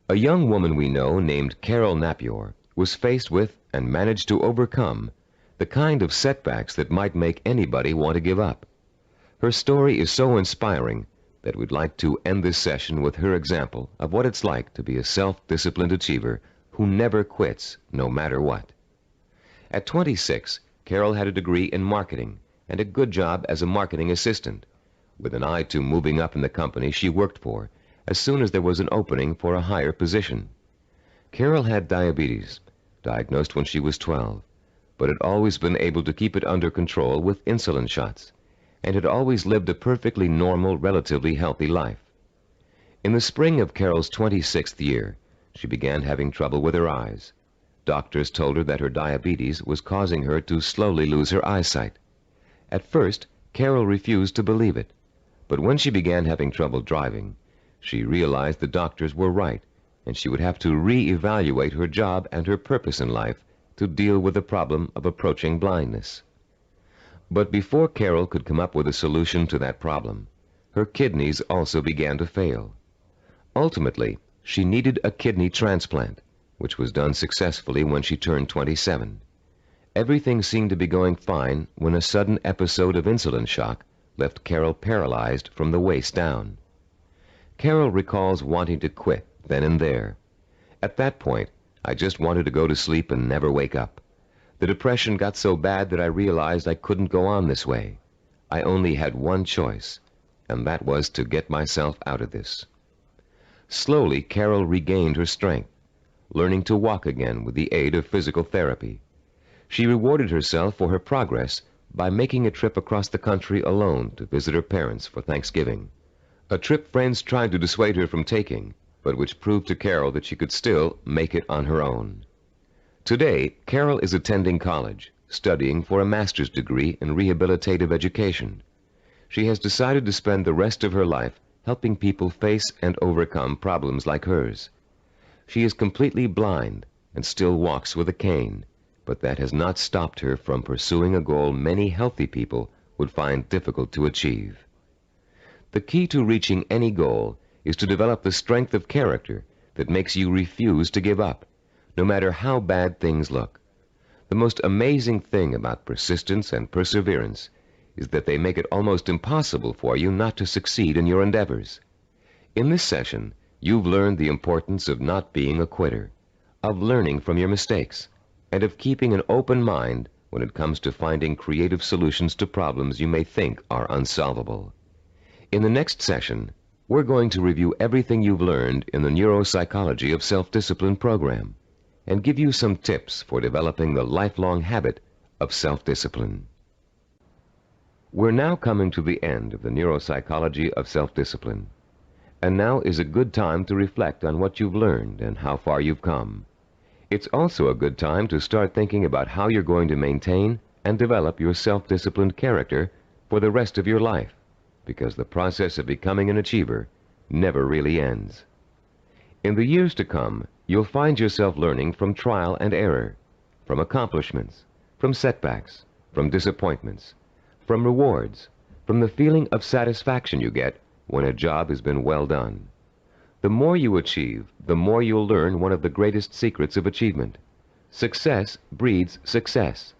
A young woman we know named Carol Napier was faced with and managed to overcome the kind of setbacks that might make anybody want to give up. Her story is so inspiring that we'd like to end this session with her example of what it's like to be a self-disciplined achiever who never quits no matter what. At 26, Carol had a degree in marketing and a good job as a marketing assistant. With an eye to moving up in the company she worked for as soon as there was an opening for a higher position. Carol had diabetes, diagnosed when she was 12, but had always been able to keep it under control with insulin shots, and had always lived a perfectly normal, relatively healthy life. In the spring of Carol's 26th year, she began having trouble with her eyes. Doctors told her that her diabetes was causing her to slowly lose her eyesight. At first, Carol refused to believe it, but when she began having trouble driving, she realized the doctors were right, and she would have to re-evaluate her job and her purpose in life to deal with the problem of approaching blindness. But before Carol could come up with a solution to that problem, her kidneys also began to fail. Ultimately, she needed a kidney transplant, which was done successfully when she turned 27. Everything seemed to be going fine when a sudden episode of insulin shock left Carol paralyzed from the waist down. Carol recalls wanting to quit then and there. At that point, I just wanted to go to sleep and never wake up. The depression got so bad that I realized I couldn't go on this way. I only had one choice, and that was to get myself out of this. Slowly, Carol regained her strength, learning to walk again with the aid of physical therapy. She rewarded herself for her progress by making a trip across the country alone to visit her parents for Thanksgiving. A trip friends tried to dissuade her from taking, but which proved to Carol that she could still make it on her own. Today, Carol is attending college, studying for a master's degree in rehabilitative education. She has decided to spend the rest of her life helping people face and overcome problems like hers. She is completely blind and still walks with a cane, but that has not stopped her from pursuing a goal many healthy people would find difficult to achieve. The key to reaching any goal is to develop the strength of character that makes you refuse to give up, no matter how bad things look. The most amazing thing about persistence and perseverance is that they make it almost impossible for you not to succeed in your endeavors. In this session, you've learned the importance of not being a quitter, of learning from your mistakes, and of keeping an open mind when it comes to finding creative solutions to problems you may think are unsolvable. In the next session, we're going to review everything you've learned in the Neuropsychology of Self-Discipline program and give you some tips for developing the lifelong habit of self-discipline. We're now coming to the end of the Neuropsychology of Self-Discipline, and now is a good time to reflect on what you've learned and how far you've come. It's also a good time to start thinking about how you're going to maintain and develop your self-disciplined character for the rest of your life, because the process of becoming an achiever never really ends. In the years to come, you'll find yourself learning from trial and error, from accomplishments, from setbacks, from disappointments, from rewards, from the feeling of satisfaction you get when a job has been well done. The more you achieve, the more you'll learn one of the greatest secrets of achievement. Success breeds success.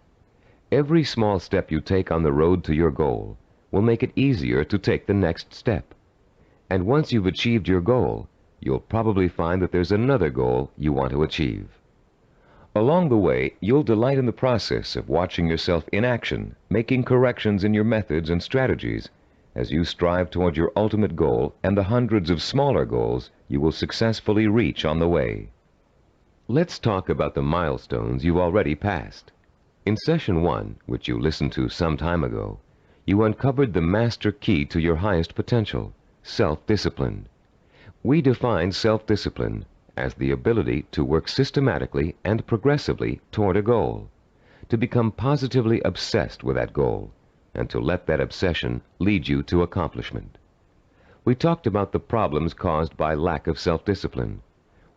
Every small step you take on the road to your goal will make it easier to take the next step. And once you've achieved your goal, you'll probably find that there's another goal you want to achieve. Along the way, you'll delight in the process of watching yourself in action, making corrections in your methods and strategies as you strive toward your ultimate goal and the hundreds of smaller goals you will successfully reach on the way. Let's talk about the milestones you've already passed. In Session 1, which you listened to some time ago, you uncovered the master key to your highest potential, self-discipline. We defined self-discipline as the ability to work systematically and progressively toward a goal, to become positively obsessed with that goal, and to let that obsession lead you to accomplishment. We talked about the problems caused by lack of self-discipline.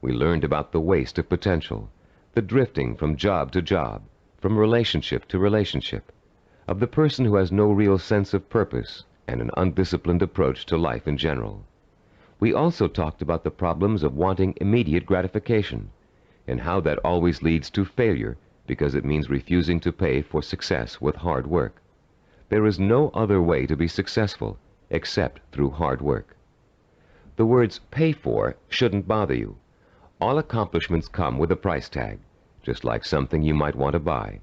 We learned about the waste of potential, the drifting from job to job, from relationship to relationship, of the person who has no real sense of purpose and an undisciplined approach to life in general. We also talked about the problems of wanting immediate gratification and how that always leads to failure because it means refusing to pay for success with hard work. There is no other way to be successful except through hard work. The words pay for shouldn't bother you. All accomplishments come with a price tag, just like something you might want to buy.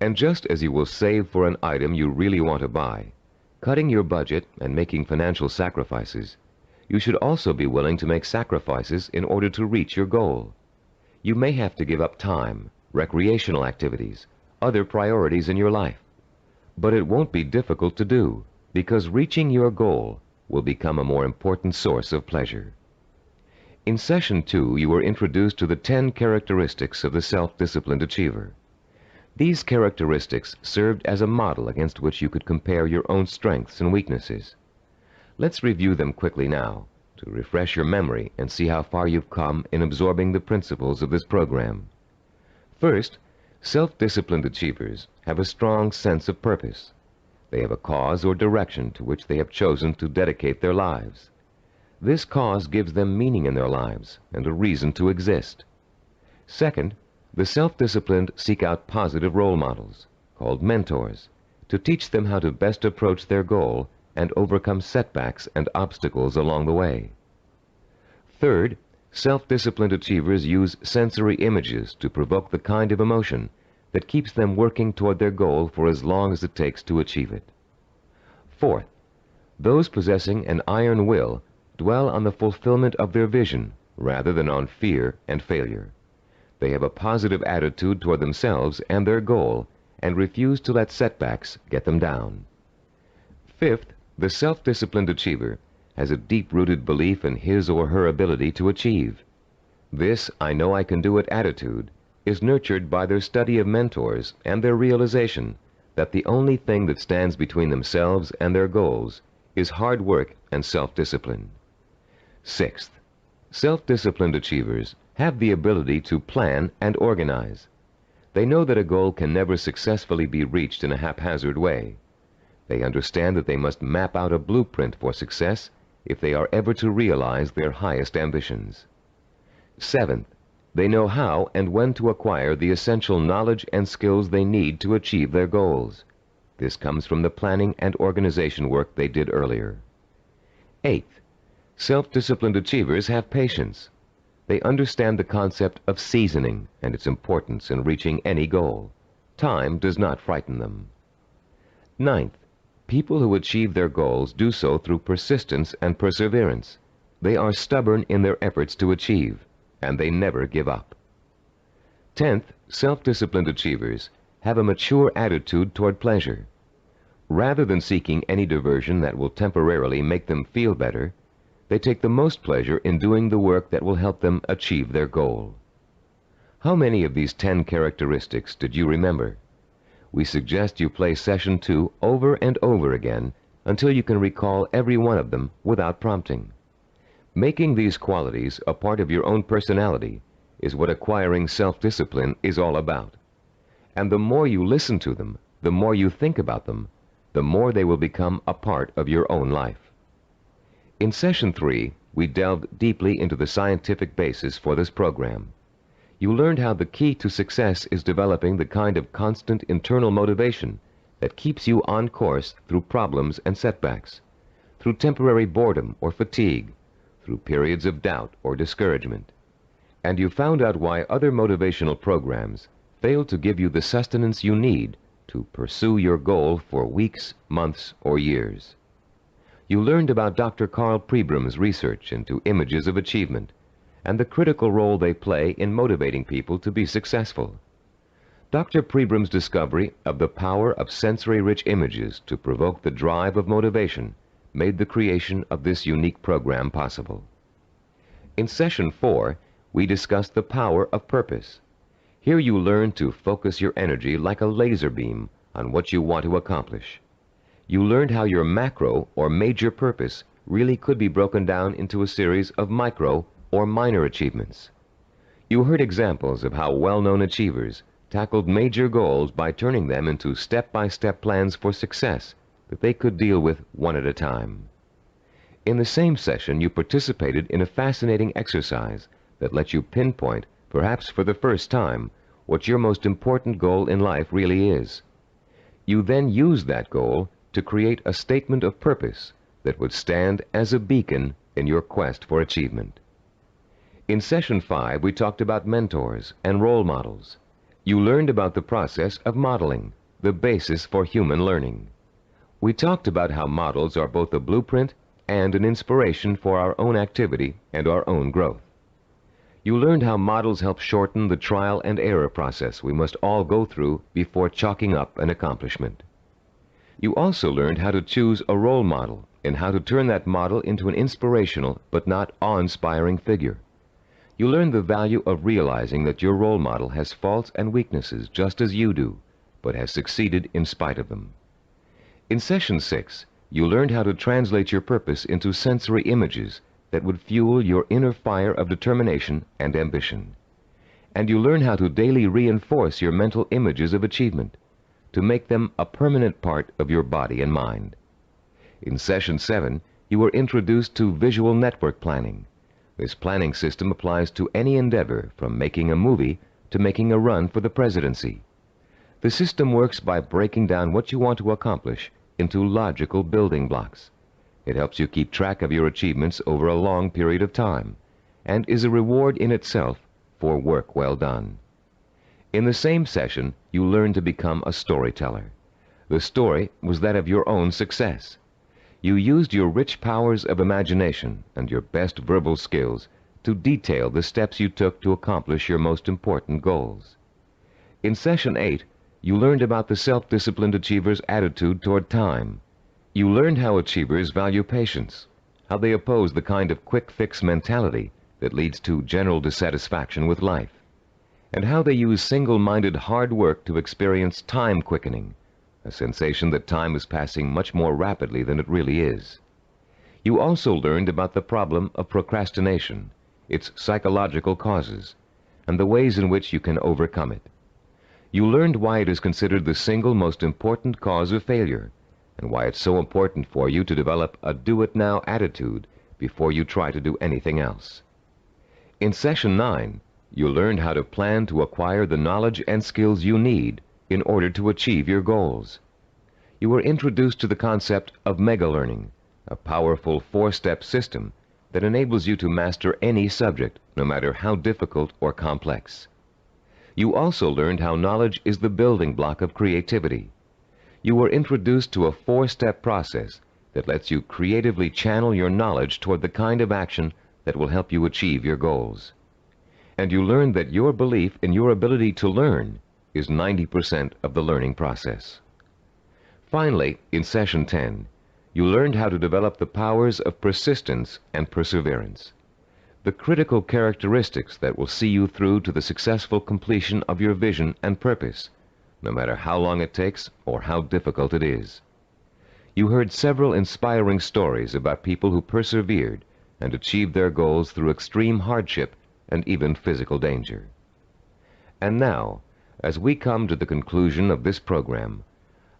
And just as you will save for an item you really want to buy, cutting your budget and making financial sacrifices, you should also be willing to make sacrifices in order to reach your goal. You may have to give up time, recreational activities, other priorities in your life. But it won't be difficult to do, because reaching your goal will become a more important source of pleasure. In Session 2, you were introduced to the 10 characteristics of the self-disciplined achiever. These characteristics served as a model against which you could compare your own strengths and weaknesses. Let's review them quickly now, to refresh your memory and see how far you've come in absorbing the principles of this program. First, self-disciplined achievers have a strong sense of purpose. They have a cause or direction to which they have chosen to dedicate their lives. This cause gives them meaning in their lives and a reason to exist. Second, the self-disciplined seek out positive role models, called mentors, to teach them how to best approach their goal and overcome setbacks and obstacles along the way. Third, self-disciplined achievers use sensory images to provoke the kind of emotion that keeps them working toward their goal for as long as it takes to achieve it. Fourth, those possessing an iron will dwell on the fulfillment of their vision rather than on fear and failure. They have a positive attitude toward themselves and their goal and refuse to let setbacks get them down. Fifth, the self-disciplined achiever has a deep-rooted belief in his or her ability to achieve. This "I know I can do it" attitude is nurtured by their study of mentors and their realization that the only thing that stands between themselves and their goals is hard work and self-discipline. Sixth, self-disciplined achievers have the ability to plan and organize. They know that a goal can never successfully be reached in a haphazard way. They understand that they must map out a blueprint for success if they are ever to realize their highest ambitions. Seventh, they know how and when to acquire the essential knowledge and skills they need to achieve their goals. This comes from the planning and organization work they did earlier. Eighth, self-disciplined achievers have patience. They understand the concept of seasoning and its importance in reaching any goal. Time does not frighten them. Ninth, people who achieve their goals do so through persistence and perseverance. They are stubborn in their efforts to achieve, and they never give up. 10th, self-disciplined achievers have a mature attitude toward pleasure. Rather than seeking any diversion that will temporarily make them feel better, they take the most pleasure in doing the work that will help them achieve their goal. How many of these 10 characteristics did you remember? We suggest you play Session 2 over and over again until you can recall every one of them without prompting. Making these qualities a part of your own personality is what acquiring self-discipline is all about. And the more you listen to them, the more you think about them, the more they will become a part of your own life. In Session 3, we delved deeply into the scientific basis for this program. You learned how the key to success is developing the kind of constant internal motivation that keeps you on course through problems and setbacks, through temporary boredom or fatigue, through periods of doubt or discouragement. And you found out why other motivational programs fail to give you the sustenance you need to pursue your goal for weeks, months, or years. You learned about Dr. Carl Pribram's research into images of achievement and the critical role they play in motivating people to be successful. Dr. Pribram's discovery of the power of sensory-rich images to provoke the drive of motivation made the creation of this unique program possible. In Session 4, we discussed the power of purpose. Here you learn to focus your energy like a laser beam on what you want to accomplish. You learned how your macro or major purpose really could be broken down into a series of micro or minor achievements. You heard examples of how well-known achievers tackled major goals by turning them into step-by-step plans for success that they could deal with one at a time. In the same session, you participated in a fascinating exercise that lets you pinpoint, perhaps for the first time, what your most important goal in life really is. You then used that goal to create a statement of purpose that would stand as a beacon in your quest for achievement. In Session 5, we talked about mentors and role models. You learned about the process of modeling, the basis for human learning. We talked about how models are both a blueprint and an inspiration for our own activity and our own growth. You learned how models help shorten the trial and error process we must all go through before chalking up an accomplishment. You also learned how to choose a role model and how to turn that model into an inspirational but not awe-inspiring figure. You learned the value of realizing that your role model has faults and weaknesses just as you do, but has succeeded in spite of them. In Session 6, you learned how to translate your purpose into sensory images that would fuel your inner fire of determination and ambition. And you learn how to daily reinforce your mental images of achievement, to make them a permanent part of your body and mind. In Session 7, you were introduced to visual network planning. This planning system applies to any endeavor, from making a movie to making a run for the presidency. The system works by breaking down what you want to accomplish into logical building blocks. It helps you keep track of your achievements over a long period of time, and is a reward in itself for work well done. In the same session, you learned to become a storyteller. The story was that of your own success. You used your rich powers of imagination and your best verbal skills to detail the steps you took to accomplish your most important goals. In Session 8, you learned about the self-disciplined achiever's attitude toward time. You learned how achievers value patience, how they oppose the kind of quick-fix mentality that leads to general dissatisfaction with life, and how they use single-minded hard work to experience time quickening, a sensation that time is passing much more rapidly than it really is. You also learned about the problem of procrastination, its psychological causes, and the ways in which you can overcome it. You learned why it is considered the single most important cause of failure, and why it's so important for you to develop a do-it-now attitude before you try to do anything else. In Session 9, you learned how to plan to acquire the knowledge and skills you need in order to achieve your goals. You were introduced to the concept of mega-learning, a powerful four-step system that enables you to master any subject, no matter how difficult or complex. You also learned how knowledge is the building block of creativity. You were introduced to a four-step process that lets you creatively channel your knowledge toward the kind of action that will help you achieve your goals. And you learned that your belief in your ability to learn is 90% of the learning process. Finally, in Session 10, you learned how to develop the powers of persistence and perseverance, the critical characteristics that will see you through to the successful completion of your vision and purpose, no matter how long it takes or how difficult it is. You heard several inspiring stories about people who persevered and achieved their goals through extreme hardship and even physical danger. And now, as we come to the conclusion of this program,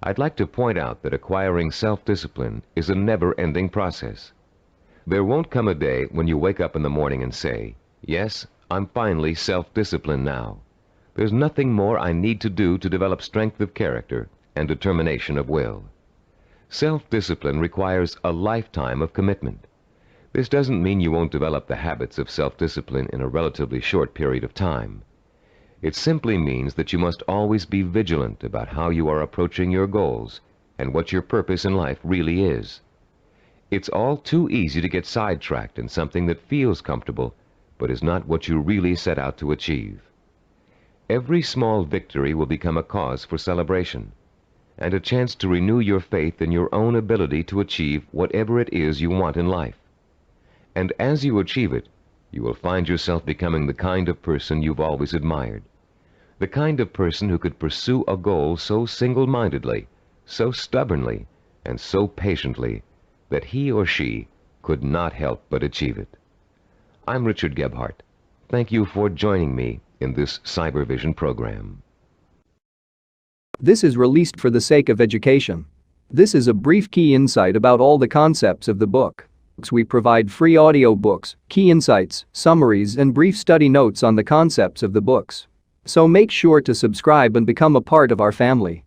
I'd like to point out that acquiring self-discipline is a never-ending process. There won't come a day when you wake up in the morning and say, "Yes, I'm finally self-disciplined now. There's nothing more I need to do to develop strength of character and determination of will." Self-discipline requires a lifetime of commitment. This doesn't mean you won't develop the habits of self-discipline in a relatively short period of time. It simply means that you must always be vigilant about how you are approaching your goals and what your purpose in life really is. It's all too easy to get sidetracked in something that feels comfortable, but is not what you really set out to achieve. Every small victory will become a cause for celebration, and a chance to renew your faith in your own ability to achieve whatever it is you want in life. And as you achieve it, you will find yourself becoming the kind of person you've always admired, the kind of person who could pursue a goal so single-mindedly, so stubbornly, and so patiently that he or she could not help but achieve it. I'm Richard Gebhardt. Thank you for joining me in this Cybervision program.
This is released for the sake of education. This is a brief key insight about all the concepts of the book. We provide free audio books, key insights, summaries, and brief study notes on the concepts of the books. So make sure to subscribe and become a part of our family.